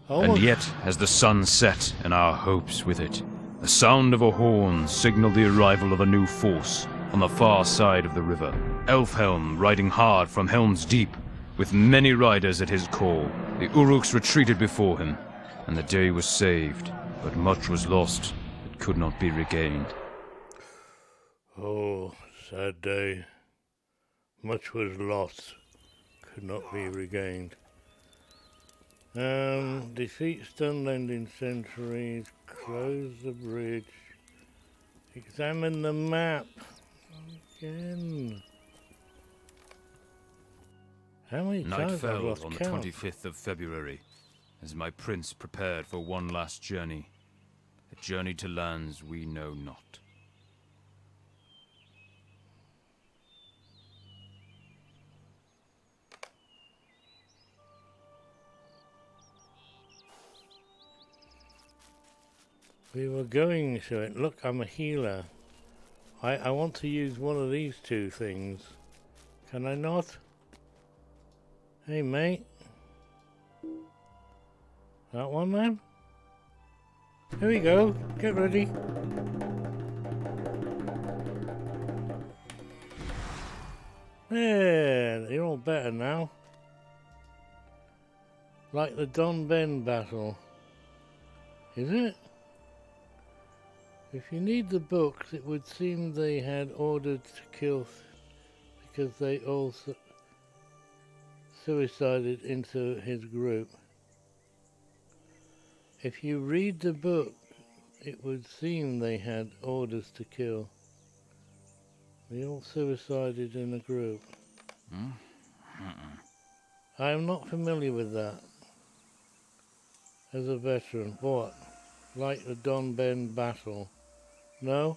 And yet, as the sun set and our hopes with it, the sound of a horn signaled the arrival of a new force on the far side of the river. Elfhelm riding hard from Helm's Deep, with many riders at his call. The Uruks retreated before him, and the day was saved, but much was lost that could not be regained. Oh, sad day. Much was lost, could not be regained. Defeat stun-lending sentries, close the bridge, examine the map. Again. How many Night times I've fell lost on the count? 25th of February, as my prince prepared for one last journey, a journey to lands we know not. We were going to it. Look, I'm a healer. I want to use one of these two things. Can I not? Hey, mate. That one, then? Here we go. Get ready. There, you're all better now. Like the Don Ben battle. Is it? If you need the books, it would seem they had ordered to kill because they all suicided into his group. If you read the book, it would seem they had orders to kill. They all suicided in a group. I am not familiar with that. As a veteran, what? Like the Don Ben battle? No?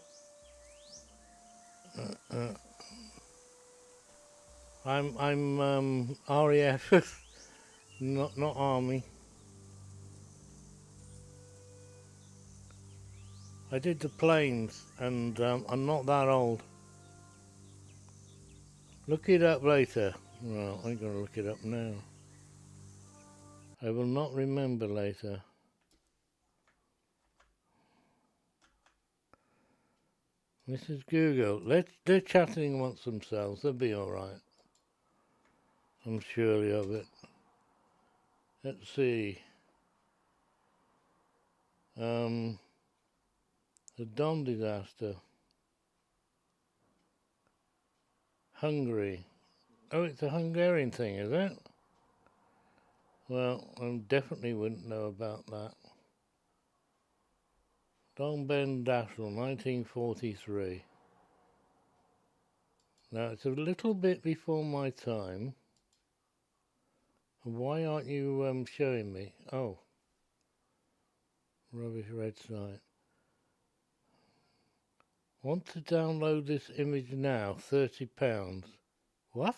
I'm RAF, not Army. I did the planes, and I'm not that old. Look it up later. Well, I'm gonna look it up now. I will not remember later. Mrs. Google, they're chatting amongst themselves. They'll be all right. I'm surely of it. Let's see. The Don disaster. Hungary. Oh, it's a Hungarian thing, is it? Well, I definitely wouldn't know about that. Don Ben Daschle, 1943. Now, it's a little bit before my time. Why aren't you showing me? Oh. Rubbish red site. Want to download this image now, £30. What?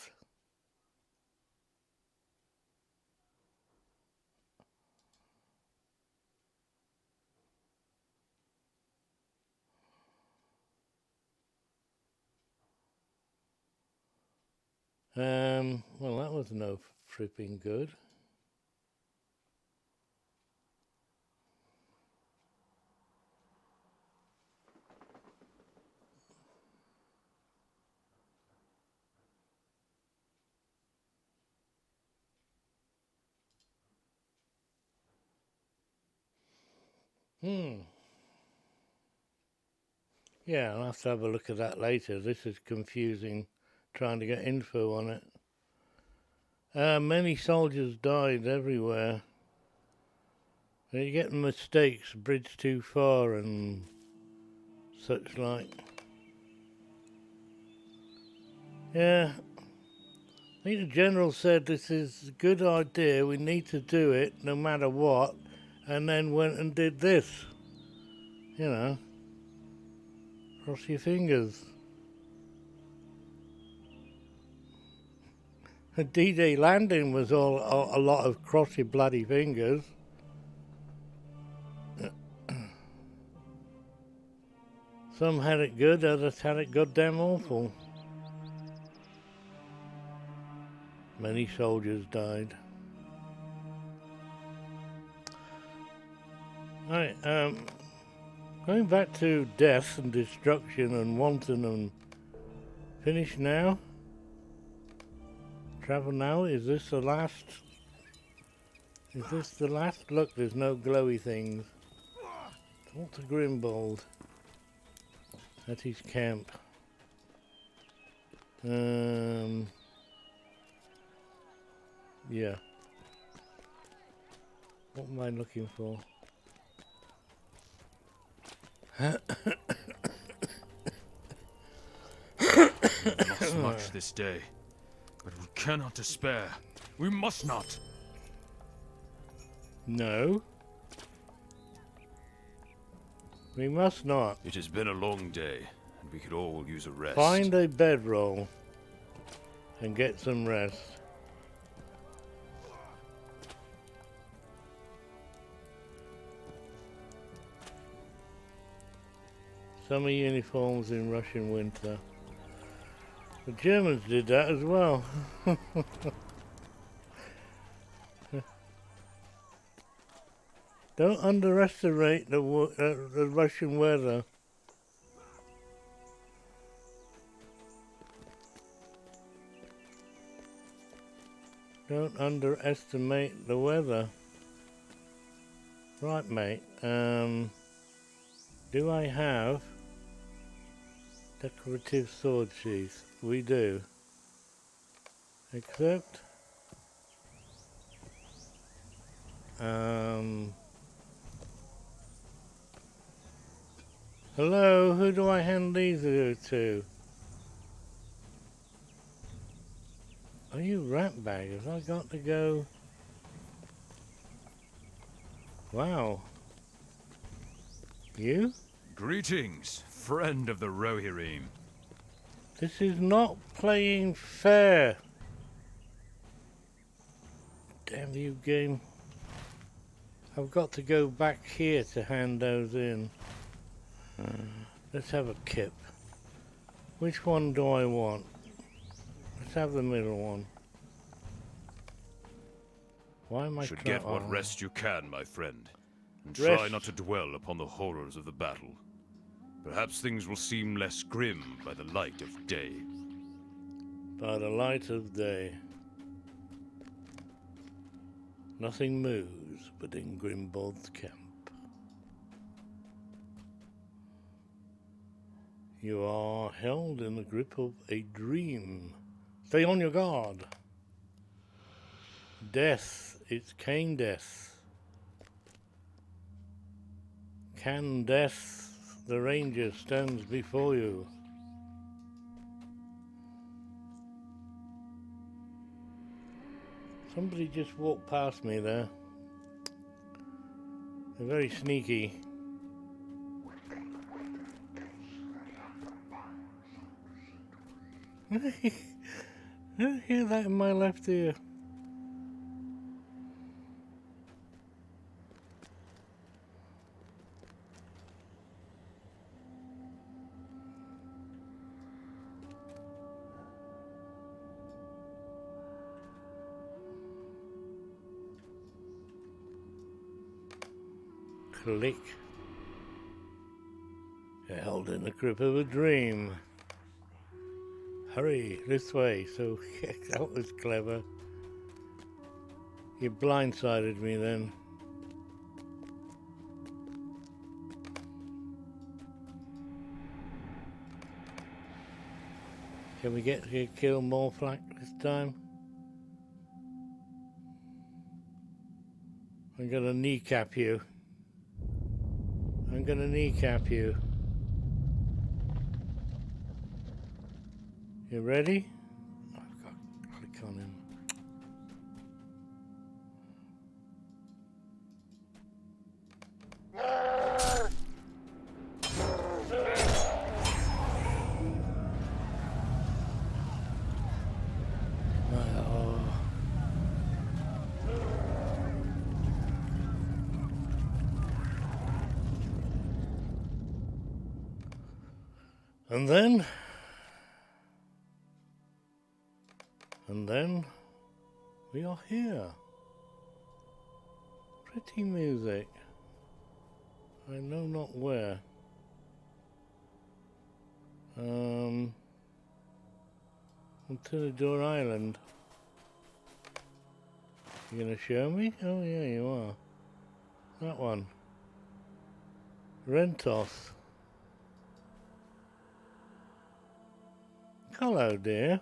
Well, that was no fripping good. Yeah, I'll have to have a look at that later. This is confusing, trying to get info on it. Many soldiers died everywhere. You get mistakes, bridge too far and such like. Yeah, I think the general said this is a good idea, we need to do it no matter what, and then went and did this. You know, cross your fingers. The D-Day landing was a lot of cross your bloody fingers. Some had it good, others had it goddamn awful. Many soldiers died. Right, going back to death and destruction and wanton and finish now. Travel now, is this the last? Is this the last? Look, there's no glowy things. Talk to Grimbold. At his camp. Yeah. What am I looking for? We've lost much this day, but we cannot despair. We must not. No. We must not. It has been a long day, and we could all use a rest. Find a bedroll and get some rest. Summer uniforms in Russian winter. The Germans did that as well. Don't underestimate the Russian weather. Don't underestimate the weather. Right, mate. Do I have decorative sword sheath? We do. Except hello, who do I hand these to? Are you rat baggers? I got to go. Wow. You? Greetings, friend of the Rohirrim. This is not playing fair. Damn you, game. I've got to go back here to hand those in. Let's have a kip. Which one do I want? Let's have the middle one. Why am I Should get what rest you can, my friend, and try Rest. not to dwell upon the horrors of the battle. Perhaps things will seem less grim by the light of day. By the light of day. Nothing moves but in Grimbold's camp. You are held in the grip of a dream. Stay on your guard. Death, it's Cain Death. Can Death, the ranger, stands before you. Somebody just walked past me there. They're very sneaky. I hear that in my left ear. Click. You're held in the grip of a dream. Hurry, this way. So, that was clever. You blindsided me then. Can we get to kill more flak this time? I'm gonna kneecap you. I'm gonna kneecap you. You ready? I've got to click on him. And then we are here. Pretty music. I know not where. Until Island. You gonna show me? Oh yeah, you are. That one. Rentos. Hello, dear.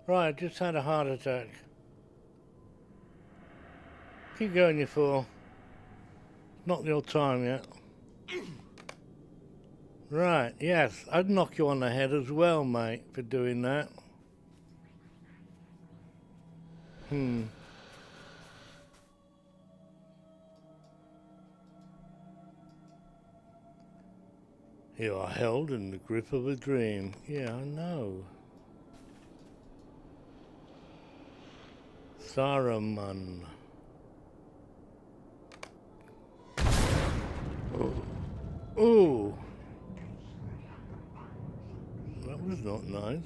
Right, just had a heart attack. Keep going, you fool. Not your time yet. Right, yes, I'd knock you on the head as well, mate, for doing that. You are held in the grip of a dream. Yeah, I know. Saruman. Oh. That was not nice.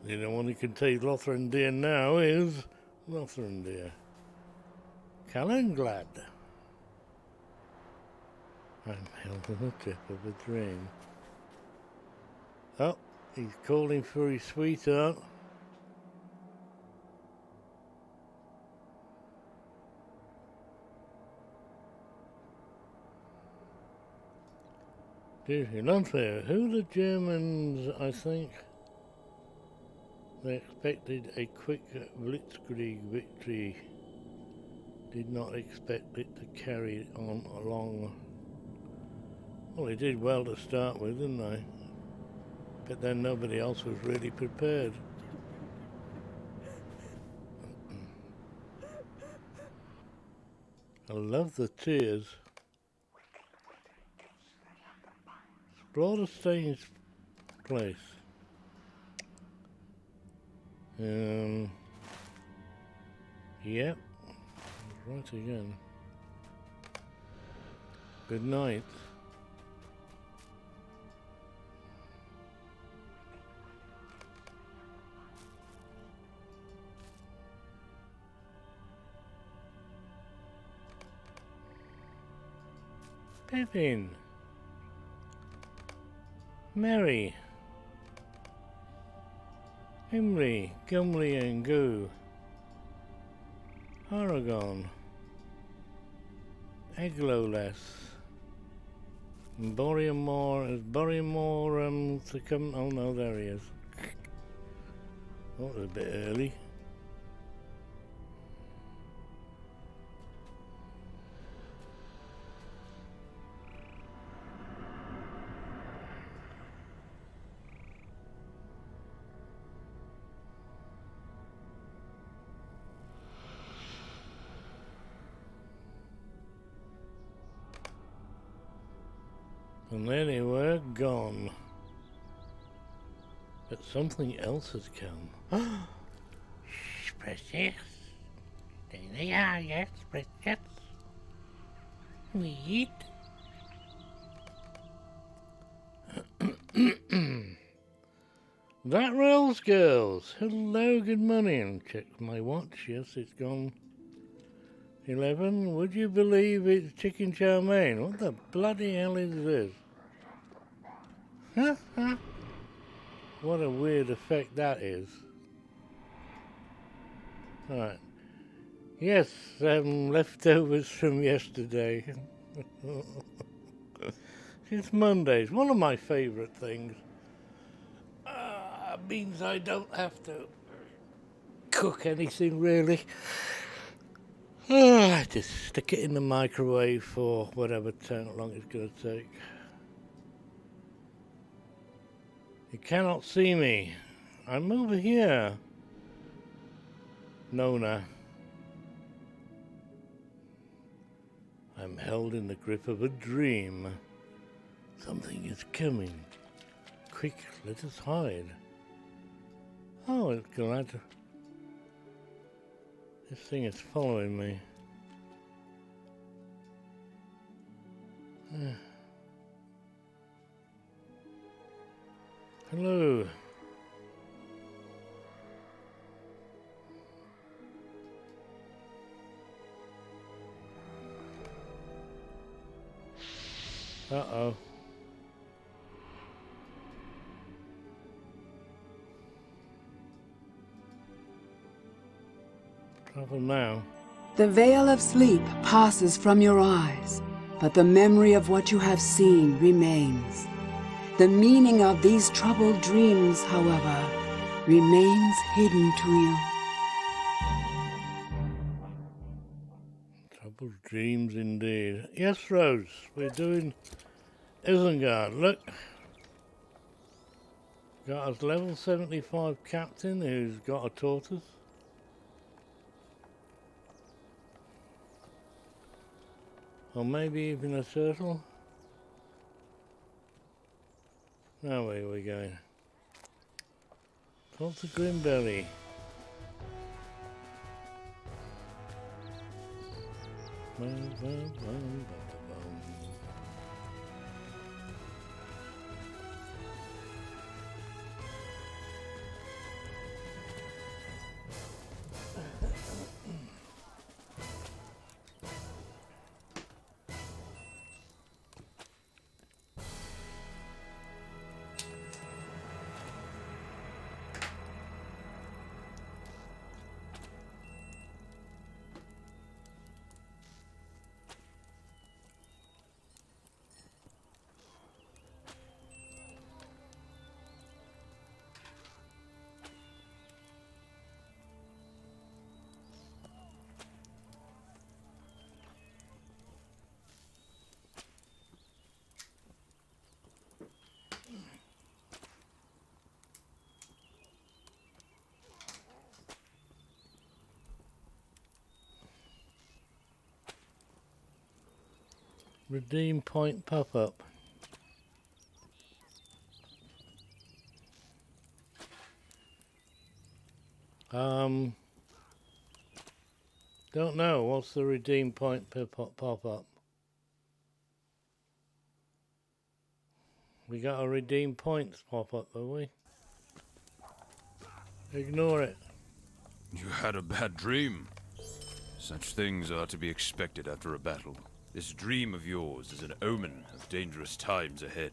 The only one who can take Laurelin dear now is Laurelin dear. Calenglad. I'm held on the tip of a dream. Oh, he's calling for his sweetheart. Dude, you're not there. Who the Germans, I think? They expected a quick blitzkrieg victory. Did not expect it to carry on along. Well, they did well to start with, didn't they? But then nobody else was really prepared. I love the tears. Explore the strange place. Yep. Right again. Good night. Pippin. Mary. Himri, Gimli and Goo. Aragon. Egloles. Borriamore, is Borriamore to come? Oh no, there he is. That was a bit early. And then they were gone. But something else has come. Shh, precious. There they are, yes, precious. Sweet. That rolls, girls. Hello, good morning. Check my watch. Yes, it's gone 11. Would you believe it's chicken chow mein? What the bloody hell is this? What a weird effect that is. Right. Yes, leftovers from yesterday. It's Mondays, one of my favourite things. Means I don't have to cook anything really. Just stick it in the microwave for whatever long it's going to take. You cannot see me. I'm over here. Nona. I'm held in the grip of a dream. Something is coming. Quick, let us hide. Oh, it's glad. This thing is following me. Hello. Uh-oh. Trouble now. The veil of sleep passes from your eyes, but the memory of what you have seen remains. The meaning of these troubled dreams, however, remains hidden to you. Troubled dreams indeed. Yes, Rose, we're doing Isengard. Look. Got us level 75 captain who's got a tortoise. Or maybe even a turtle. Now where are we going? Talk to Grimbelly. Redeem point pop-up. Don't know. What's the redeem point pop-up? We got a redeem points pop-up, have we? Ignore it. You had a bad dream. Such things are to be expected after a battle. This dream of yours is an omen of dangerous times ahead.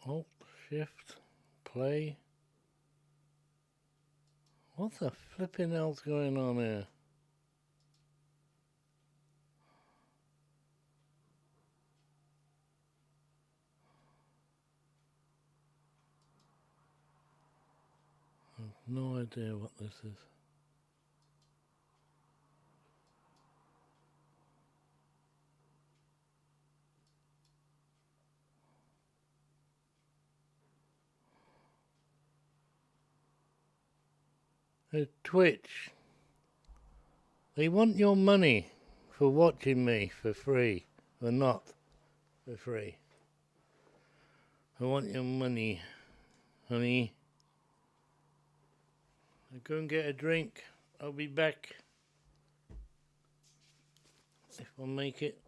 Alt, shift, play. What the flipping hell's going on here? I have no idea what this is. Twitch. They want your money for watching me for free. Or not for free. I want your money, honey. I'll go and get a drink. I'll be back. If I make it.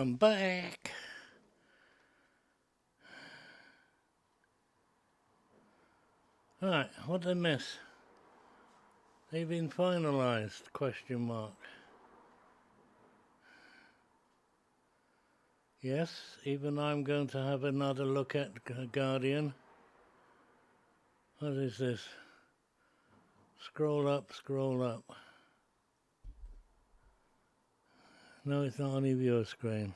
I'm back. Right, what did I miss? They've been finalised, question mark. Yes, even I'm going to have another look at Guardian. What is this? Scroll up, scroll up. No, it's not on your screen.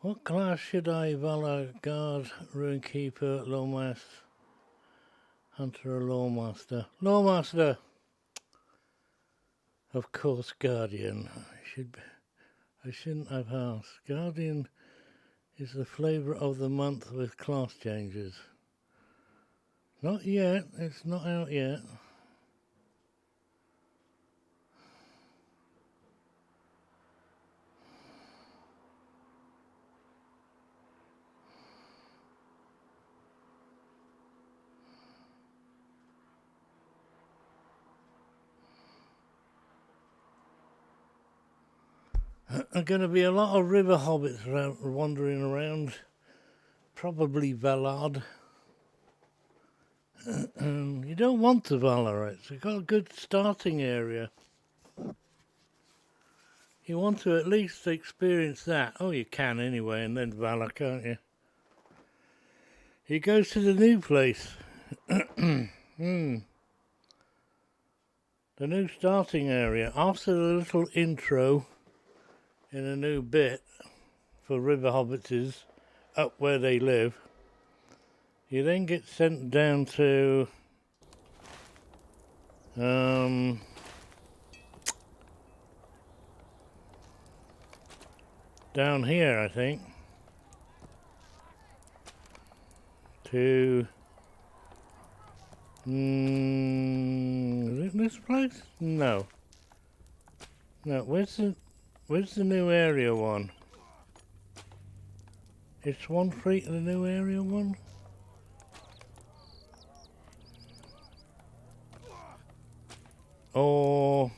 What class should I Valor, Guard, Runekeeper, Lawmaster, Hunter or Lawmaster? Lawmaster! Of course, Guardian. I shouldn't have asked. Guardian is the flavour of the month with class changes. Not yet, it's not out yet. There are going to be a lot of river hobbits wandering around, probably Valard. You don't want the Valor, it's got a good starting area. You want to at least experience that. Oh, you can anyway, and then Valor, can't you? He goes to the new place. The new starting area. After the little intro in a new bit for river hobbits up where they live, you then get sent down to down here, I think, to is it this place? No, where's the new area one? Is Swan Creek the new area one? Or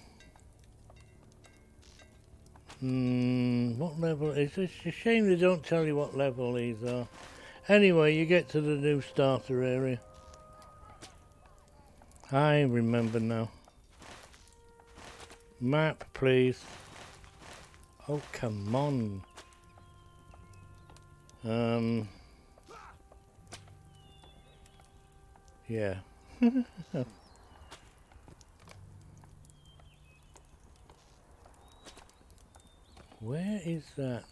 what level? It's a shame they don't tell you what level these are. Anyway, you get to the new starter area. I remember now. Map, please. Oh, come on. Yeah. Where is that?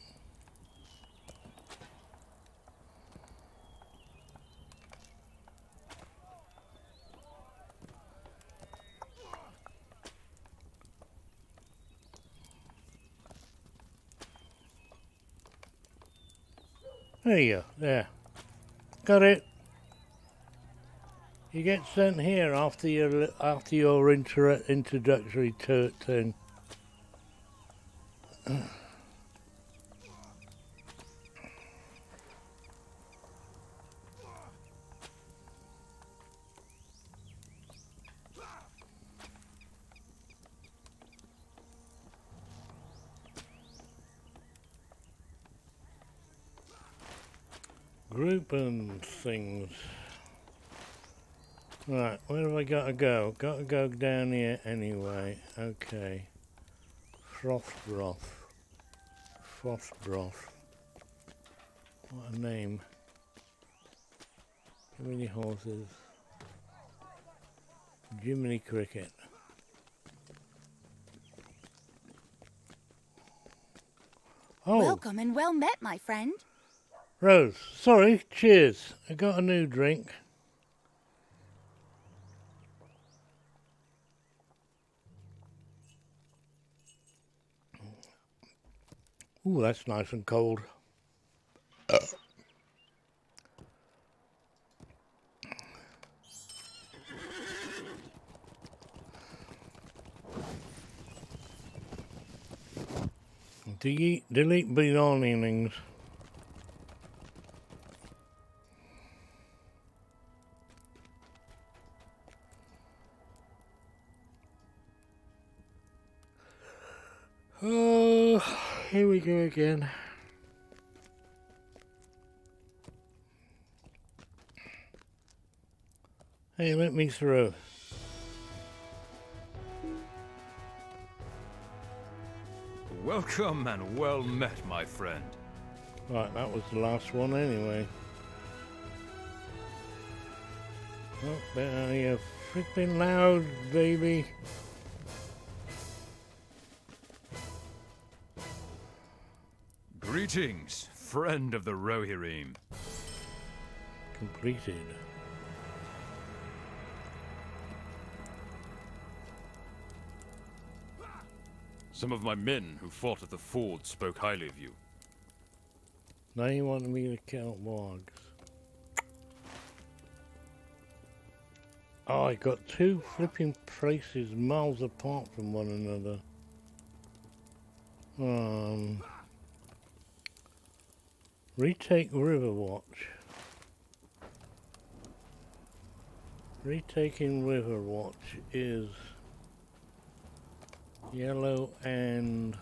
There you go, there. Got it. You get sent here after your introductory thing. Group and things. Right, where have I got to go? Got to go down here anyway. Okay. Frost broth. Frost broth. What a name. Jiminy horses. Jiminy cricket. Oh. Welcome and well met, my friend. Rose, sorry, cheers. I got a new drink. Ooh, that's nice and cold. Delete belongings. Here we go again. Hey, let me through. Welcome and well met, my friend. Right, that was the last one anyway. Oh, better you flipping loud, baby. Greetings, friend of the Rohirrim. Completed. Some of my men who fought at the ford spoke highly of you. Now you want me to count wargs. Oh, I got two flipping places miles apart from one another. Retake Riverwatch. Retaking Riverwatch is yellow and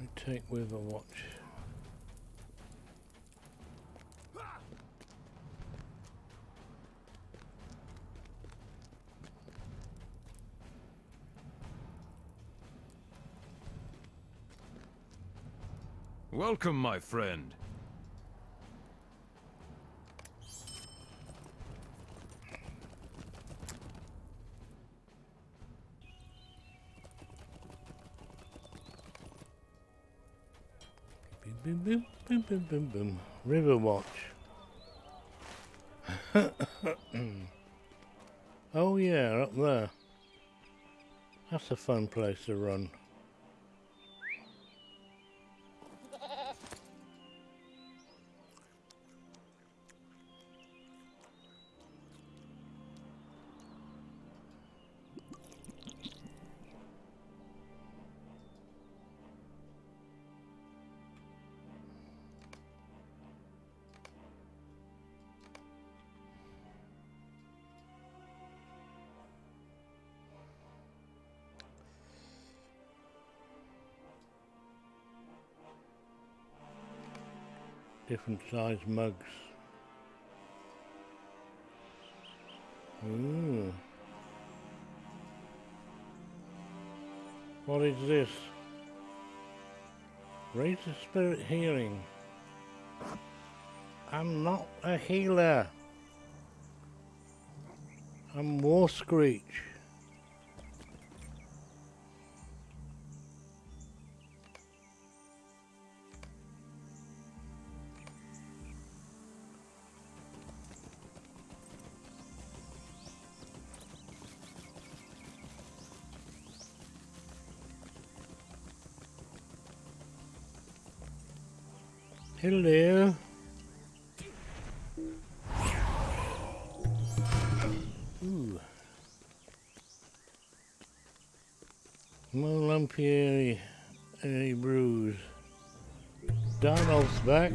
retake Riverwatch. Welcome, my friend. Boom, boom, boom, boom, boom, boom. Riverwatch. Oh yeah, up there. That's a fun place to run. Different size mugs. Ooh. What is this? Raise the spirit healing. I'm not a healer. I'm War Screech. Hello. Ooh. More lumpy any bruise. Donald's back.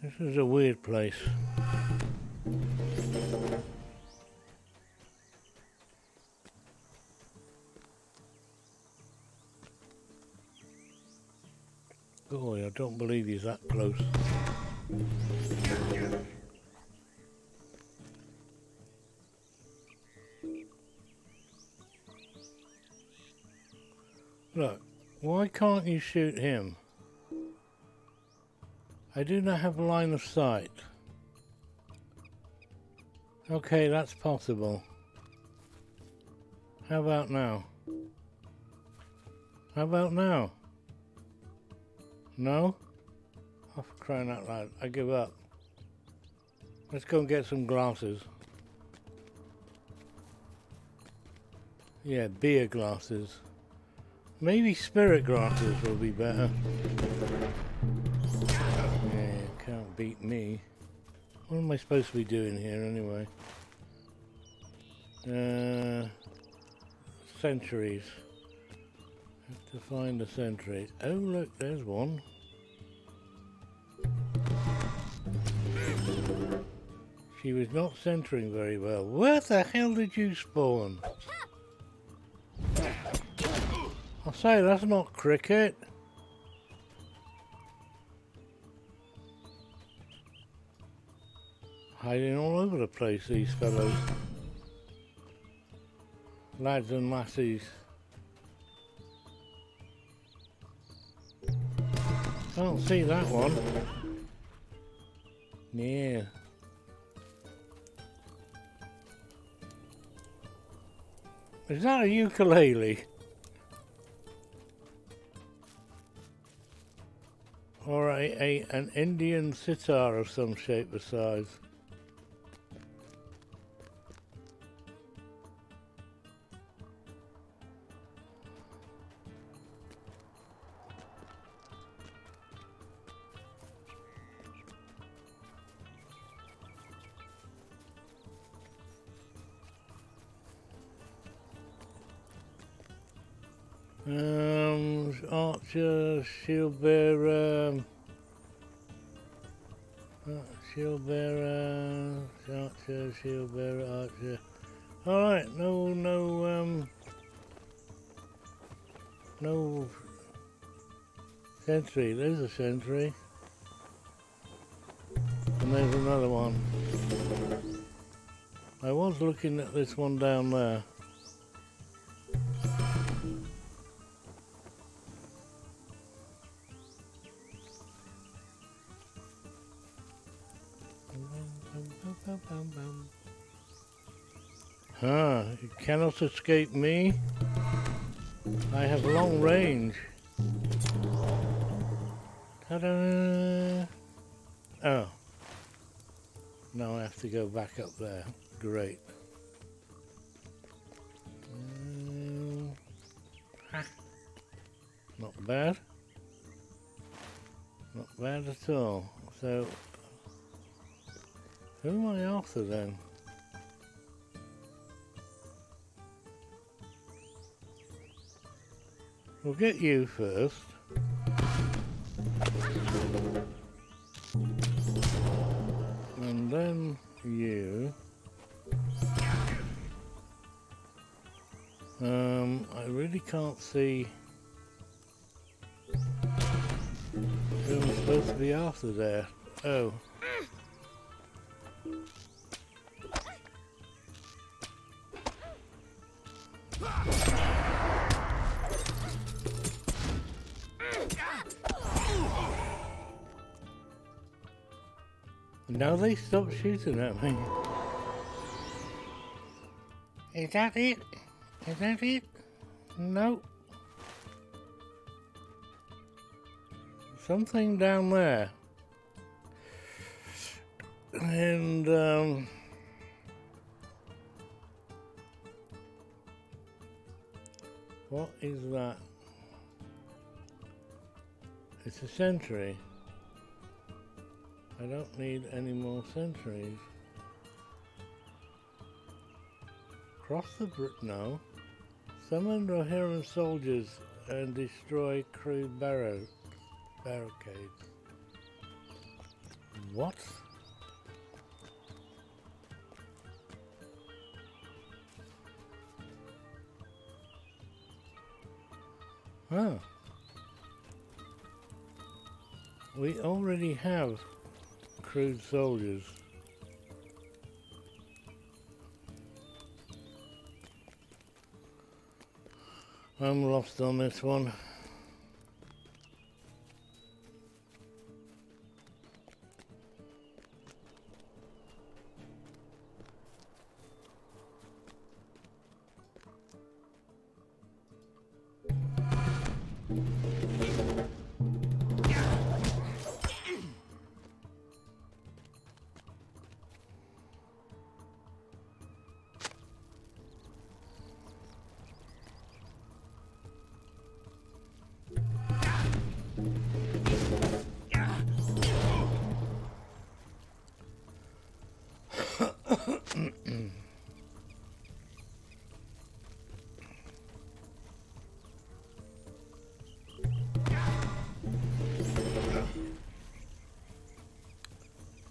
This is a weird place. Boy, I don't believe he's that close. Look, why can't you shoot him? I do not have a line of sight. Okay, that's possible. How about now? How about now? No? Oh, for crying out loud. I give up. Let's go and get some glasses. Yeah, beer glasses. Maybe spirit glasses will be better. Yeah, can't beat me. What am I supposed to be doing here anyway? Centuries. Have to find the centuries. Oh look, there's one. She was not centering very well. Where the hell did you spawn? I say, that's not cricket. Hiding all over the place, these fellows. Lads and lassies. Can't see that one. Yeah. Is that a ukulele? Or an Indian sitar of some shape or size? Archer, shield bearer, archer, shield bearer, archer. Alright, no sentry. There's a sentry. And there's another one. I was looking at this one down there. You cannot escape me. I have long range. Ta-da! Oh. Now I have to go back up there. Great. Not bad. Not bad at all. So, who am I after then? We'll get you first. And then you. I really can't see who I'm supposed to be after there. Oh. Now they stop shooting at me. Is that it? Is that it? No. Something down there. And what is that? It's a sentry. I don't need any more sentries. Cross the bridge. No. Summon Rohirrim soldiers and destroy crew barricades. What? Oh. We already have crewed soldiers. I'm lost on this one.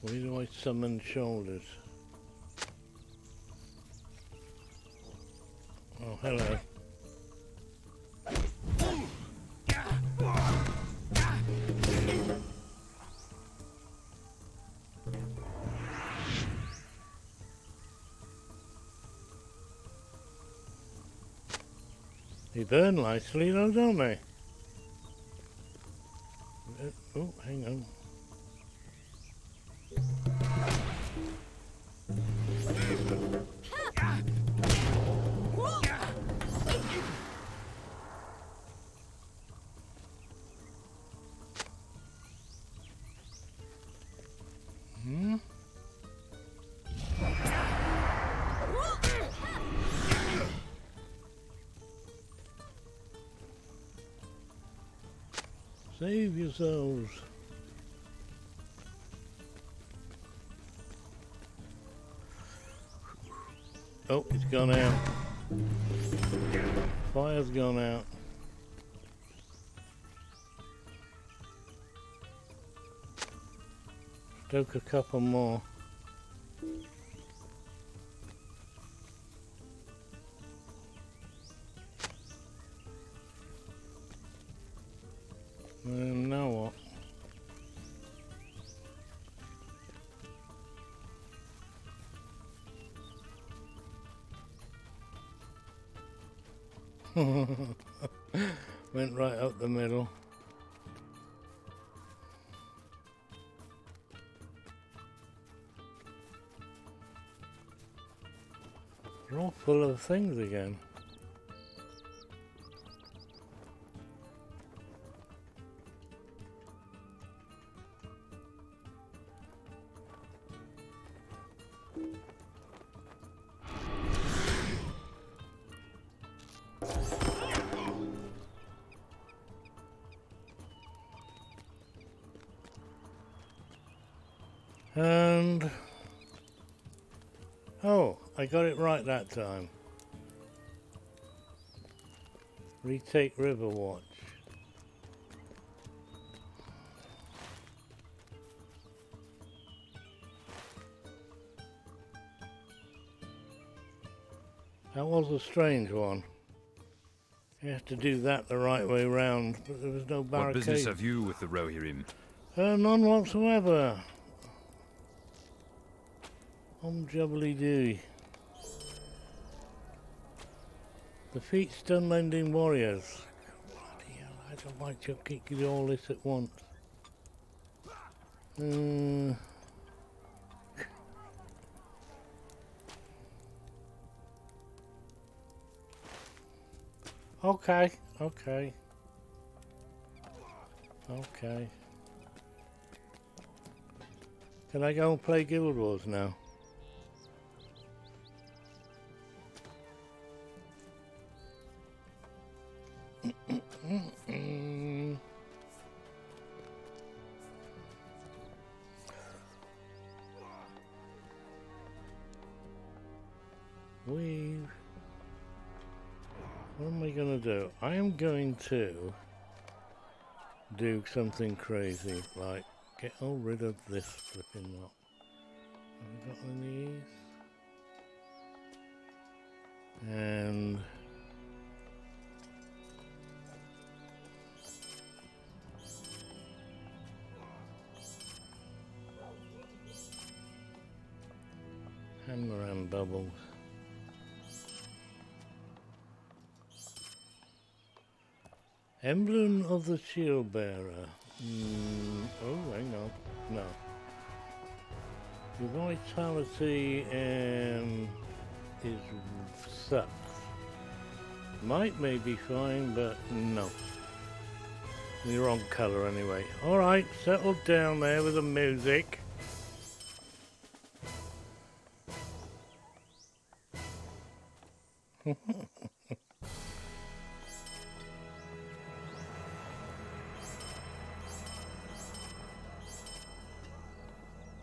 Where do I summon shoulders? Oh, hello. They burn nicely though, don't they? Oh, hang on. Save yourselves. Oh, it's gone out. Fire's gone out. Stoke a couple more. And now what? Went right up the middle. They're all full of things again. And oh, I got it right that time. Retake River Watch. That was a strange one. You have to do that the right way round, but there was no barricade. What business have you with the Rohirrim? None whatsoever. Jubbly doo. Defeat stun-lending warriors. Bloody hell, I don't like to keep you all this at once. Okay. Can I go and play Guild Wars now? What am I going to do? I am going to do something crazy, like get all rid of this flipping lot. Have we got any of these? And hammer and bubbles. Emblem of the Shield Bearer. Oh, hang on. No. Your vitality is sucks. Might may be fine, but no. The wrong colour anyway. Alright, settle down there with the music.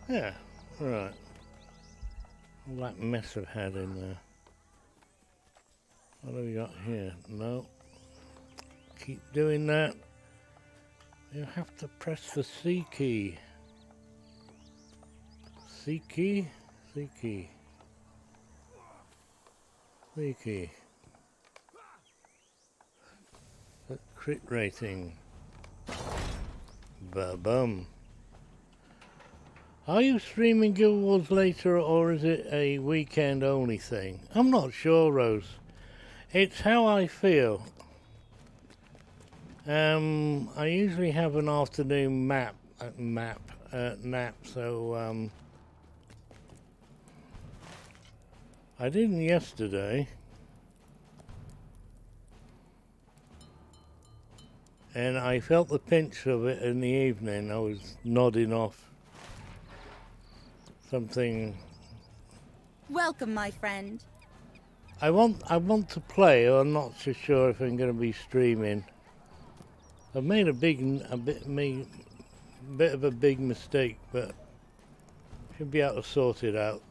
Yeah, right. All that mess I've had in there. What have we got here? No. Keep doing that. You have to press the C key. C key? C key. C key. The crit rating. Ba-bum. Are you streaming Guild Wars later, or is it a weekend only thing? I'm not sure, Rose. It's how I feel. I usually have an afternoon nap, so I didn't yesterday. And I felt the pinch of it in the evening. I was nodding off something. Welcome, my friend. I want to play. I'm not so sure if I'm going to be streaming. I've made a bit of a big mistake, but should be able to sort it out.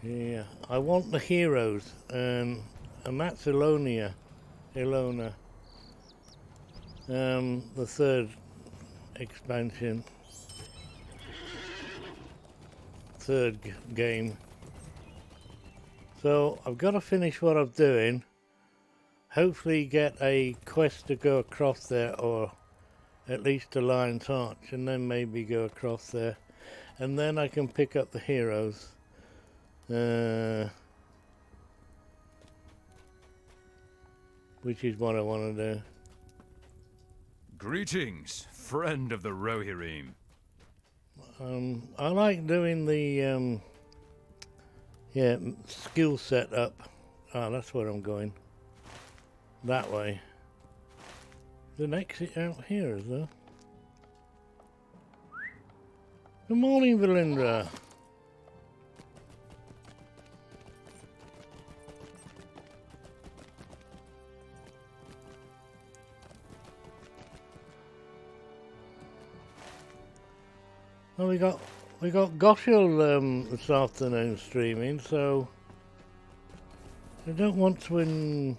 Yeah, I want the heroes, and that's Ilona. The third expansion, third game. So I've got to finish what I'm doing. Hopefully get a quest to go across there, or at least a Lion's Arch, and then maybe go across there. And then I can pick up the heroes. Which is what I want to do. Greetings, friend of the Rohirrim. I like doing the skill set up. Ah, that's where I'm going. That way. There's an exit out here, is there? Good morning, Valindra. Well, we got Goshel this afternoon streaming, so I don't want to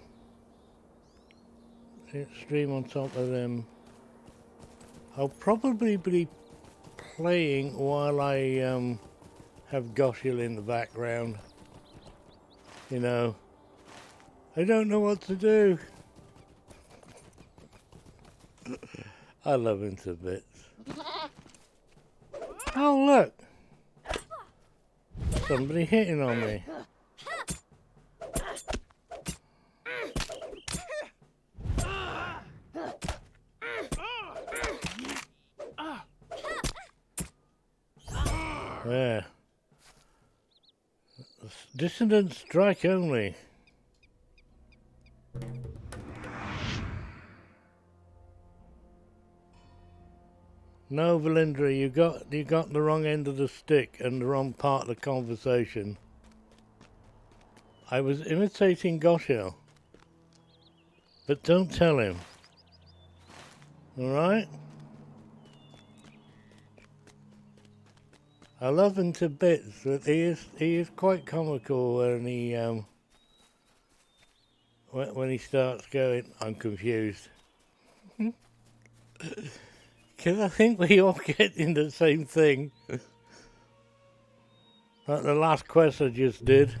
stream on top of them. I'll probably be playing while I have Goshel in the background. You know, I don't know what to do. I love him to bits. Oh, look! Somebody hitting on me. There. Dissonant strike only. No, Valindra, you got the wrong end of the stick and the wrong part of the conversation. I was imitating Goshel, but don't tell him. All right? I love him to bits, but he is quite comical when he starts going, I'm confused. Because I think we all get in the same thing. Like the last quest I just did.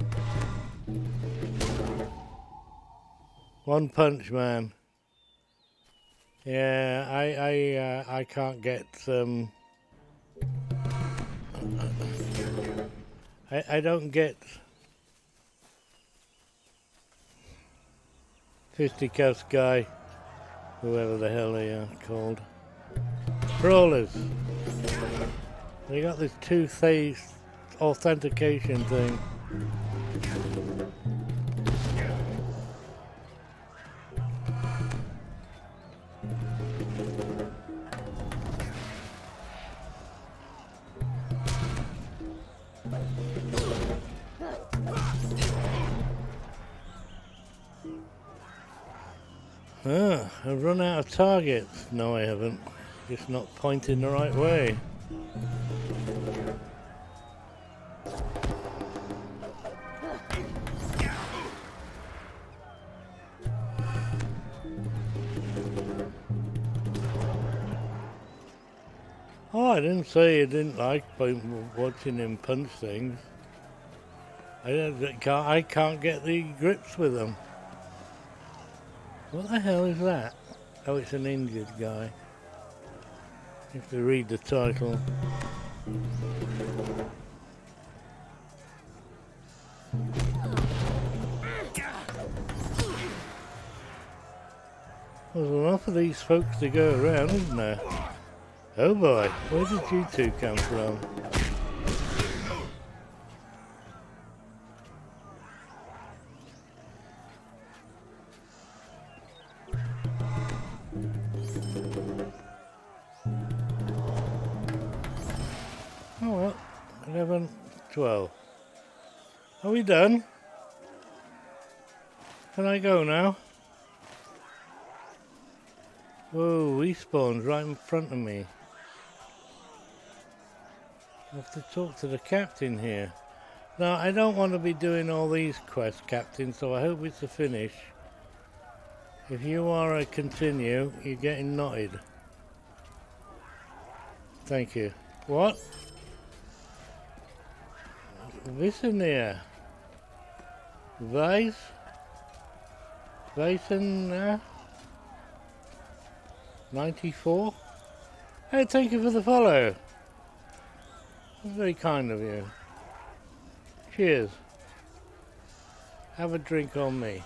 One Punch Man. Yeah, I can't get I don't get Fisticuffs guy, whoever the hell they are called. Brawlers. They got this two-phase authentication thing. I've run out of targets. No, I haven't. Just not pointing the right way. I didn't say I didn't like watching him punch things. I can't get the grips with them. What the hell is that? Oh, it's an injured guy. You have to read the title. There's enough of these folks to go around, isn't there? Oh boy, where did you two come from? Oh well, 11, 12. Are we done? Can I go now? Whoa, he spawns right in front of me. I have to talk to the captain here. Now, I don't want to be doing all these quests, Captain, so I hope it's a finish. If you are a continue, you're getting knotted. Thank you. What? Wissen here. Weiss? Weissen? 94? Hey, thank you for the follow. That's very kind of you. Cheers. Have a drink on me.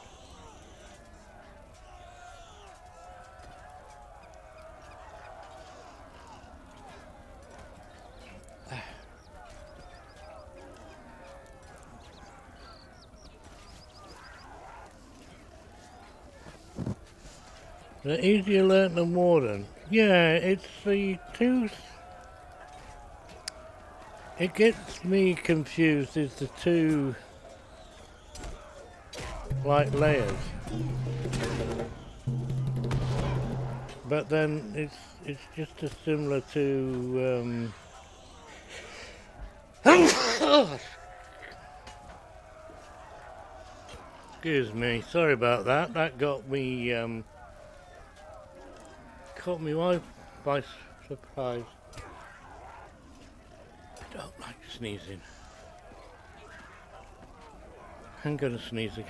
They're easier learnt than Warden. Yeah, it's the two... It gets me confused, it's the two... like layers. But then it's just as similar to... Excuse me, sorry about that. That got me... caught me by surprise. I don't like sneezing. I'm gonna sneeze again.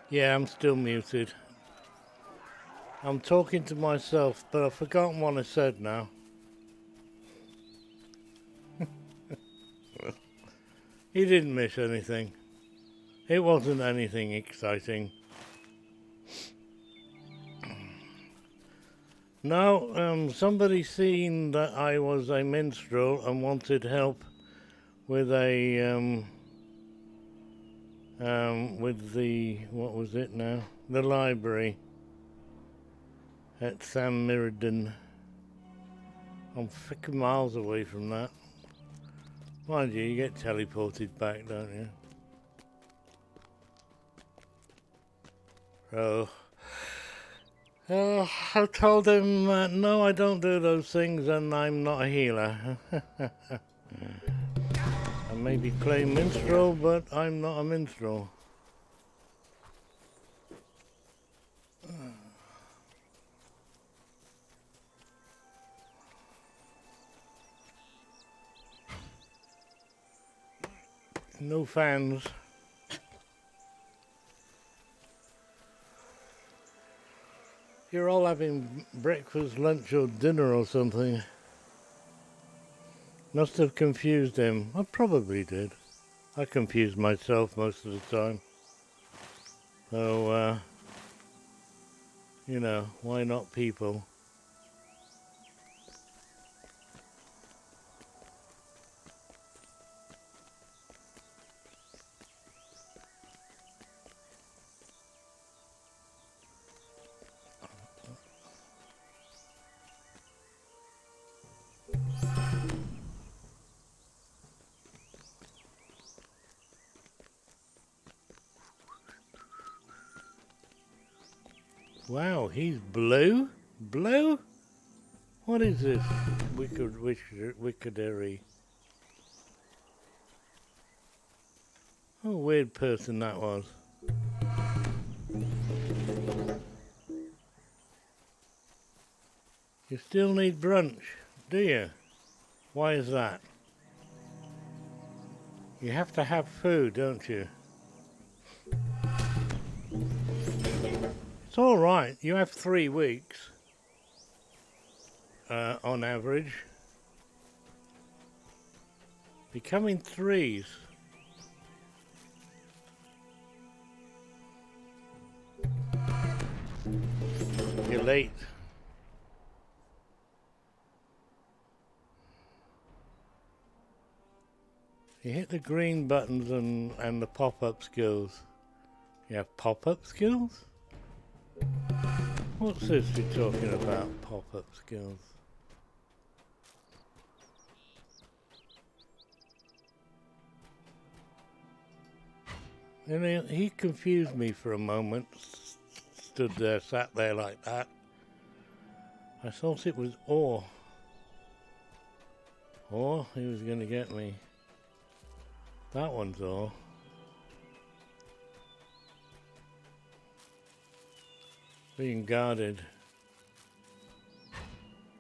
Yeah, I'm still muted. I'm talking to myself, but I've forgotten what I said now. You didn't miss anything. It wasn't anything exciting. No, somebody seen that I was a minstrel and wanted help with with the, what was it now? The library at San Mirrodin. I'm freaking miles away from that. Mind you, you get teleported back, don't you? So, I told him, no, I don't do those things and I'm not a healer. I may be playing minstrel, but I'm not a minstrel. No fans. You're all having breakfast, lunch or dinner or something. Must have confused him. I probably did. I confuse myself most of the time. So, you know, why not people? Wow, he's blue? Blue? What is this wickery? What a weird person that was. You still need brunch, do you? Why is that? You have to have food, don't you? It's all right. You have 3 weeks on average. Becoming 3s. You're late. You hit the green buttons and the pop-up skills. You have pop-up skills? What's this you're talking about, pop-up skills? And he confused me for a moment. Stood there, sat there like that. I thought it was ore. Or he was going to get me. That one's ore. Being guarded.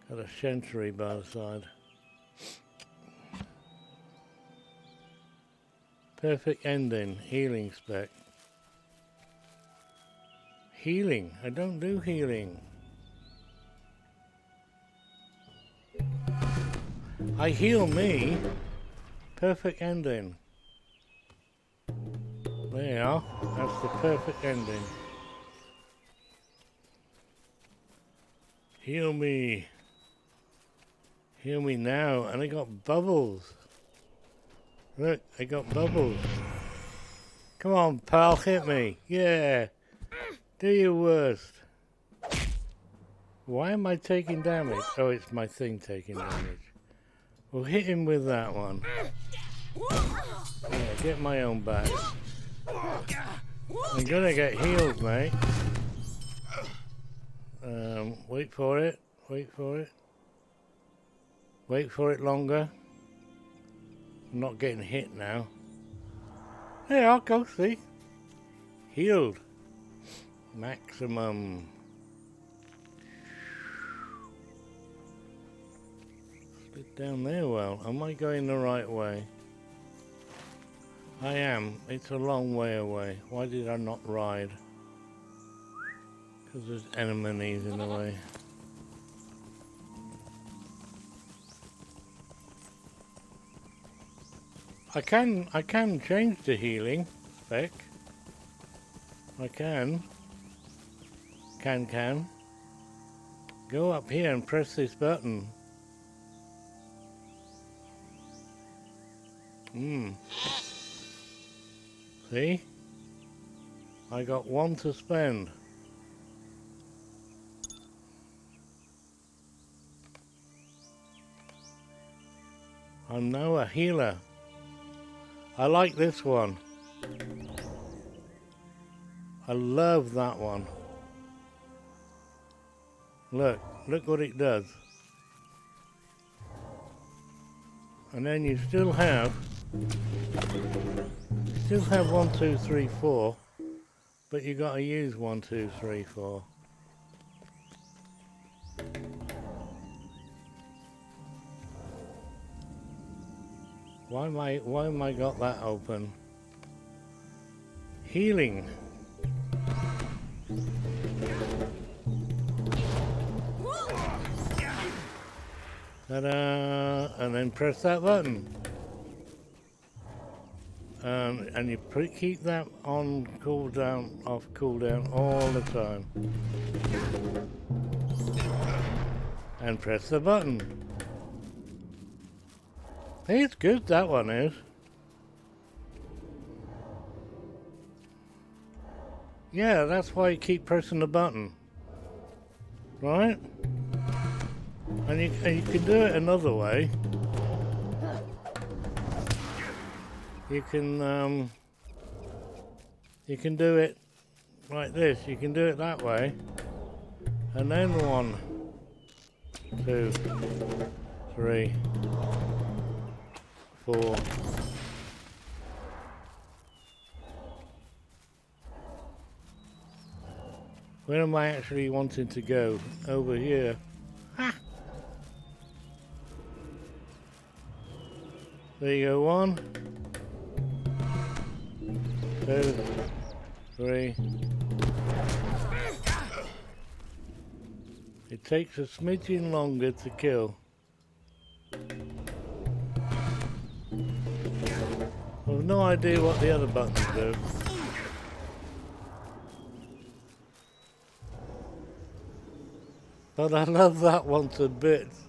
Got a sentry by the side. Perfect ending. Healing spec. Healing. I don't do healing. I heal me. Perfect ending. There you are. That's the perfect ending. Heal me. Heal me now. And I got bubbles. Look, I got bubbles. Come on, pal, hit me. Yeah. Do your worst. Why am I taking damage? Oh, it's my thing taking damage. Well, hit him with that one. Yeah, get my own back. I'm gonna get healed, mate. Wait for it. Wait for it. Wait for it longer. I'm not getting hit now. Hey, I'll go see. Healed. Maximum. Slid down there well. Am I going the right way? I am. It's a long way away. Why did I not ride? Because there's enemies in the way. I can change the healing spec. I can. Go up here and press this button. See? I got 1 to spend. I'm now a healer. I like this one. I love that one. Look what it does. And then you still have 1, 2, 3, 4, but you got to use 1, 2, 3, 4. Why am I got that open? Healing. Ta-da! And then press that button. And you keep that on cooldown, off cooldown all the time. And press the button. Hey, it's good, that one is. Yeah, that's why you keep pressing the button. Right? And you can do it another way. You can do it like this. You can do it that way. And then 1, 2, 3, 4. Where am I actually wanting to go? Over here. Ha! There you go, 1, 2, 3. It takes a smidgen longer to kill. I've no idea what the other buttons do. But I love that one to bits.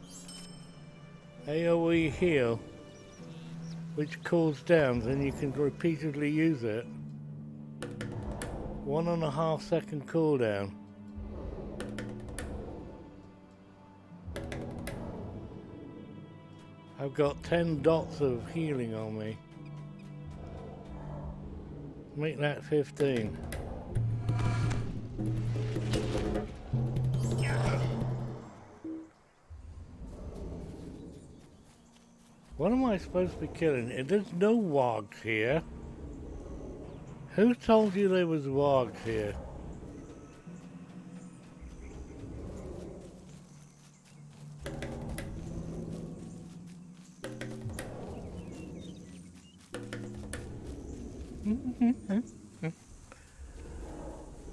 AoE heal, which cools down, and you can repeatedly use it. 1.5 second cooldown. I've got 10 dots of healing on me. Make that 15. What am I supposed to be killing? There's no wargs here. Who told you there was wargs here?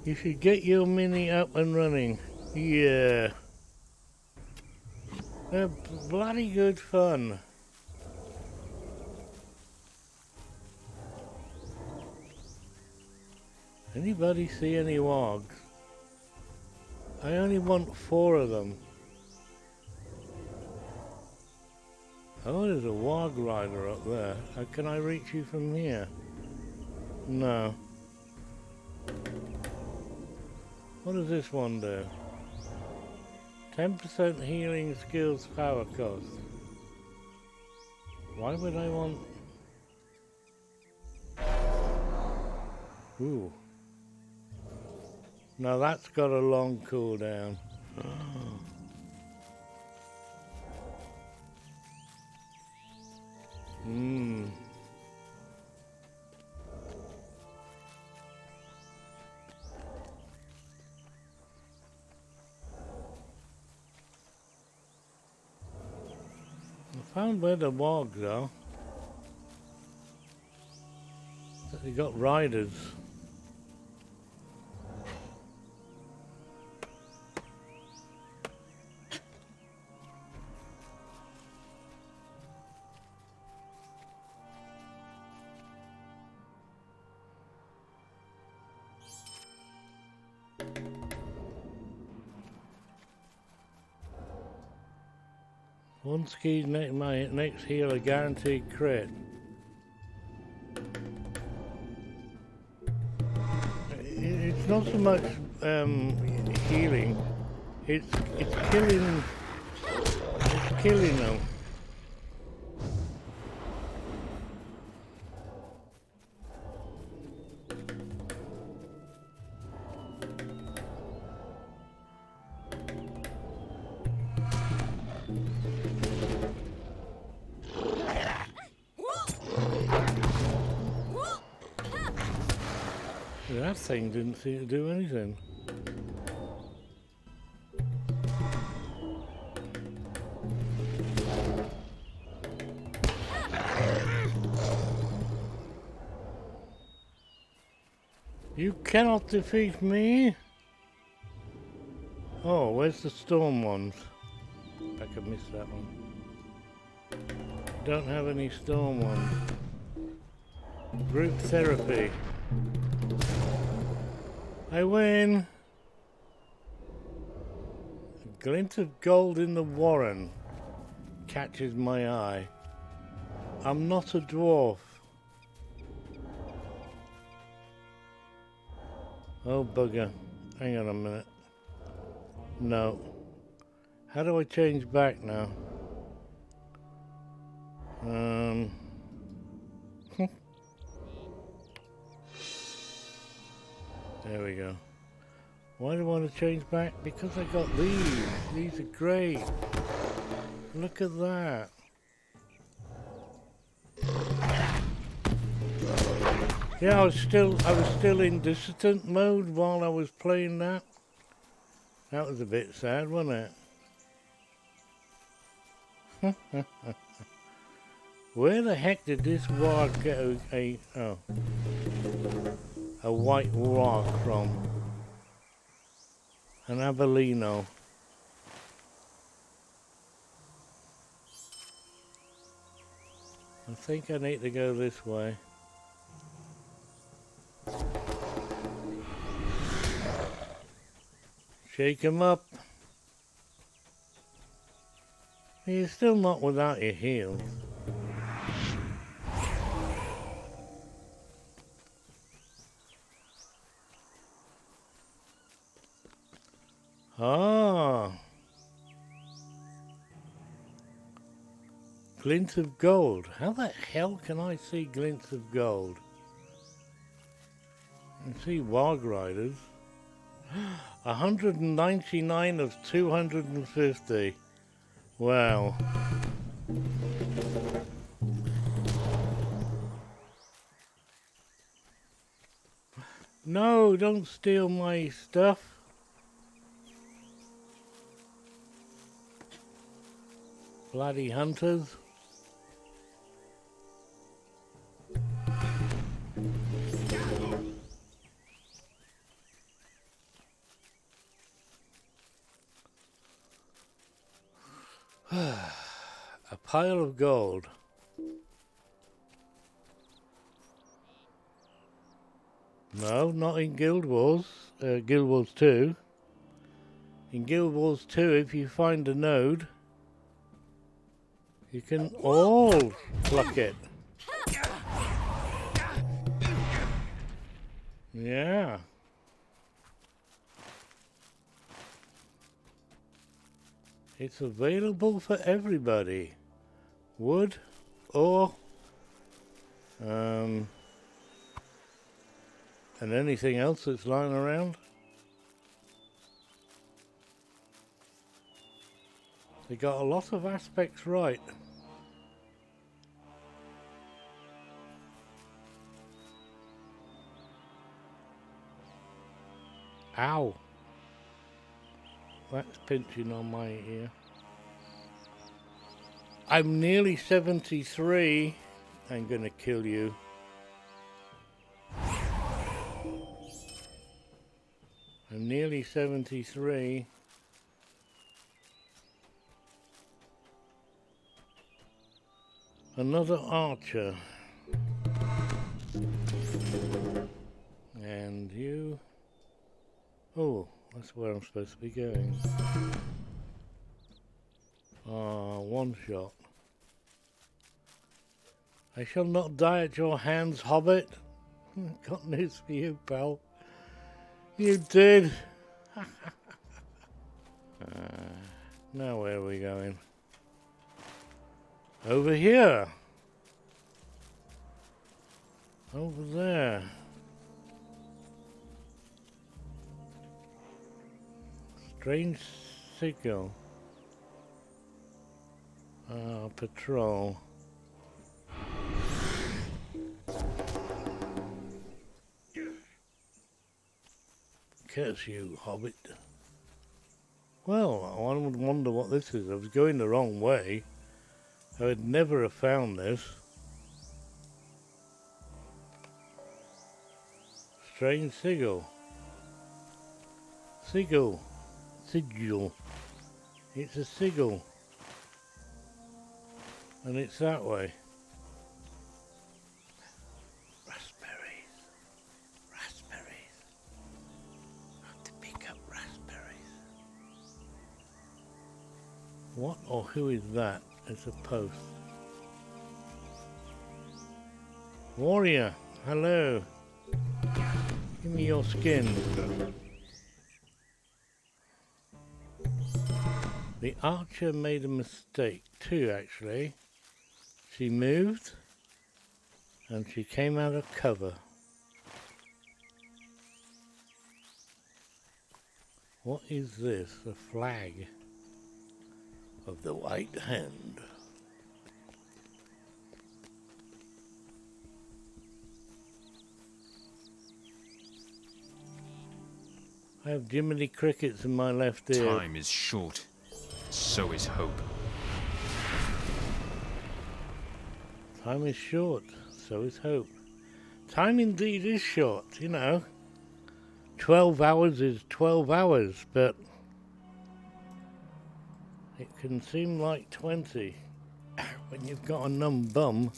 You should get your mini up and running. Yeah. They're bloody good fun. Anybody see any wargs? I only want 4 of them. Oh, there's a warg rider up there. Can I reach you from here? No. What does this one do? 10% healing skills power cost. Why would I want... Ooh. Now that's got a long cooldown. I found where the wargs are. They got riders. One ski my next healer guaranteed crit. It's not so much healing. It's killing. It's killing them. That thing didn't seem to do anything. You cannot defeat me. Oh, where's the storm ones? I could miss that one. Don't have any storm ones. Group therapy. I win. A glint of gold in the warren catches my eye. I'm not a dwarf. Oh bugger. Hang on a minute. No. How do I change back now? There we go. Why do I want to change back? Because I got these. These are great. Look at that. Yeah, I was still in dissident mode while I was playing that. That was a bit sad, wasn't it? Where the heck did this warg get a white warg from? An Abellino. I think I need to go this way. Shake him up. You're still not without your heals. Ah. Glint of gold. How the hell can I see glints of gold? I can see Warg Riders. 199 of 250. Wow. No, don't steal my stuff. Bloody hunters. A pile of gold. No, not in Guild Wars. Guild Wars 2. In Guild Wars 2, if you find a node, you can all pluck it. Yeah. It's available for everybody. Wood or and anything else that's lying around. They got a lot of aspects right. Ow. That's pinching on my ear. I'm nearly 73. I'm gonna kill you. I'm nearly 73. Another archer. And you. Oh, that's where I'm supposed to be going. One shot. I shall not die at your hands, Hobbit. Got news for you, pal. You did. Now where are we going? Over here. Over there. Strange signal. Patrol. Curse you, Hobbit. Well, I would wonder what this is. I was going the wrong way. I would never have found this. Strange sigil. Sigil. Sigil. It's a sigil. And it's that way. Raspberries. Raspberries. Have to pick up raspberries. What or who is that? It's a post. Warrior, hello. Give me your skin. The archer made a mistake too, actually. She moved and she came out of cover. What is this? A flag of the White Hand. I have Jiminy Crickets in my left ear. Time is short. So is hope. Time is short, so is hope. Time indeed is short, you know. 12 hours is 12 hours, but it can seem like 20 when you've got a numb bum.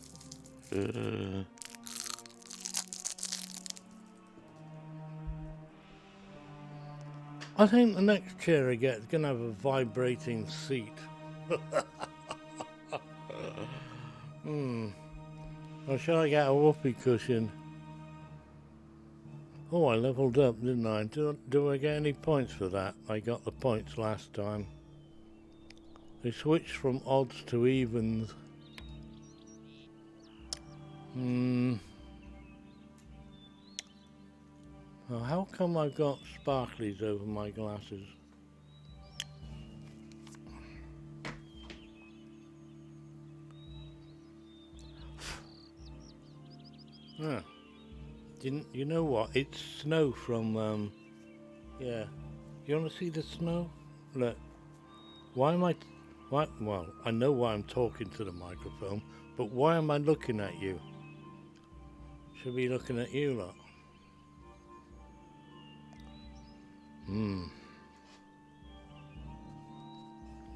I think the next chair I get is going to have a vibrating seat. Or shall I get a whoopee cushion? Oh, I leveled up, didn't I? Do I get any points for that? I got the points last time. They switched from odds to evens. Well, how come I've got sparklies over my glasses? Ah. You know what? It's snow from, yeah. You want to see the snow? Look. Why am I... Well, I know why I'm talking to the microphone, but why am I looking at you? Should be looking at you lot.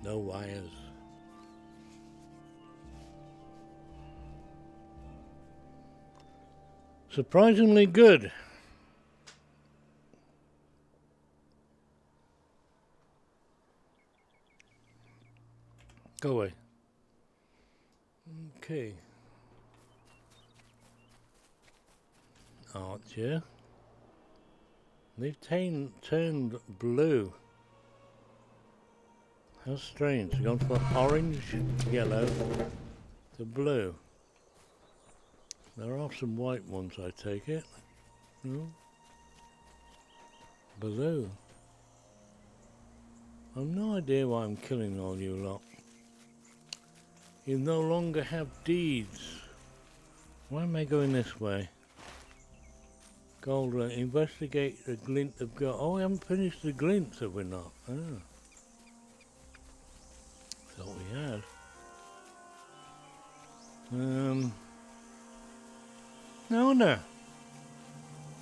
No wires. Surprisingly good. Go away. Okay. Archer. They've turned blue. How strange. They've gone from orange, yellow to blue. There are some white ones, I take it. No? Blue. I've no idea why I'm killing all you lot. You no longer have deeds. Why am I going this way? Gold, investigate the glint of gold. Oh, we haven't finished the glints, have we not? Oh. Thought we had. No.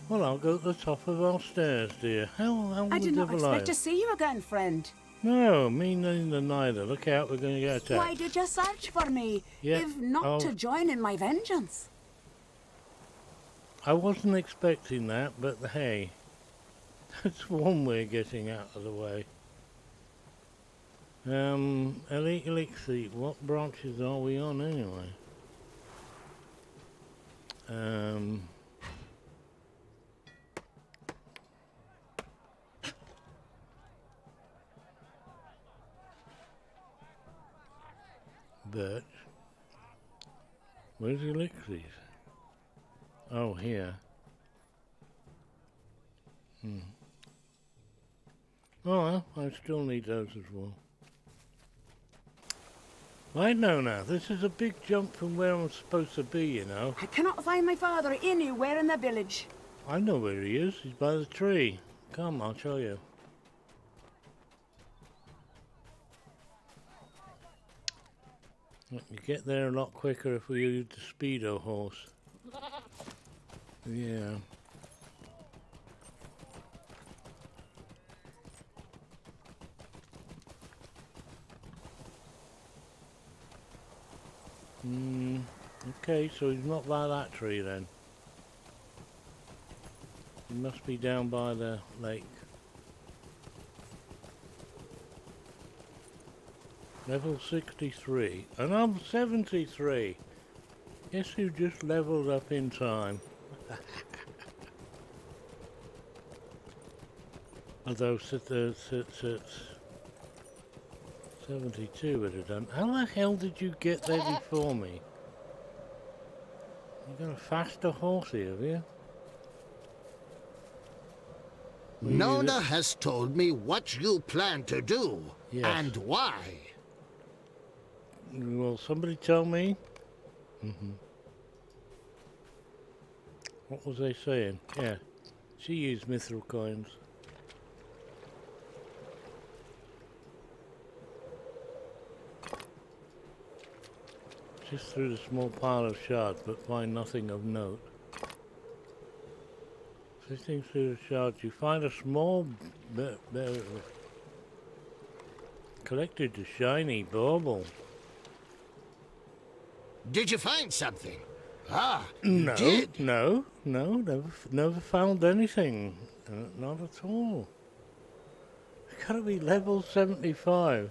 Well, I'll go to the top of our stairs, dear. How I did not devil expect are to see you again, friend. No, me neither. Look out, we're going to get attacked. Why did you search for me, if not to join in my vengeance? I wasn't expecting that, but hey, that's one way of getting out of the way. Elite Elixir, what branches are we on anyway? Birch. Where's the elixirs? Oh, here. Oh, well, I still need those as well. I know now, this is a big jump from where I'm supposed to be, you know. I cannot find my father anywhere in the village. I know where he is, he's by the tree. Come, I'll show you. You get there a lot quicker if we use the speedo horse. Yeah. Okay, so he's not by that tree then. He must be down by the lake. Level 63, and I'm 73. Guess who just leveled up in time? Although 72 would have done. How the hell did you get there before me? You got a faster horse here, have you? Nona has told me what you plan to do. Yes. And why. Well, somebody tell me. What was they saying? Yeah, she used mithril coins. Just through the small pile of shards, but find nothing of note. Sifting through the shards, you find a small collected the shiny bauble. Did you find something? Ah, No, did. no, never found anything. Not at all. It's gotta be level 75.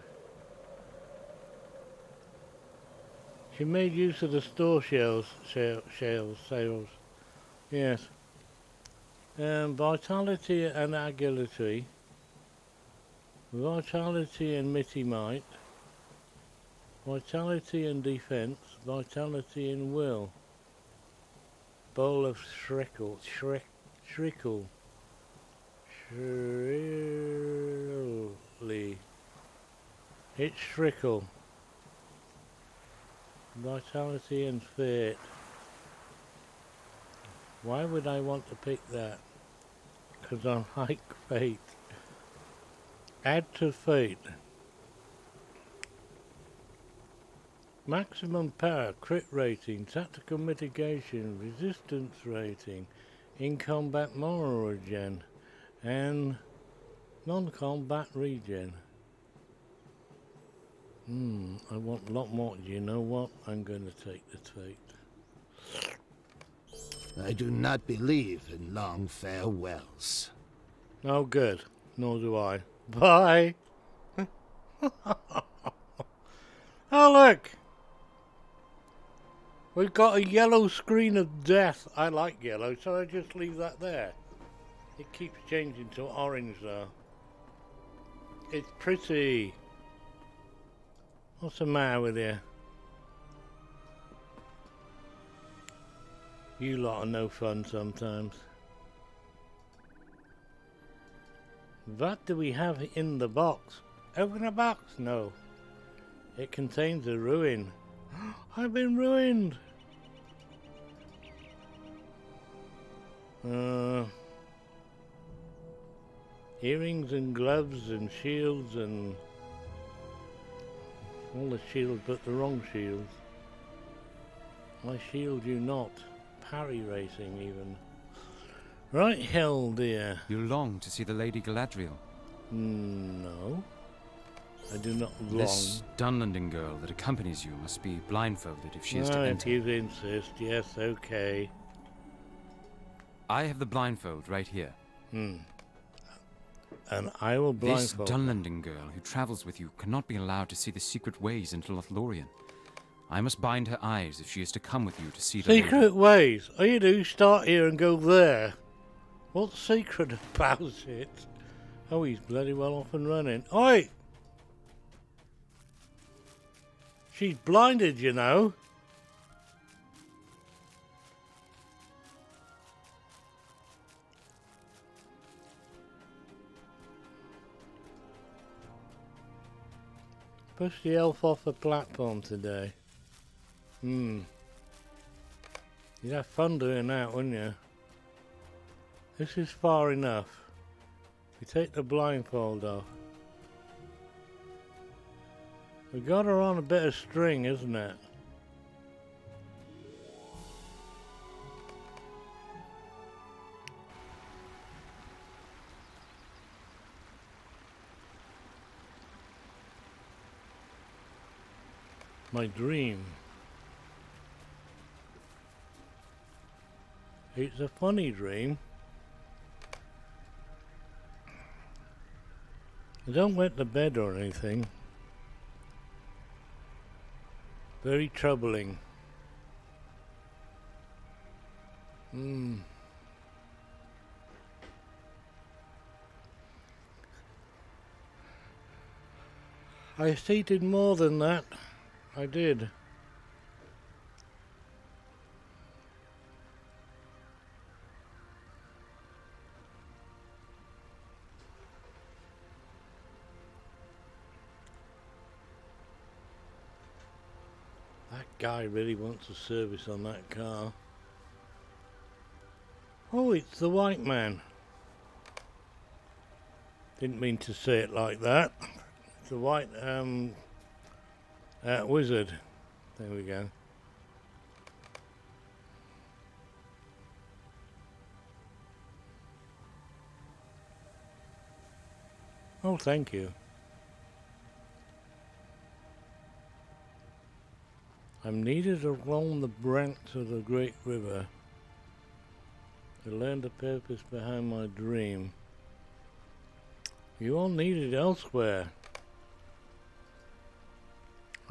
She made use of the store sales. Yes. Vitality and agility. Vitality and mitty might. Vitality and defense. Vitality and will. Bowl of shriekle. It's shriekle. Vitality and fate. Why would I want to pick that? Because I like fate. Add to fate. Maximum power, crit rating, tactical mitigation, resistance rating, in combat moral regen, and non-combat regen. I want a lot more. You know what? I'm going to take the fate. I do not believe in long farewells. Oh, good. Nor do I. Bye. Oh, look. We've got a yellow screen of death. I like yellow, so I just leave that there. It keeps changing to orange, though. It's pretty. What's the matter with you? You lot are no fun sometimes. What do we have in the box? Open the box? No. It contains a ruin. I've been ruined! Earrings and gloves and shields and all the shields but the wrong shields. I shield you not. Parry racing even. Right, hell dear. You long to see the Lady Galadriel? No. I do not long. This Dunlending girl that accompanies you must be blindfolded if she is to If enter. you insist, yes, okay. I have the blindfold right here. and I will This blindfold her. Dunlending girl who travels with you cannot be allowed to see the secret ways into Lothlorien. I must bind her eyes if she is to come with you to see the lady. Secret ways? All you do, start here and go there. What's secret about it? Oh, he's bloody well off and running. Oi! She's blinded, you know. Push the elf off the platform today. You'd have fun doing that, wouldn't you? This is far enough. We take the blindfold off. We got her on a bit of string, isn't it? My dream. It's a funny dream. I don't wet the bed or anything. Very troubling. I stated more than that. I did. That guy really wants a service on that car. Oh, it's the white man. Didn't mean to say it like that. It's the white wizard. There we go. Oh, thank you. I'm needed along the branch of the great river to learn the purpose behind my dream. You are needed elsewhere.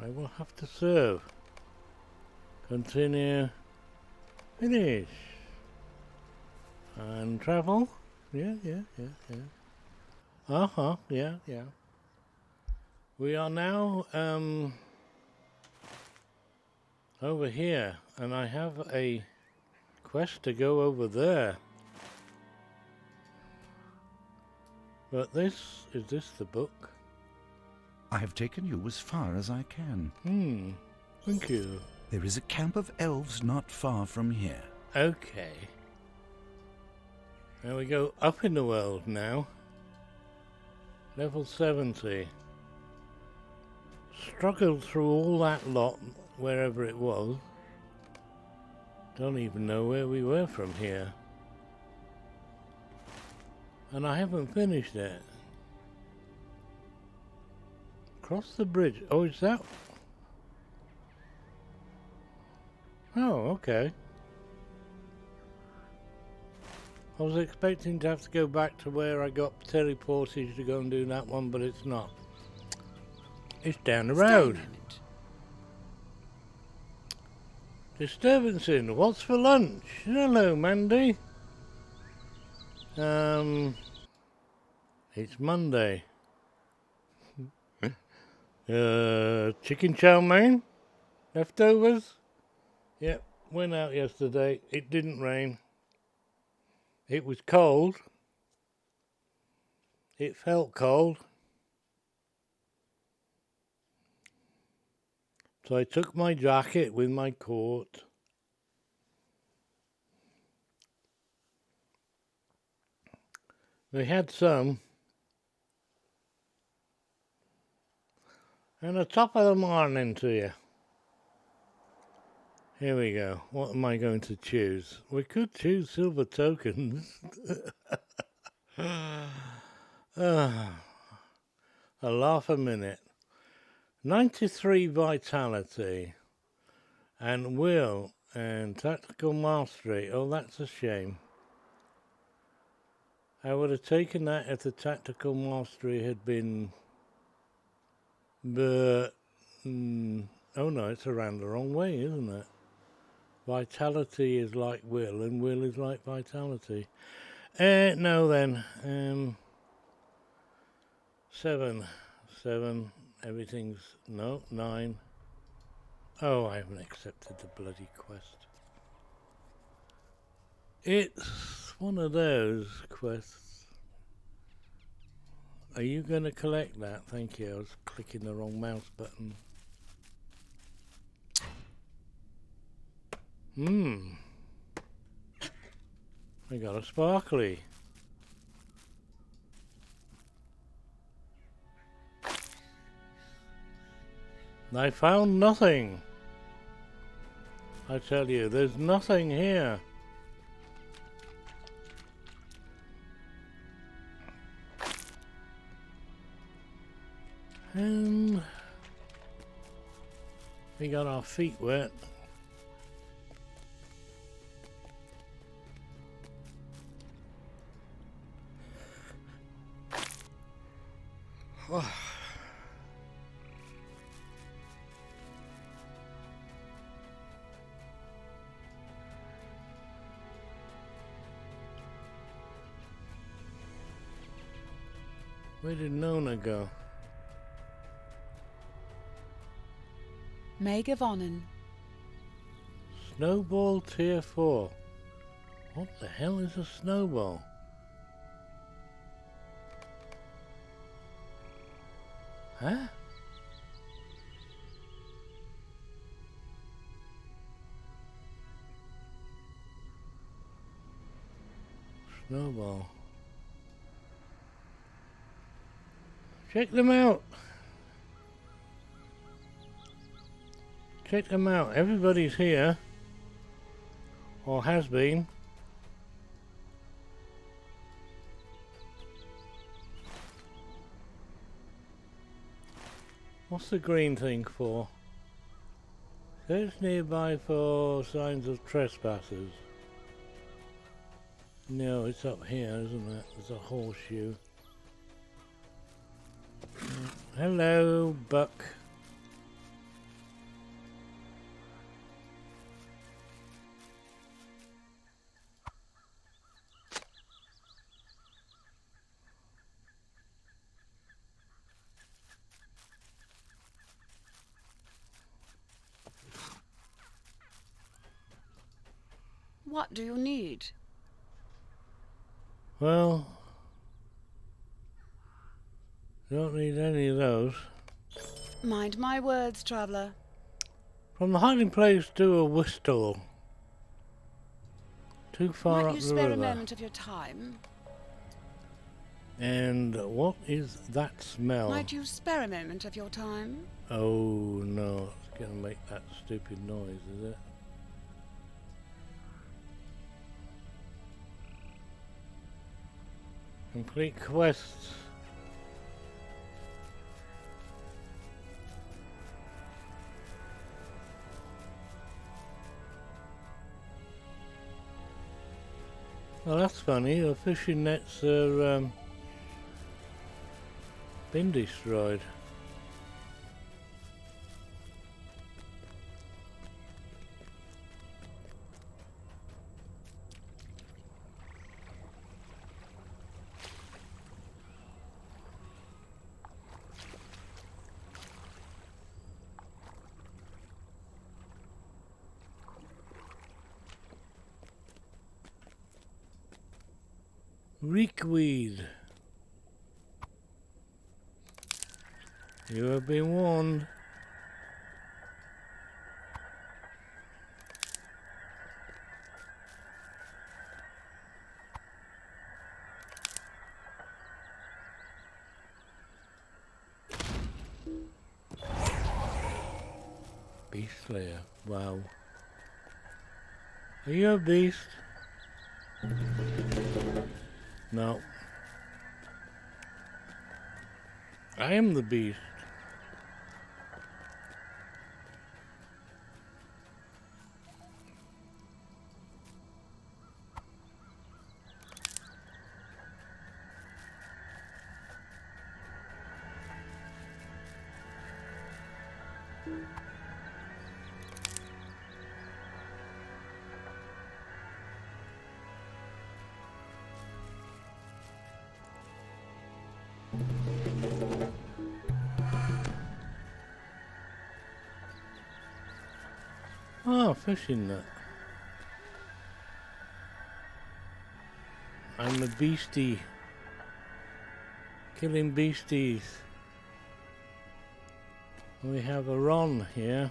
I will have to serve. Continue. Finish. And travel. Yeah. Yeah. We are now over here, and I have a quest to go over there. But is this the book? I have taken you as far as I can. Thank you. There is a camp of elves not far from here. Okay. There we go, up in the world now. Level 70. Struggled through all that lot, wherever it was. Don't even know where we were from here. And I haven't finished it. Cross the bridge. Oh, is that? Oh, okay. I was expecting to have to go back to where I got teleported to go and do that one, but it's not. It's down the road. Disturbance in. What's for lunch? Hello, Mandy. It's Monday. Chicken chow mein? Leftovers? Yep, went out yesterday. It didn't rain. It was cold. It felt cold. So I took my jacket with my coat. We had some. And the top of the morning to you. Here we go. What am I going to choose? We could choose silver tokens. A laugh a minute. 93 vitality. And will. And tactical mastery. Oh, that's a shame. I would have taken that if the tactical mastery had been... But... oh no, it's around the wrong way, isn't it? Vitality is like will, and will is like vitality. No then. 7. Everything's... No, 9. Oh, I haven't accepted the bloody quest. It's one of those quests. Are you going to collect that? Thank you. I was clicking the wrong mouse button. I got a sparkly. I found nothing. I tell you, there's nothing here. And we got our feet wet. Where did Nona go? Megawonnen. Snowball tier 4. What the hell is a snowball? Huh? Snowball. Check them out. Check them out. Everybody's here. Or has been. What's the green thing for? Search nearby for signs of trespassers. No, it's up here, isn't it? There's a horseshoe. Hello, Buck. What do you need? Well, don't need any of those. Mind my words, traveller. From the hiding place to a whistle. Too far Might up you the spare river. a moment of your time? And what is that smell? Might you spare a moment of your time? Oh no, it's gonna make that stupid noise, is it? Complete quests. Well, that's funny. The fishing nets are been destroyed. Reekweed. You have been warned. Beast Slayer. Wow. Are you a beast? No. I am the beast. Oh, fishing net. I'm a beastie. Killing beasties. We have a Ron here.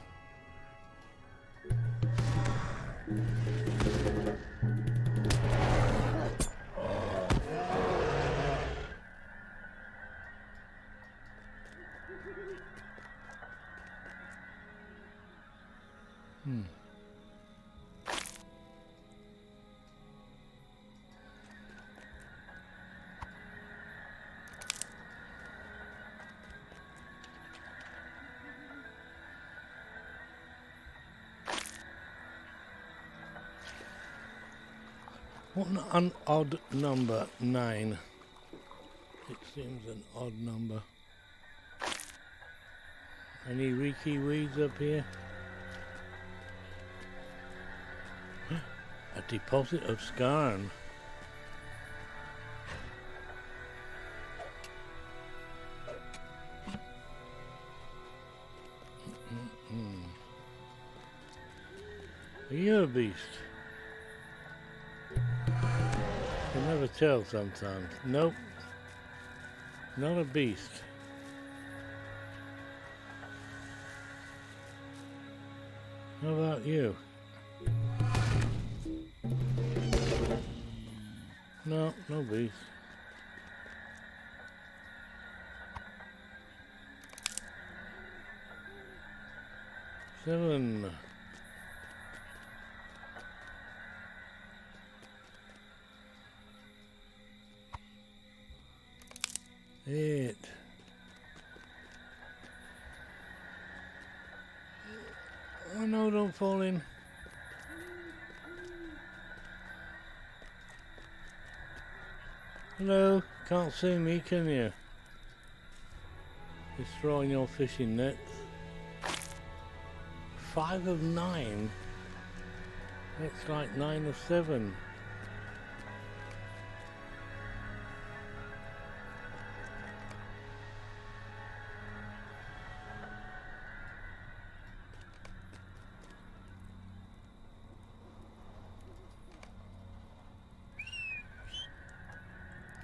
What an odd number, 9. It seems an odd number. Any reeky weeds up here? A deposit of skarn. Are you a beast? You can never tell sometimes. Nope. Not a beast. How about you? No, no beast. Seven. Eight. Oh no, don't fall in. Hello, can't see me, can you? Destroying your fishing nets. 5 of 9. It's like 9 of 7.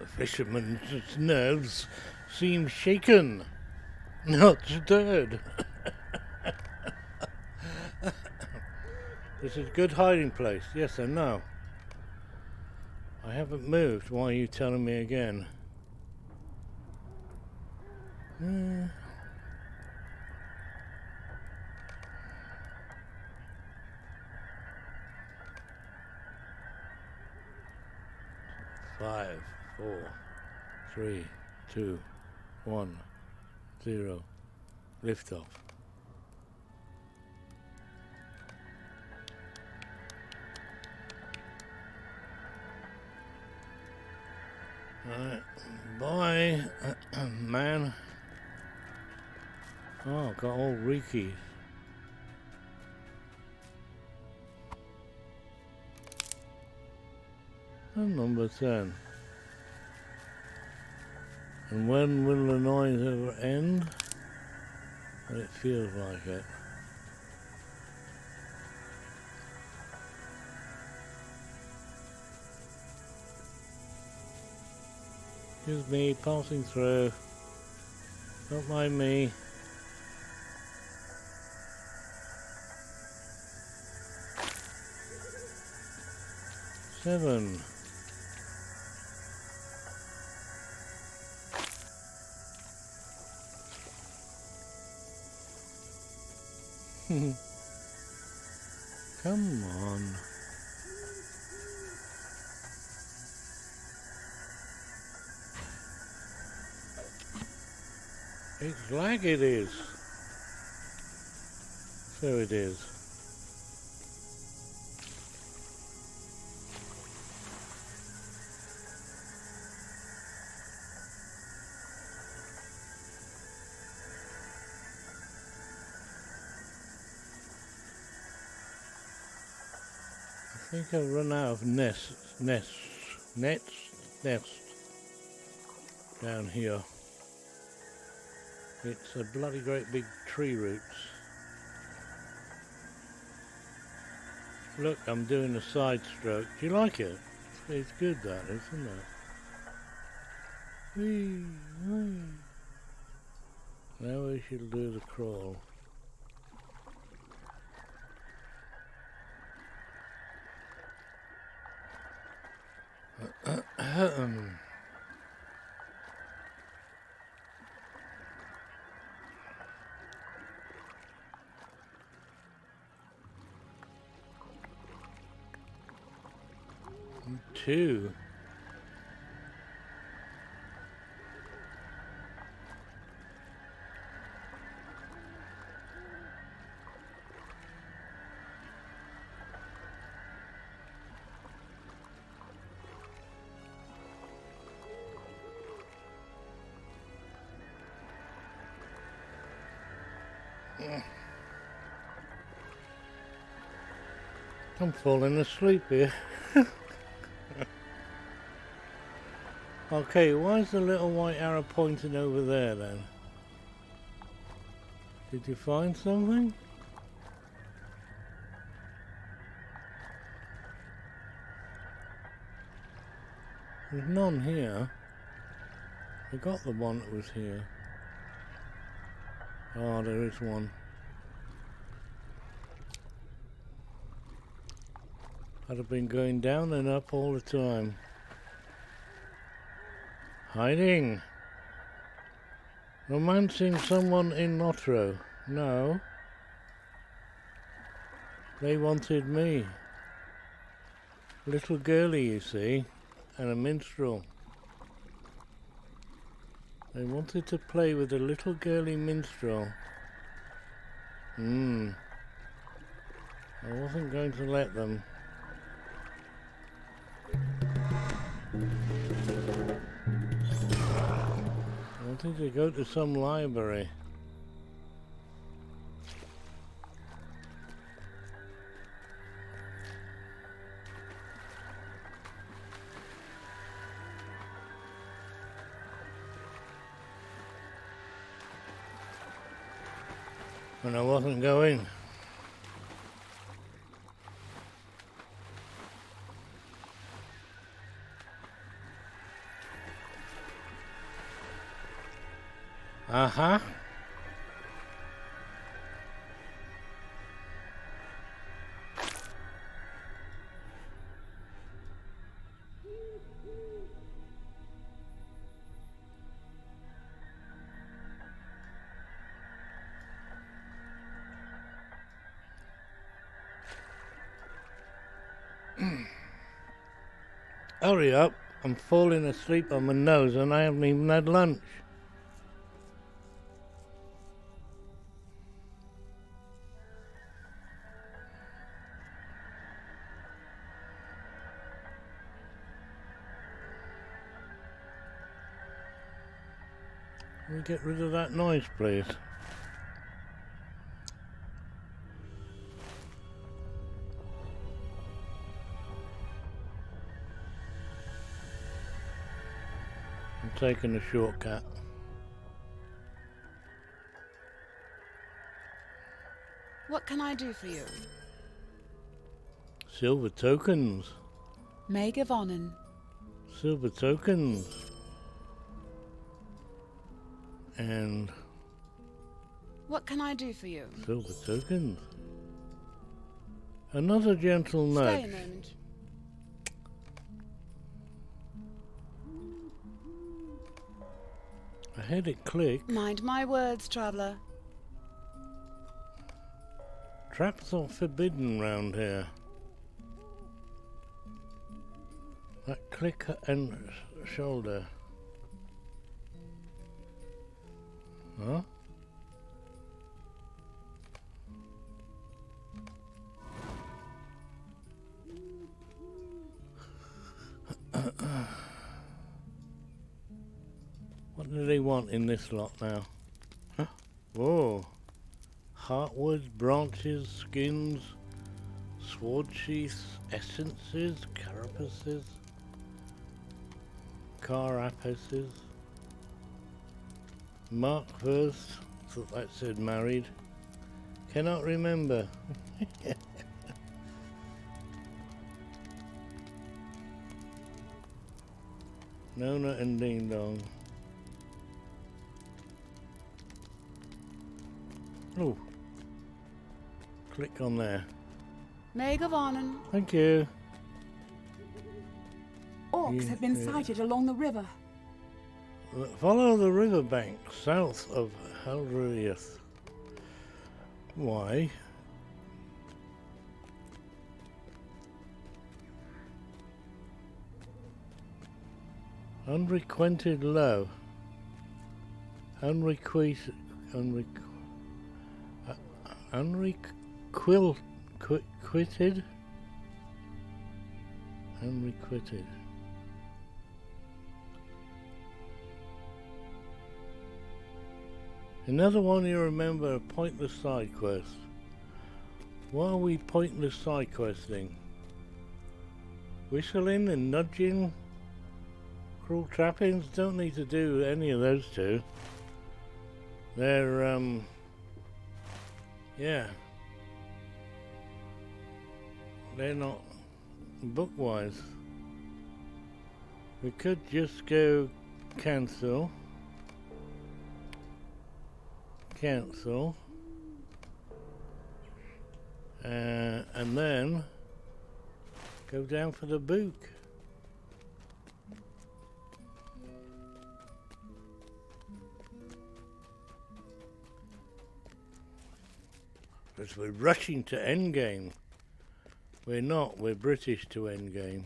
The fisherman's nerves seem shaken, not stirred. This is a good hiding place, yes or no? I haven't moved, why are you telling me again? 5, 4, 3, 2, 1, 0. Lift off. Alright, bye, man. Oh, got all reeky. And number 10. And when will the noise ever end? Well, it feels like it. Excuse me, passing through. Don't mind me. Seven. Come on. It's like it is. So it is. I think I've run out of nests down here. It's a bloody great big tree roots. Look, I'm doing a side stroke. Do you like it? It's good, that, isn't it? Whee, whee. Now we shall do the crawl. Two. I'm falling asleep here. Okay, why is the little white arrow pointing over there then? Did you find something? There's none here. I got the one that was here. Oh, there is one. I'd have been going down and up all the time. Hiding. Romancing someone in Lotro. No. They wanted me. Little girlie, you see, and a minstrel. They wanted to play with a little girly minstrel. I wasn't going to let them. I wanted to go to some library. And I wasn't going. Uh-huh. Hurry up, I'm falling asleep on my nose and I haven't even had lunch. Can we get rid of that noise, please? I'm taking a shortcut. What can I do for you? Silver tokens. Megavonen. Silver tokens. And What can I do for you? silver tokens. Another gentle Stay nudge. a moment. I heard it click. Mind my words, traveller. Traps are forbidden round here. That click and shoulder. Huh? What do they want in this lot now? Huh? Whoa. Heartwoods, branches, skins, sword sheaths, essences, carapaces, carapaces, mark first, thought that said married, cannot remember. No, not in Ding Dong. Oh. Click on there. Maid of Honor. Thank you. Orcs have been Yeah. sighted along the river. Follow the riverbank south of Haldriath. Why? Unrequited low. Unrequited. Unrequited. Unrequited. Another one you remember, a pointless side quest. Why are we pointless side questing? Whistling and nudging? Cruel trappings? Don't need to do any of those two. They're, yeah. They're not book-wise. We could just go cancel. Cancel. And then go down for the book. Because we're rushing to endgame. We're not, we're British to endgame.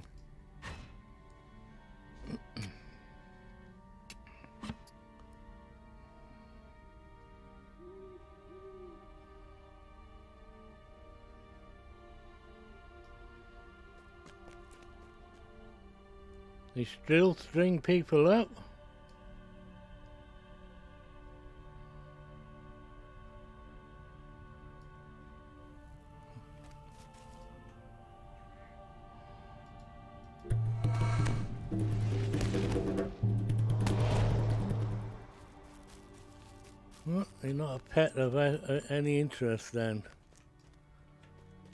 They still string people up? Well, you're not a pet of any interest then.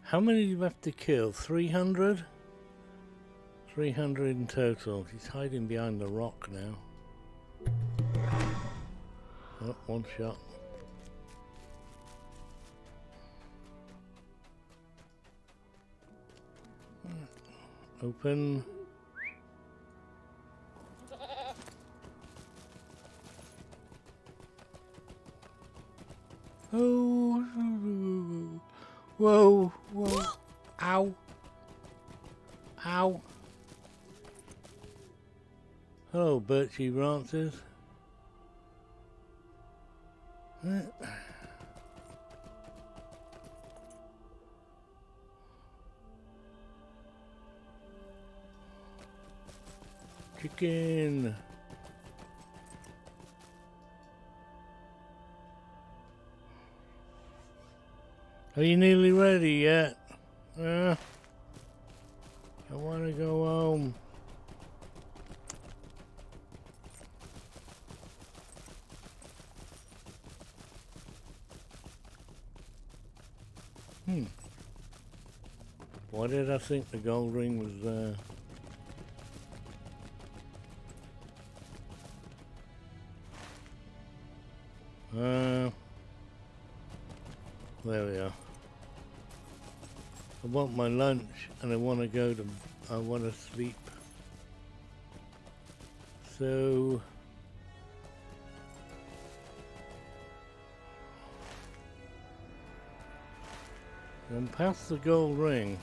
How many do you have to kill? 300? 300 in total. He's hiding behind the rock now. Oh, one shot. Open. Oh, whoa, whoa, ow, ow. Hello, Birchie Rances. Chicken. Are you nearly ready yet? I want to go home. Why did I think the gold ring was there? There we are. I want my lunch and I want to sleep. So I'm past the gold ring.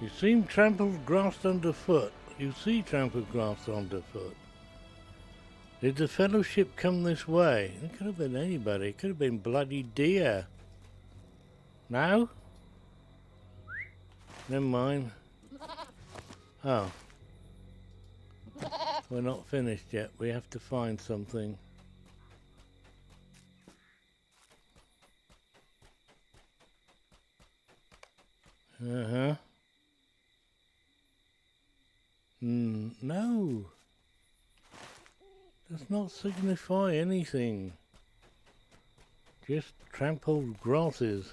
You seem trampled grass underfoot. You see trampled grass underfoot. Did the fellowship come this way? It could have been anybody. It could have been bloody deer. No? Never mind. Oh. We're not finished yet. We have to find something. Uh-huh. No. Does not signify anything. Just trampled grasses.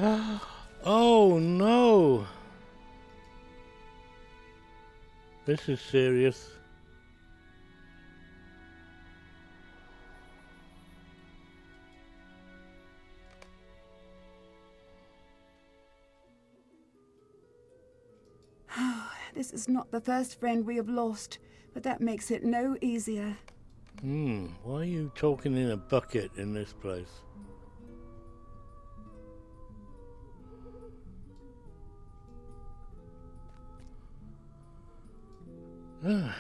Oh no! This is serious. This is not the first friend we have lost, but that makes it no easier. Why are you talking in a bucket in this place? Oh.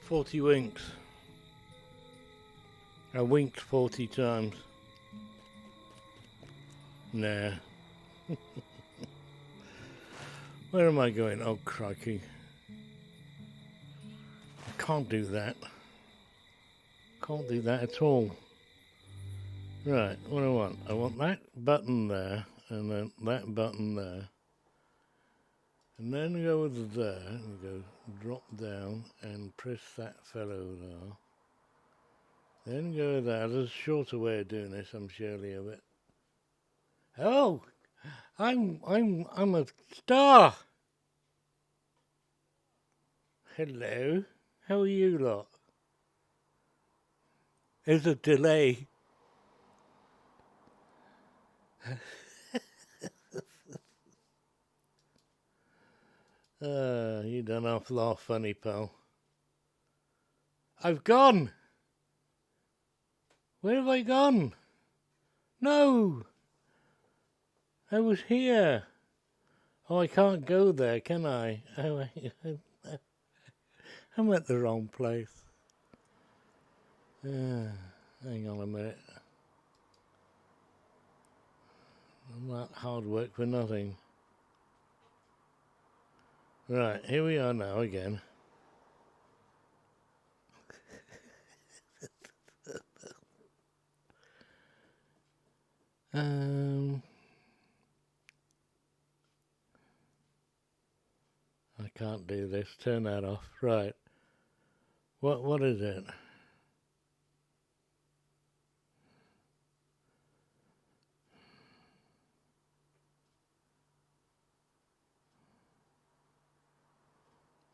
40 winks. I winked 40 times. Nah. Where am I going? Oh, crikey. I can't do that. Can't do that at all. Right, what do I want? I want that button there, and then that button there. And then go with there, and go drop down, and press that fellow there. Then go there. There's a shorter way of doing this, I'm surely of it. Oh! I'm a star! Hello, how are you lot? There's a delay. You done half laugh funny, pal. I've gone! Where have I gone? No! I was here. Oh, I can't go there, can I? Oh, I'm at the wrong place. Hang on a minute. All that hard work for nothing. Right, here we are now again. I can't do this. Turn that off. Right. What is it?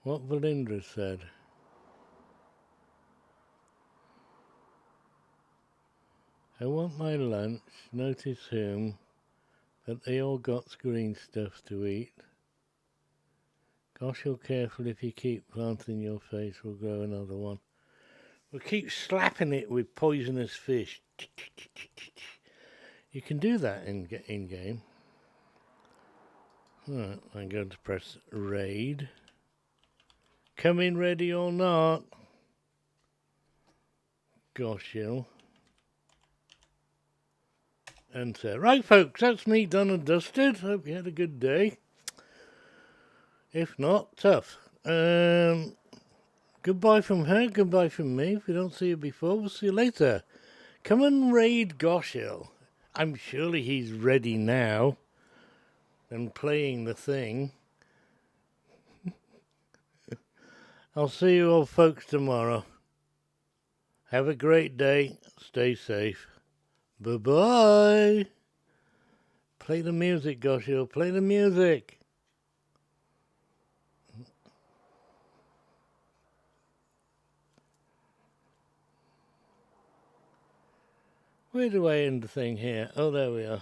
What Valindra said. I want my lunch, notice whom, but they all got green stuff to eat. Gosh, you're careful if you keep planting your face, we'll grow another one. We'll keep slapping it with poisonous fish. You can do that in game. Right, I'm going to press raid. Come in ready or not. Gosh, you. Enter. Right, folks, that's me done and dusted. Hope you had a good day. If not, tough. Goodbye from her, goodbye from me. If we don't see you before, we'll see you later. Come and raid Goshil. I'm surely he's ready now and playing the thing. I'll see you all folks tomorrow. Have a great day. Stay safe. Bye-bye. Play the music, Goshil. Play the music. Where do I end the thing here? Oh, there we are.